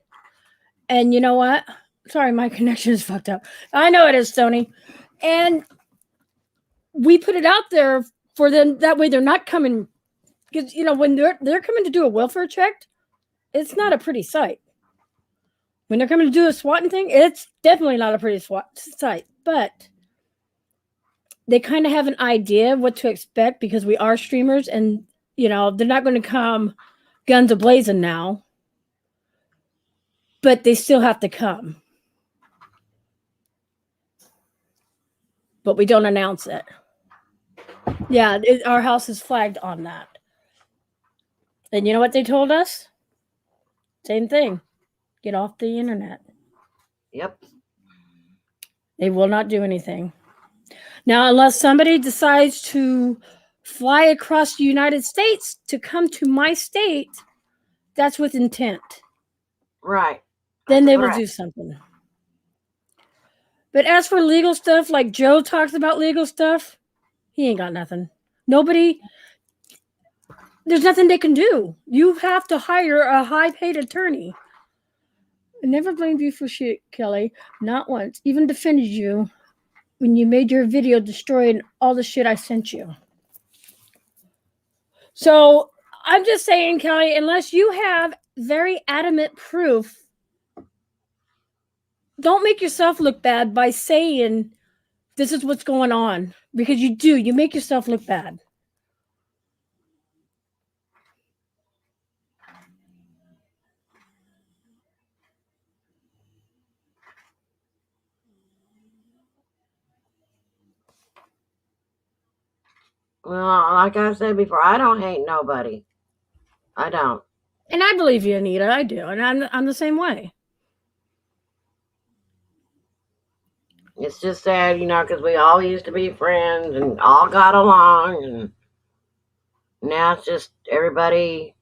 And you know what? Sorry, my connection is fucked up. I know it is, Sony. And we put it out there for them. That way they're not coming. Because, when they're coming to do a welfare check, it's not a pretty sight. When they're coming to do a swatting thing, it's definitely not a pretty sight. But they kind of have an idea of what to expect because we are streamers. And, they're not going to come guns a-blazing now. But they still have to come. But we don't announce it. Yeah, our house is flagged on that. And you know what they told us? Same thing. Get off the internet. Yep. They will not do anything. Now, unless somebody decides to fly across the United States to come to my state, that's with intent. Right. Then they will do something. But as for legal stuff, like Joe talks about legal stuff, he ain't got nothing. Nobody, there's nothing they can do. You have to hire a high-paid attorney. I never blamed you for shit, Kelly. Not once. Even defended you when you made your video destroying all the shit I sent you. So I'm just saying, Kelly, unless you have very adamant proof, don't make yourself look bad by saying this is what's going on. Because you do. You make yourself look bad. Well, like I said before, I don't hate nobody. I don't. And I believe you, Anita. I do. And I'm the same way. It's just sad, because we all used to be friends and all got along, and now it's just everybody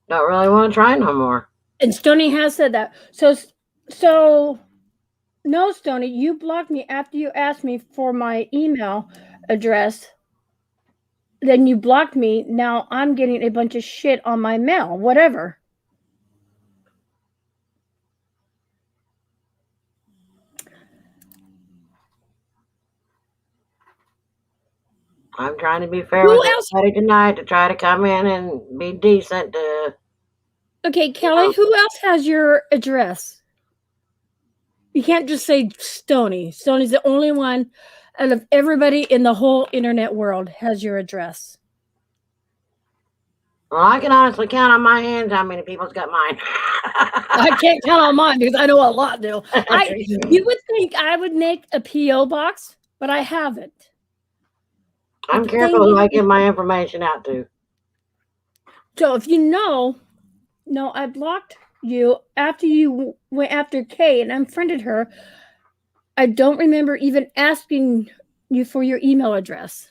don't really want to try no more. And Stoney has said that. So no, Stoney, you blocked me after you asked me for my email address. Then you blocked me. Now I'm getting a bunch of shit on my mail, whatever. I'm trying to be fair with everybody tonight to try to come in and be decent. Okay, Kelly, who else has your address? You can't just say Stoney. Stoney's the only one out of everybody in the whole internet world has your address. Well, I can honestly count on my hands how many people's got mine. I can't count on mine because I know a lot do. You would think I would make a P.O. box, but I haven't. I'm the careful thing who I is- give my information out to. So if you know, no, I blocked you after you went after Kay and unfriended her. I don't remember even asking you for your email address.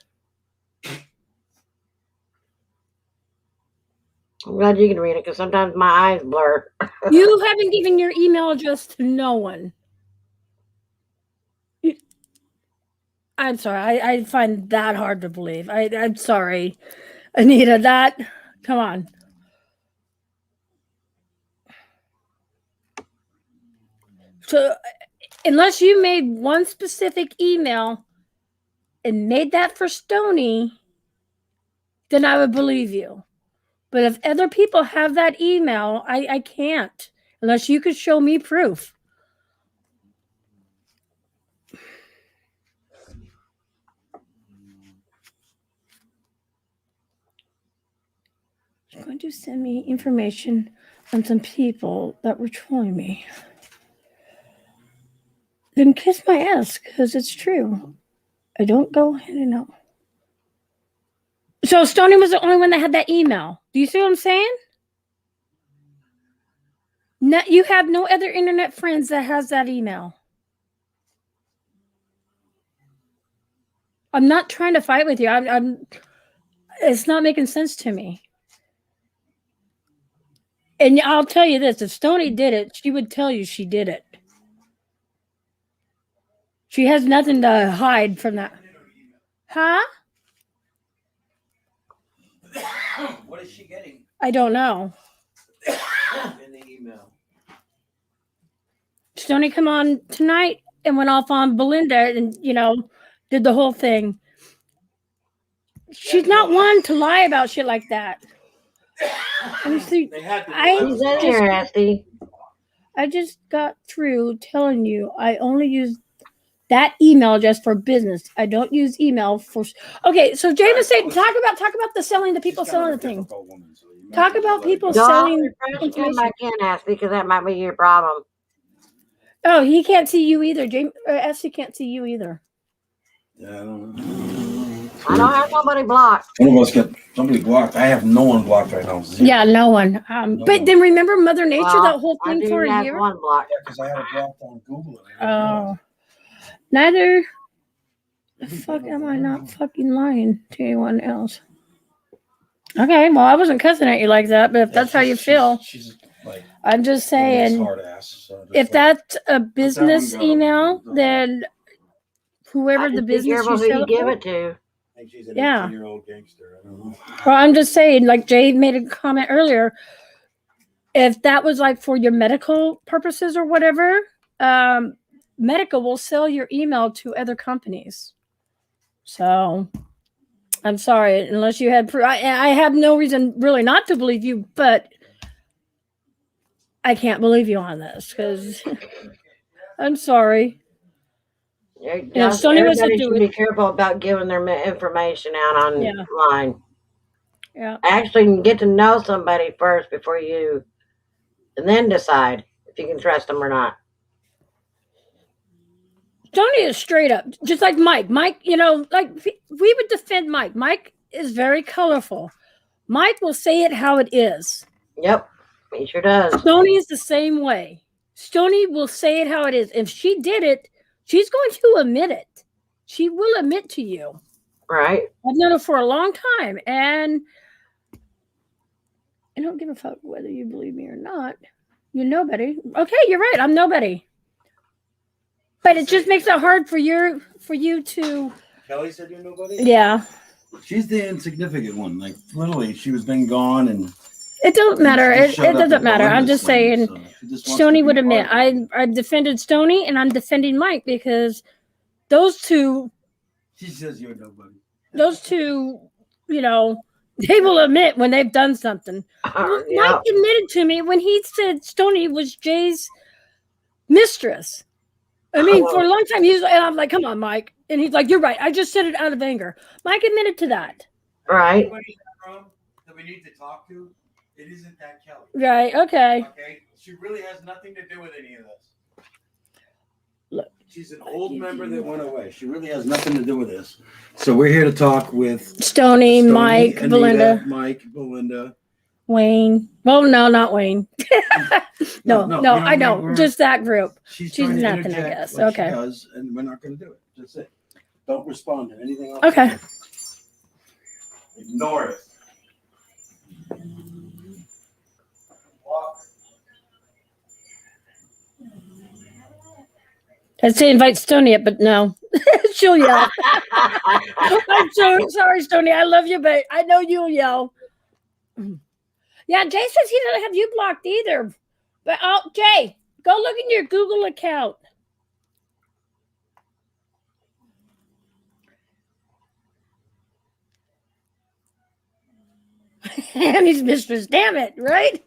I'm glad you can read it because sometimes my eyes blur. You haven't given your email address to no one. I'm sorry. I find that hard to believe. I'm sorry, Anita. Come on. So, unless you made one specific email and made that for Stony, then I would believe you. But if other people have that email, I can't unless you could show me proof. She's going to send me information on some people that were trolling me. Then kiss my ass because it's true. I don't go ahead and know. So Stony was the only one that had that email. Do you see what I'm saying? No, you have no other internet friends that has that email. I'm not trying to fight with you. I'm it's not making sense to me. And I'll tell you this, if Stony did it, she would tell you she did it. She has nothing to hide from that. Huh? What is she getting I don't know. in the email? Stony come on tonight and went off on Belinda and, did the whole thing. She's not one to lie about shit like that. Honestly, They had to. I Who's in here, Esty? I just got through telling you I only use that email address for business. I don't use email for. Okay, so James said, talk about the selling, the people selling the thing. Talk about people Go off selling refresh and come information. back in, Esty, because that might be your problem. Oh, he can't see you either. James Essie can't see you either. Yeah, I don't know. I don't have nobody blocked. One of us got somebody blocked. I have no one blocked right now. Zero. Yeah, no one. But then remember Mother Nature, Well, that whole I thing do for a have year? one blocked. Yeah, because I had it blocked on Google. Oh. Neither the fuck am I not fucking lying to anyone else. Okay, well, I wasn't cussing at you like that, but if that's how you feel, She's like I'm just one of those saying, hard ass. So just if like, that's a business go. email, then whoever I the just be business careful you who sell you it give for. it to. I think she's an Yeah. 18-year-old gangster. I don't know. Well, I'm just saying, like Jay made a comment earlier, if that was like for your medical purposes or whatever, Medica will sell your email to other companies. So I'm sorry, unless you had I have no reason really not to believe you, but I can't believe you on this because I'm sorry. Yeah, Sony was to everybody do should it. be careful about giving their information out Yeah. online. Yeah. Actually, get to know somebody first before you, and then decide if you can trust them or not. Sony is straight up, just like Mike. Mike, like we would defend Mike. Mike is very colorful. Mike will say it how it is. Yep, he sure does. Sony is the same way. Sony will say it how it is. If she did it, she's going to admit it. She will admit to you. Right. I've known her for a long time, and I don't give a fuck whether you believe me or not. You're nobody. Okay, you're right. I'm nobody. But it just makes it hard for you to. Kelly said you're nobody? Yeah. She's the insignificant one. Like, literally, she was been gone and. It don't matter. She It just showed up doesn't with matter. I'm Belinda's just swing, saying. so she just wants to Stony be would admit part of it. I defended Stony and I'm defending Mike because those two, She says you're nobody. they will admit when they've done something. Mike Yeah. admitted to me when he said Stony was Jay's mistress. I mean, for a long time, and I'm like, come on, Mike. And he's like, you're right. I just said it out of anger. Mike admitted to that. Right. that we need to talk to, it isn't that Kelly. Right. Okay. Okay? She really has nothing to do with any of this. Look, She's an old member that went away. She really has nothing to do with this. So we're here to talk with Stony, Mike, Anita, Belinda, Mike, Belinda. Wayne. Well, no, not Wayne. no, I know. we're- Just that group. She's She's trying to nothing, I interject guess. like Okay. She does, and we're not going to do it. That's it. Don't respond to anything else. Okay. Ignore it. I'd say invite Stony up, but no. She'll yell. I'm so sorry, Stony. I love you, but I know you'll yell. Yeah, Jay says he doesn't have you blocked either. But Jay, go look in your Google account. Annie's mistress, damn it, right?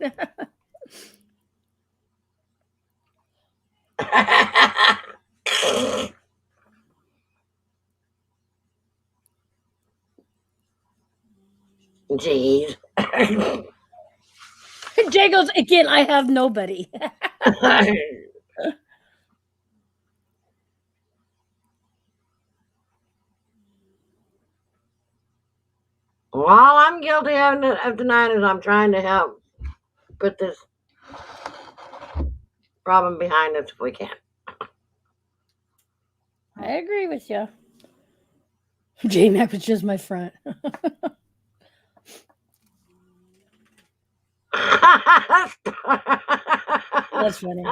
Jeez. Jay goes, again, I have nobody. All I'm guilty of tonight is I'm trying to help put this problem behind us if we can. I agree with you. J Mac was just my friend. That's funny.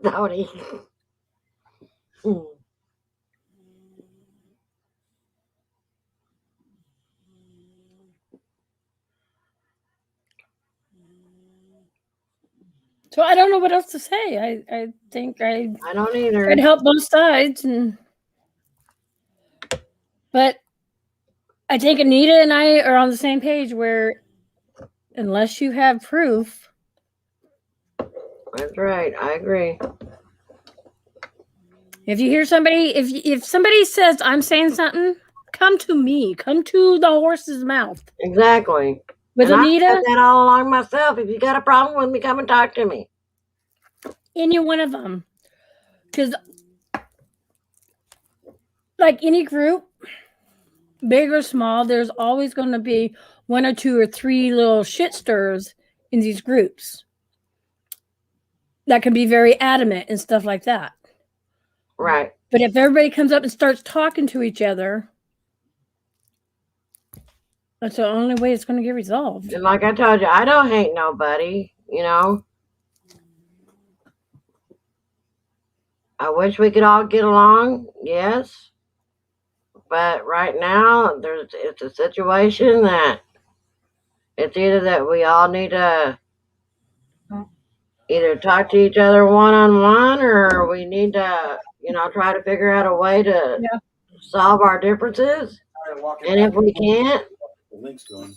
Tony. So I don't know what else to say. I think I don't either. I'd help both sides, but I think Anita and I are on the same page where unless you have proof. That's right. I agree. If you hear somebody, if somebody says I'm saying something, come to me. Come to the horse's mouth. Exactly. With and Anita, I said that all along myself. If you got a problem with me, come and talk to me. Any one of them, because like any group, big or small, there's always going to be one or two or three little shit stirs in these groups that can be very adamant and stuff like that. Right. But if everybody comes up and starts talking to each other, that's the only way it's going to get resolved. And like I told you, I don't hate nobody, you know. I wish we could all get along, yes. But right now, it's a situation that it's either that we all need to either talk to each other one-on-one or we need to, you know, try to figure out a way to solve our differences. And if we can't,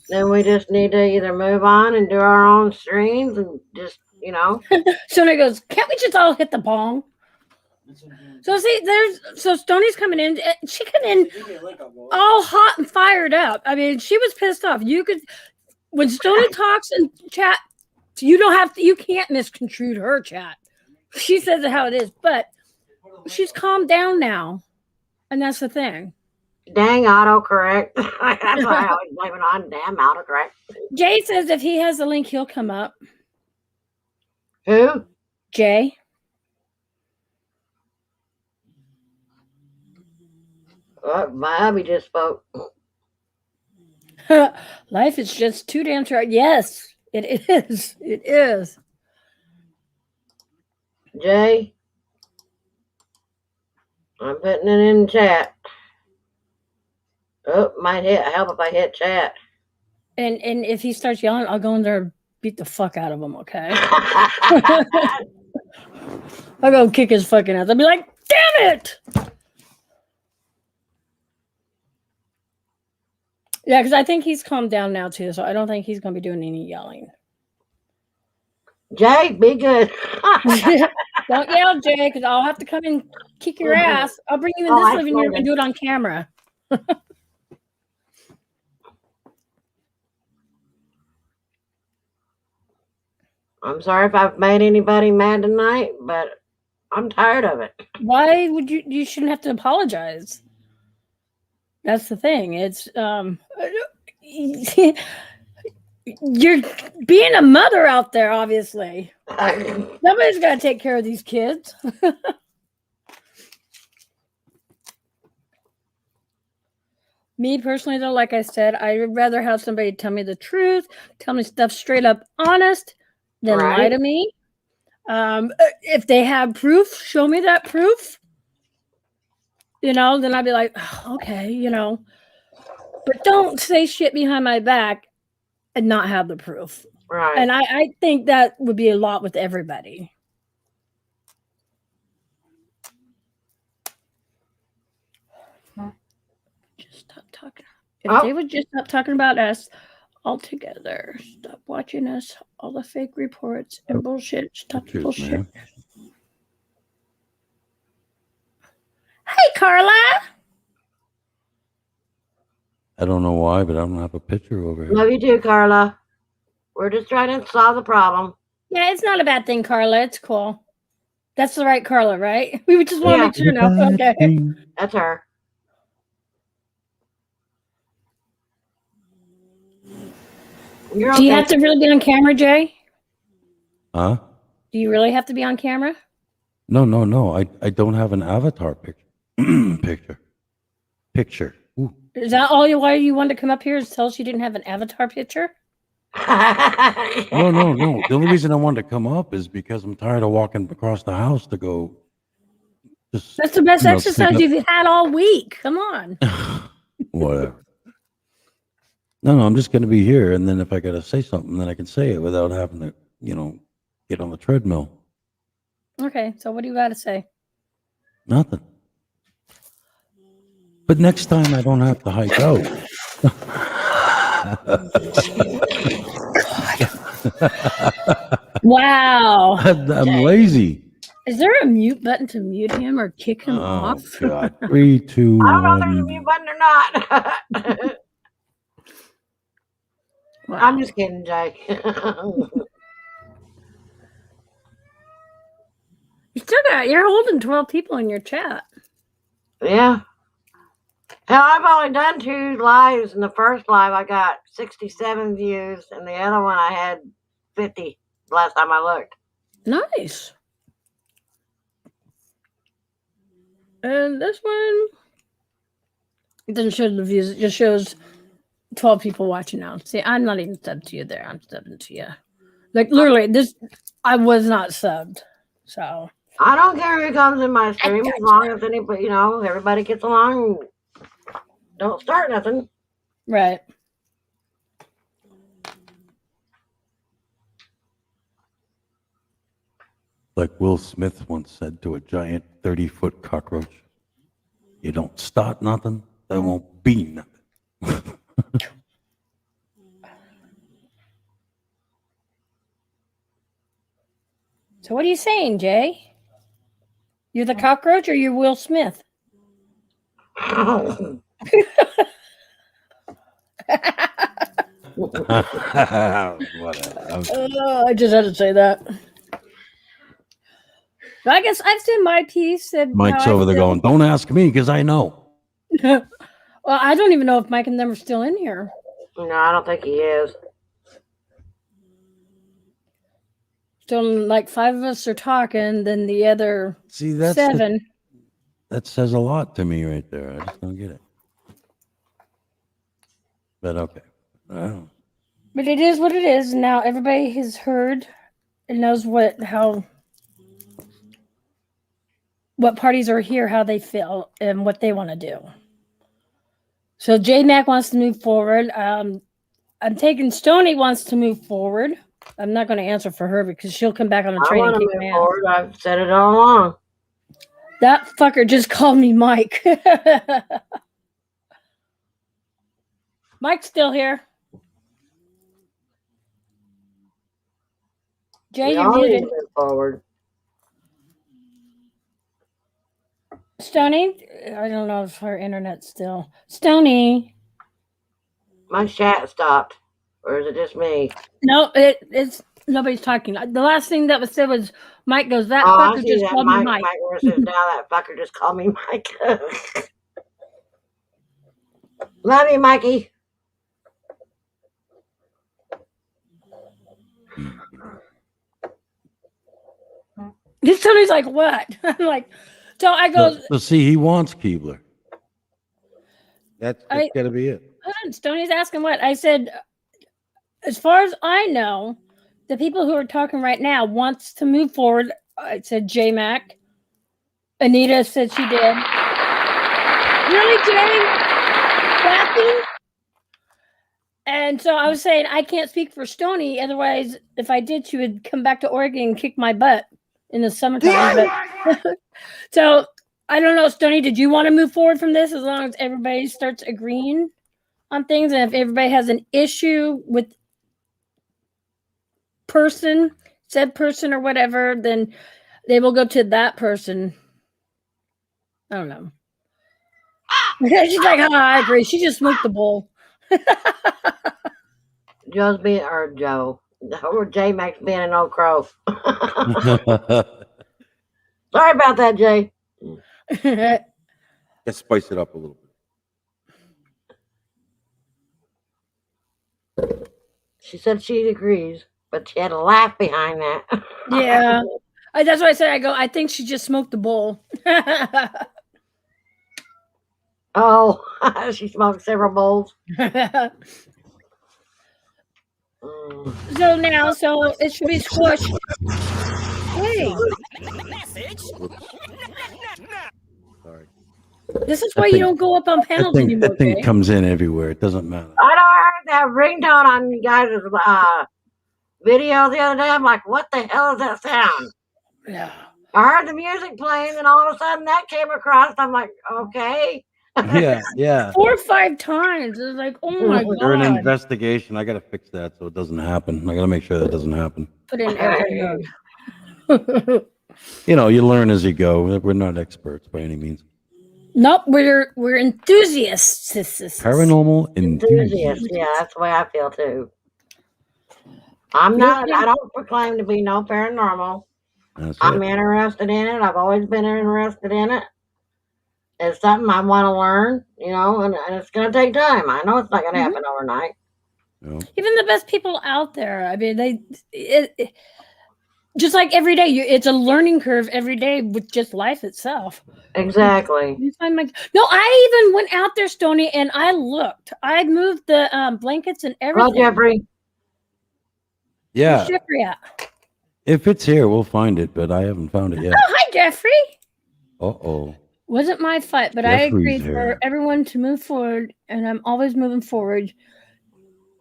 then we just need to either move on and do our own streams and just, you know. Stoney goes, can't we just all hit the bong? So see, so Stoney's coming in. She came in all hot and fired up. I mean, she was pissed off. You could, when Stoney talks in chat, you can't misconstrue her chat. She says it how it is, but she's calmed down now, and that's the thing. Dang autocorrect. That's why I always blame it on damn autocorrect. Jay says if he has the link, he'll come up. Who? Jay. My hubby just spoke. Life is just too damn short. Yes, it is. It is. Jay, I'm putting it in chat. Oh, might help if I hit chat. And if he starts yelling, I'll go in there and beat the fuck out of him, okay? I'll go kick his fucking ass. I'll be like, damn it! Yeah, because I think he's calmed down now, too, so I don't think he's going to be doing any yelling. Jay, be good. Don't yell, Jay, because I'll have to come and kick your ass. I'll bring you in this living room and do it on camera. I'm sorry if I've made anybody mad tonight, but I'm tired of it. Why would you? You shouldn't have to apologize. That's the thing. It's you're being a mother out there. Obviously, somebody's got to take care of these kids. Me personally, though, like I said, I would rather have somebody tell me the truth, tell me stuff straight up honest, than lie Right. to me. If they have proof, show me that proof. Then I'd be like, "Oh, okay, But don't say shit behind my back and not have the proof. Right. And I think that would be a lot with everybody. Just stop talking. If they would just stop talking about us altogether, stop watching us, all the fake reports and bullshit. Stop the Cheers, bullshit. man. Hey, Carla. I don't know why, but I don't have a picture over here. Love you too, Carla. We're just trying to solve the problem. Yeah, it's not a bad thing, Carla. It's cool. That's the right Carla, right? We just want to Yeah. make sure now. Okay. That's her. You're Do you okay. have to really be on camera, Jay? Huh? Do you really have to be on camera? No. I don't have an avatar picture. Picture. Ooh. Is that all why you wanted to come up here is tell us you didn't have an avatar picture? No. The only reason I wanted to come up is because I'm tired of walking across the house to go. Just That's the best sneak exercise up- you've had all week. Come on. Whatever. No, I'm just going to be here, and then if I got to say something, then I can say it without having to, get on the treadmill. Okay, so what do you got to say? Nothing. But next time I don't have to hike out. Wow. I'm lazy. Is there a mute button to mute him or kick him Oh off? God! 3, 2, I don't know if there's a 1. mute button or not. Wow. I'm just kidding, Jay. You're holding 12 people in your chat. Yeah. Hell, I've only done 2 lives. In the first live, I got 67 views, and the other one I had 50 last time I looked. Nice. And this one, it doesn't show the views. It just shows 12 people watching now. See, I'm not even subbed to you there. I'm subbing to you. Like, literally, I was not subbed. So, I don't care who comes in my stream as long as anybody, everybody gets along. Don't start nothing. right. Like Will Smith once said to a giant 30-foot cockroach, "You don't start nothing, there won't be nothing." So, what are you saying, Jay? You're the cockroach or you're Will Smith? Whatever. I just had to say that. But I guess I've said my piece. And Mike's how I over there feel. going, "Don't ask me because I know." Well, I don't even know if Mike and them are still in here. No, I don't think he is. Still, like 5 of us are talking, then the other See, that's 7. that says a lot to me right there. I just don't get it. But okay. I don't. But it is what it is. Now everybody has heard and knows what parties are here, how they feel, and what they want to do. So J Mac wants to move forward. I'm taking Stoney wants to move forward. I'm not going to answer for her because she'll come back on the I train want and to kick move my ass. forward. I've said it all along. That fucker just called me Mike. Mike's still here. Jay, We you're all need to muted. move forward. Stoney, I don't know if her internet's still. Stoney. My chat stopped. Or is it just me? No, it's Nobody's talking. The last thing that was said was Mike goes, that Oh, I fucker see just that called me Mike. Mike. Mike where it says, now that fucker just called me Mike. Love you, Mikey. Somebody's like, what? I'm like, so I go, So see, he wants Keebler. That's got to be it. hold on, Stoney's asking what? I said, as far as I know, the people who are talking right now wants to move forward. I said J-Mac. Anita said she did. Really, Jay? Kathy? And so I was saying I can't speak for Stoney. Otherwise, if I did, she would come back to Oregon and kick my butt in the summertime. But so I don't know, Stoney, did you want to move forward from this as long as everybody starts agreeing on things? And if everybody has an issue with said person or whatever, then they will go to that person. I don't know. She's like, oh, I agree. She just smoked the bowl. Joe's being, or Joe. Or J Max being an old crow. Sorry about that, Jay. Let's spice it up a little bit. She said she agrees, but she had a laugh behind that. Yeah. That's why I said, I think she just smoked the bowl. Oh, she smoked several bowls. So it should be squished. Hey. Sorry. This is why you don't go up on panels anymore. That thing comes in everywhere. It doesn't matter. I know I heard that ringtone on you guys' video the other day. I'm like, what the hell is that sound? Yeah. I heard the music playing, and all of a sudden that came across. I'm like, okay. Yeah. 4 or 5 times. It was like, oh my God. They're an investigation. I got to fix that so it doesn't happen. I got to make sure that doesn't happen. Put in airplane mode. You learn as you go. We're not experts by any means. Nope, we're enthusiasts. Paranormal enthusiasts. Yeah, that's the way I feel too. I don't proclaim to be no paranormal. I'm interested in it. I've always been interested in it. It's something I want to learn, and it's going to take time. I know it's not going to happen overnight. No. Even the best people out there, I mean, just like every day, it's a learning curve every day with just life itself. Exactly. No, I even went out there, Stoney, and I looked. I moved the blankets and everything. Well, Jeffrey. Yeah. Where's Jeffrey at? If it's here, we'll find it, but I haven't found it yet. Oh, hi, Jeffrey. Uh-oh. Wasn't my fight, but Jeffrey's I agreed here. for everyone to move forward, and I'm always moving forward.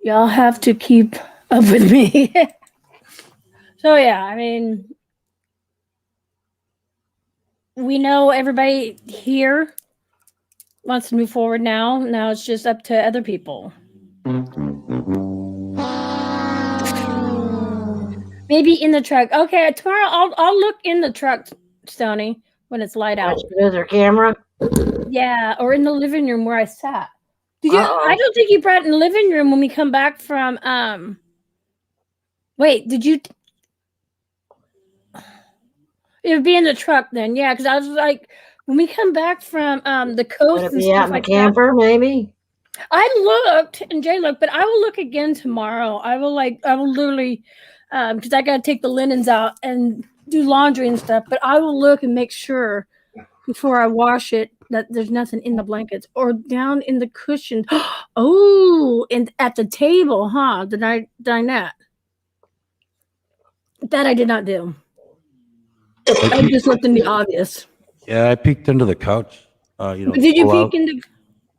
Y'all have to keep up with me. So, yeah, I mean, we know everybody here wants to move forward now. Now it's just up to other people. Maybe in the truck. Okay, tomorrow I'll look in the truck, Stoney, when it's light out. Is there a camera? Yeah, or in the living room where I sat. I don't think you brought it in the living room when we come back from wait, did you it would be in the truck then, yeah, because I was like, when we come back from the coast Would it be out in the camper, maybe? I looked and Jay looked, but I will look again tomorrow. I will literally because I gotta take the linens out and do laundry and stuff, but I will look and make sure before I wash it that there's nothing in the blankets or down in the cushion. Oh, and at the table, huh? The dinette. That I did not do. I just looked in the obvious. Yeah, I peeked under the couch. But did you peek in the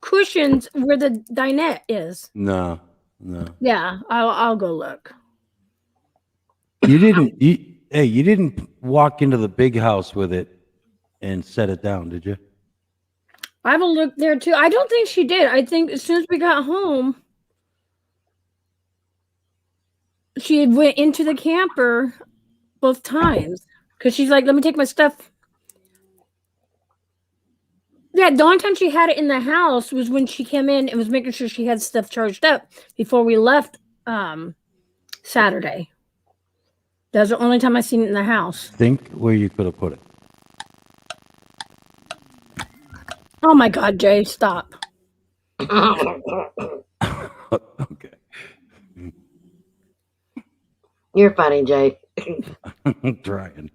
cushions where the dinette is? No. Yeah, I'll go look. You didn't. You didn't walk into the big house with it and set it down, did you? I will look there too. I don't think she did. I think as soon as we got home, she went into the camper both times because she's like, "Let me take my stuff." Yeah, the only time she had it in the house was when she came in and was making sure she had stuff charged up before we left Saturday. That's the only time I've seen it in the house. Think where you could have put it. Oh my God, Jay, stop. Okay. You're funny, Jay. I'm trying.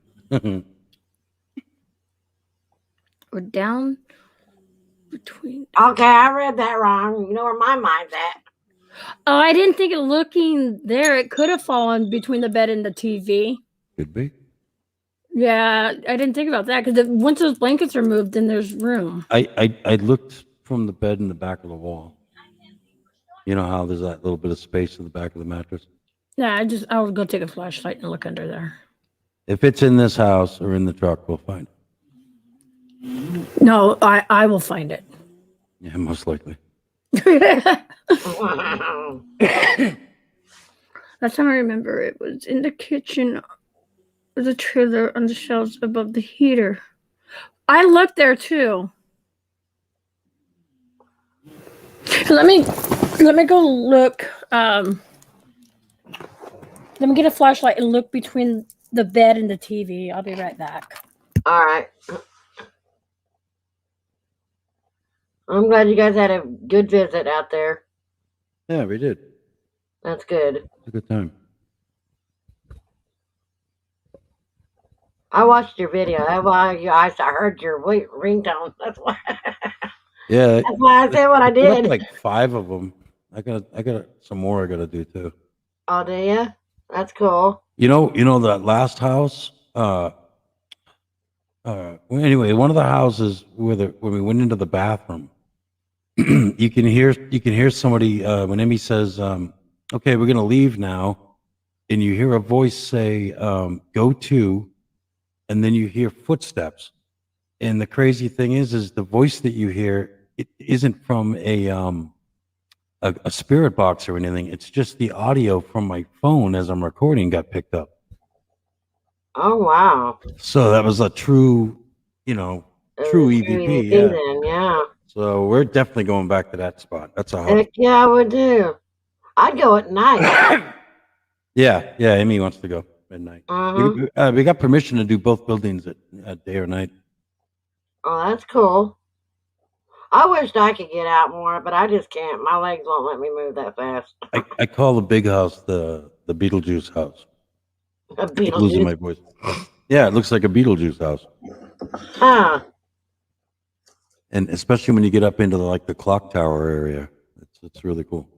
We're down between. Okay, I read that wrong. You know where my mind's at. Oh, I didn't think it looking there. It could have fallen between the bed and the TV. Could be. Yeah, I didn't think about that because once those blankets are moved, then there's room. I looked from the bed in the back of the wall. You know how there's that little bit of space in the back of the mattress? Yeah, I would go take a flashlight and look under there. If it's in this house or in the truck, we'll find it. No, I will find it. Yeah, most likely. Last time I remember, it was in the kitchen, the trailer on the shelves above the heater. I looked there too. Let me go look. Let me get a flashlight and look between the bed and the TV. I'll be right back. All right. I'm glad you guys had a good visit out there. Yeah, we did. That's good. It's a good time. I watched your video. That's why I heard your ringtone. That's why. Yeah. That's why I said what I There were did. like 5 of them. I got some more I got to do too. Oh, do you? That's cool. You know that last house. Anyway, one of the houses when we went into the bathroom, you can hear somebody when Emmy says, "Okay, we're gonna leave now," and you hear a voice say, "Go to," and then you hear footsteps. And the crazy thing is the voice that you hear, it isn't from a spirit box or anything. It's just the audio from my phone as I'm recording got picked up. Oh, wow. So that was a true True EVP. Yeah. Then, yeah. So we're definitely going back to that spot. That's a hot. Heck yeah, I would do. I'd go at night. Yeah. Amy wants to go midnight. We got permission to do both buildings at day or night. Oh, that's cool. I wished I could get out more, but I just can't. My legs won't let me move that fast. I call the big house the Beetlejuice house. A Losing my Beetlejuice. voice. Yeah, it looks like a Beetlejuice house. Huh. And especially when you get up into the clock tower area, it's really cool.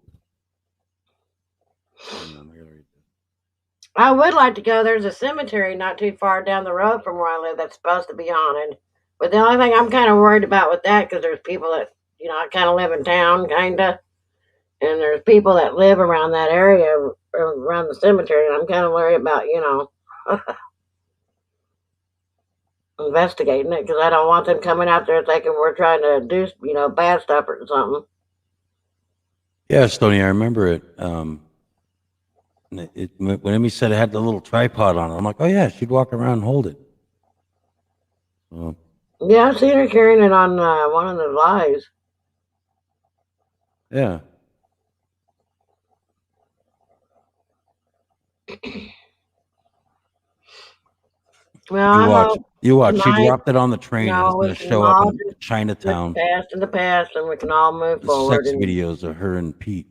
I would like to go. There's a cemetery not too far down the road from where I live that's supposed to be haunted. But the only thing I'm kind of worried about with that, because there's people that, I kind of live in town, kind of. And there's people that live around that area, around the cemetery. And I'm kind of worried about, investigating it, because I don't want them coming out there thinking we're trying to do, bad stuff or something. Yeah, Stoney, I remember it. When Emmy said it had the little tripod on it, I'm like, oh yeah, she'd walk around and hold it. So, Yeah, I've seen her carrying it on one of the lives. yeah. Well, You watch. She tonight- dropped it on the train. No, It's going to it's show up all in just Chinatown. past in the past, and we can all move forward. Sex videos of her and Pete.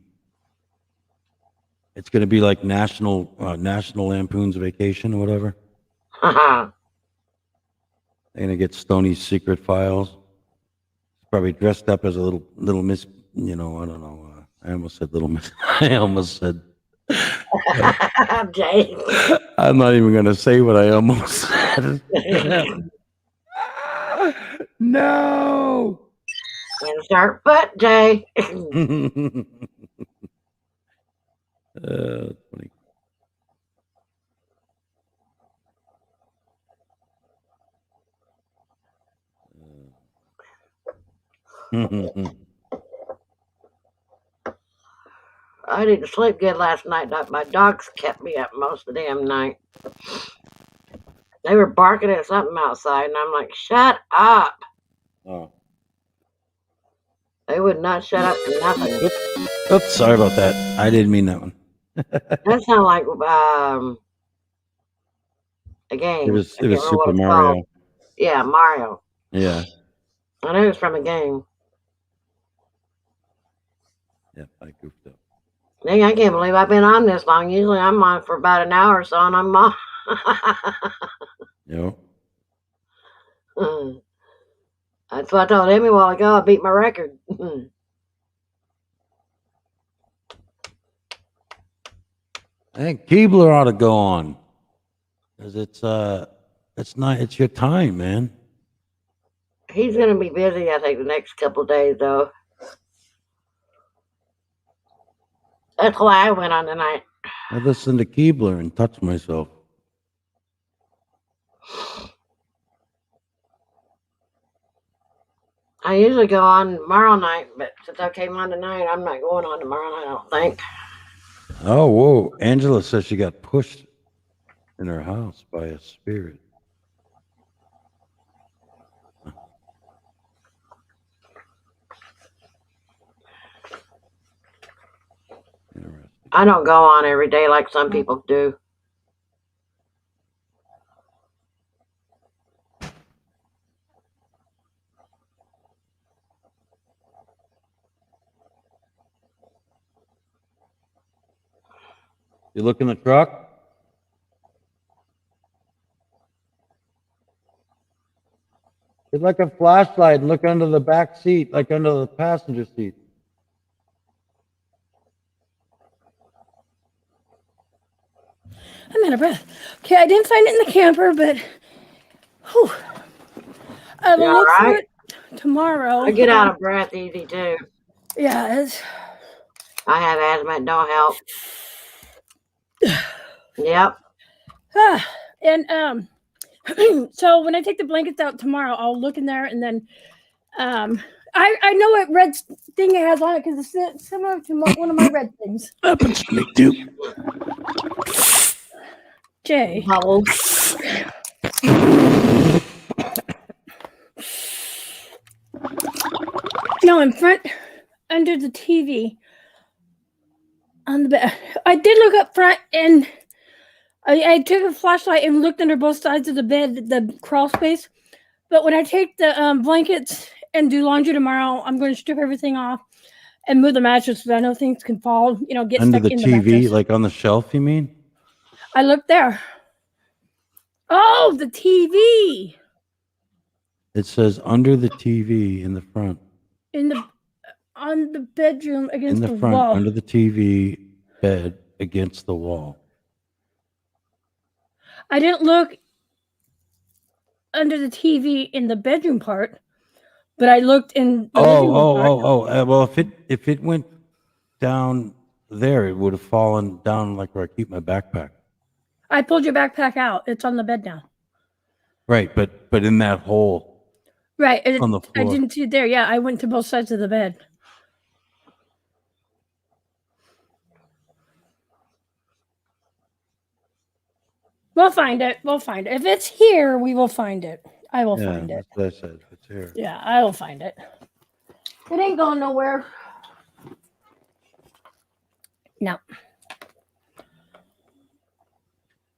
It's going to be like National Lampoon's Vacation or whatever. Haha. They're going to get Stoney's secret files. Probably dressed up as a little miss. I don't know. I almost said little miss. I almost said. Jay. I'm not even going to say what I almost said. No. Insert foot, Jay. Funny. I didn't sleep good last night. My dogs kept me up most of the damn night. They were barking at something outside, and I'm like, shut up. Oh. They would not shut up for nothing. Oops, sorry about that. I didn't mean that one. That sounded like A game. It was I can't remember what Super it's Mario. called. Yeah, Mario. Yeah. I knew it was from a game. Yeah, I goofed up. Dang, I can't believe I've been on this long. Usually I'm on for about an hour or so, and I'm on. You know? That's what I told him a while ago. I beat my record. I think Keebler ought to go on. Because it's not, it's your time, man. He's going to be busy, I think, the next couple of days, though. That's why I went on tonight. I listened to Keebler and touched myself. I usually go on tomorrow night, but since I came on tonight, I'm not going on tomorrow night, I don't think. Oh, whoa. Angela says she got pushed in her house by a spirit. Interesting. I don't go on every day like some people do. You look in the truck? Get like a flashlight and look under the back seat, like under the passenger seat. I'm out of breath. Okay, I didn't find it in the camper, but whew. I will You look for alright? it tomorrow. I get out of breath easy, too. Yeah, it's I have asthma, it don't help. Yep. and so when I take the blankets out tomorrow, I'll look in there, and then I know what red thing it has on it because it's similar to one of my red things. Happens to me too. Jay. Bubbles. No, in front, under the TV, on the bed. I did look up front, and I took a flashlight and looked under both sides of the bed, the crawl space. But when I take the blankets and do laundry tomorrow, I'm going to strip everything off and move the mattress because I know things can fall, get Under stuck the in the TV, mattress. like on the shelf, you mean? I looked there. Oh, the TV It says under the TV in the front. on the bedroom In against the the front, wall. under the TV bed against the wall. I didn't look under the TV in the bedroom part, but I looked in the living room part. Well, if it went down there, it would have fallen down like where I keep my backpack. I pulled your backpack out. It's on the bed now. Right, but in that hole. Right. On the I floor. didn't see it there. Yeah, I went to both sides of the bed. We'll find it. We'll find it. If it's here, we will find it. I will Yeah, find it. that's what I said. It's here. Yeah, I will find it. It ain't going nowhere. No.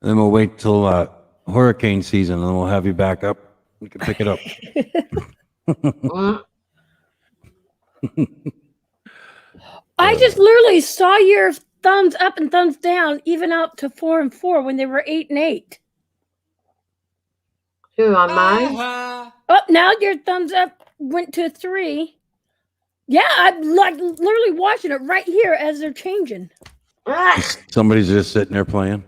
And then we'll wait till hurricane season, and then we'll have you back up. You can pick it up. Mm. I just literally saw your thumbs up and thumbs down, even up to 4 and 4 when they were 8 and 8. Who, on mine? Oh, now your thumbs up went to 3. Yeah, I'm like literally watching it right here as they're changing. Ah, Somebody's just sitting there playing.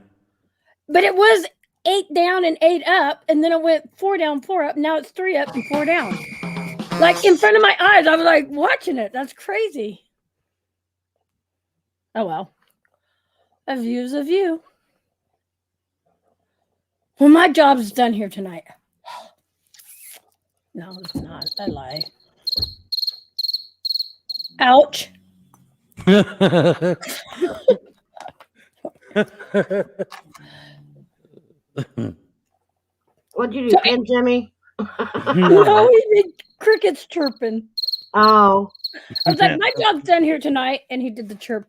But it was 8 down and 8 up, and then it went 4 down, 4 up. Now it's 3 up and 4 down. Like in front of my eyes, I was like watching it. That's crazy. Oh well. A view's a view. Well, my job is done here tonight. No, it's not. I lie. Ouch. what'd you do, pin Jimmy? No, he did crickets chirping. Oh, I was like, my job's done here tonight, and he did the chirp.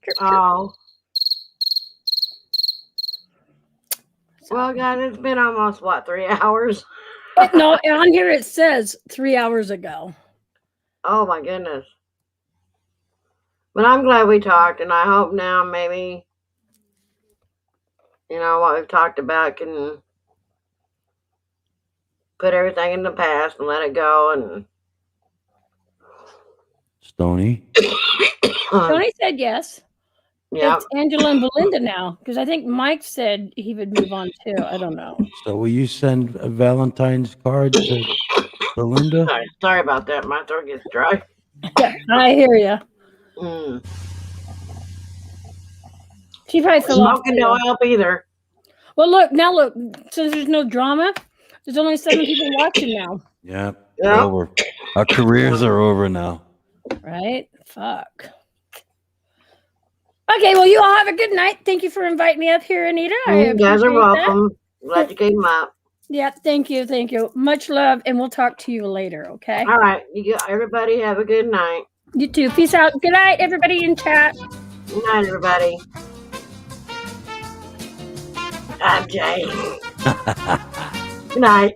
Chirp, chirp. oh. Well, guys, it's been almost, 3 hours? No, on here it says 3 hours ago. Oh, my goodness. But I'm glad we talked, and I hope now maybe, what we've talked about can put everything in the past and let it go. And Stony. Tony said yes. Yeah. It's Angela and Belinda now, because I think Mike said he would move on too. I don't know. So will you send a Valentine's card to Belinda? Sorry about that. My throat gets dry. Yeah, I hear you. Mm. She probably fell off. Smoking don't help either. Well, look, since there's no drama, there's only 7 people watching now. Yeah. Yeah. Over. Our careers are over now. Right? Fuck. Okay, well, you all have a good night. Thank you for inviting me up here, Anita. You guys are appreciate that. welcome. Glad you came up. Yeah, thank you. Much love, and we'll talk to you later, okay? All right. Everybody have a good night. You too. Peace out. Good night, everybody in chat. Good night, everybody. I'm Jay. Good night.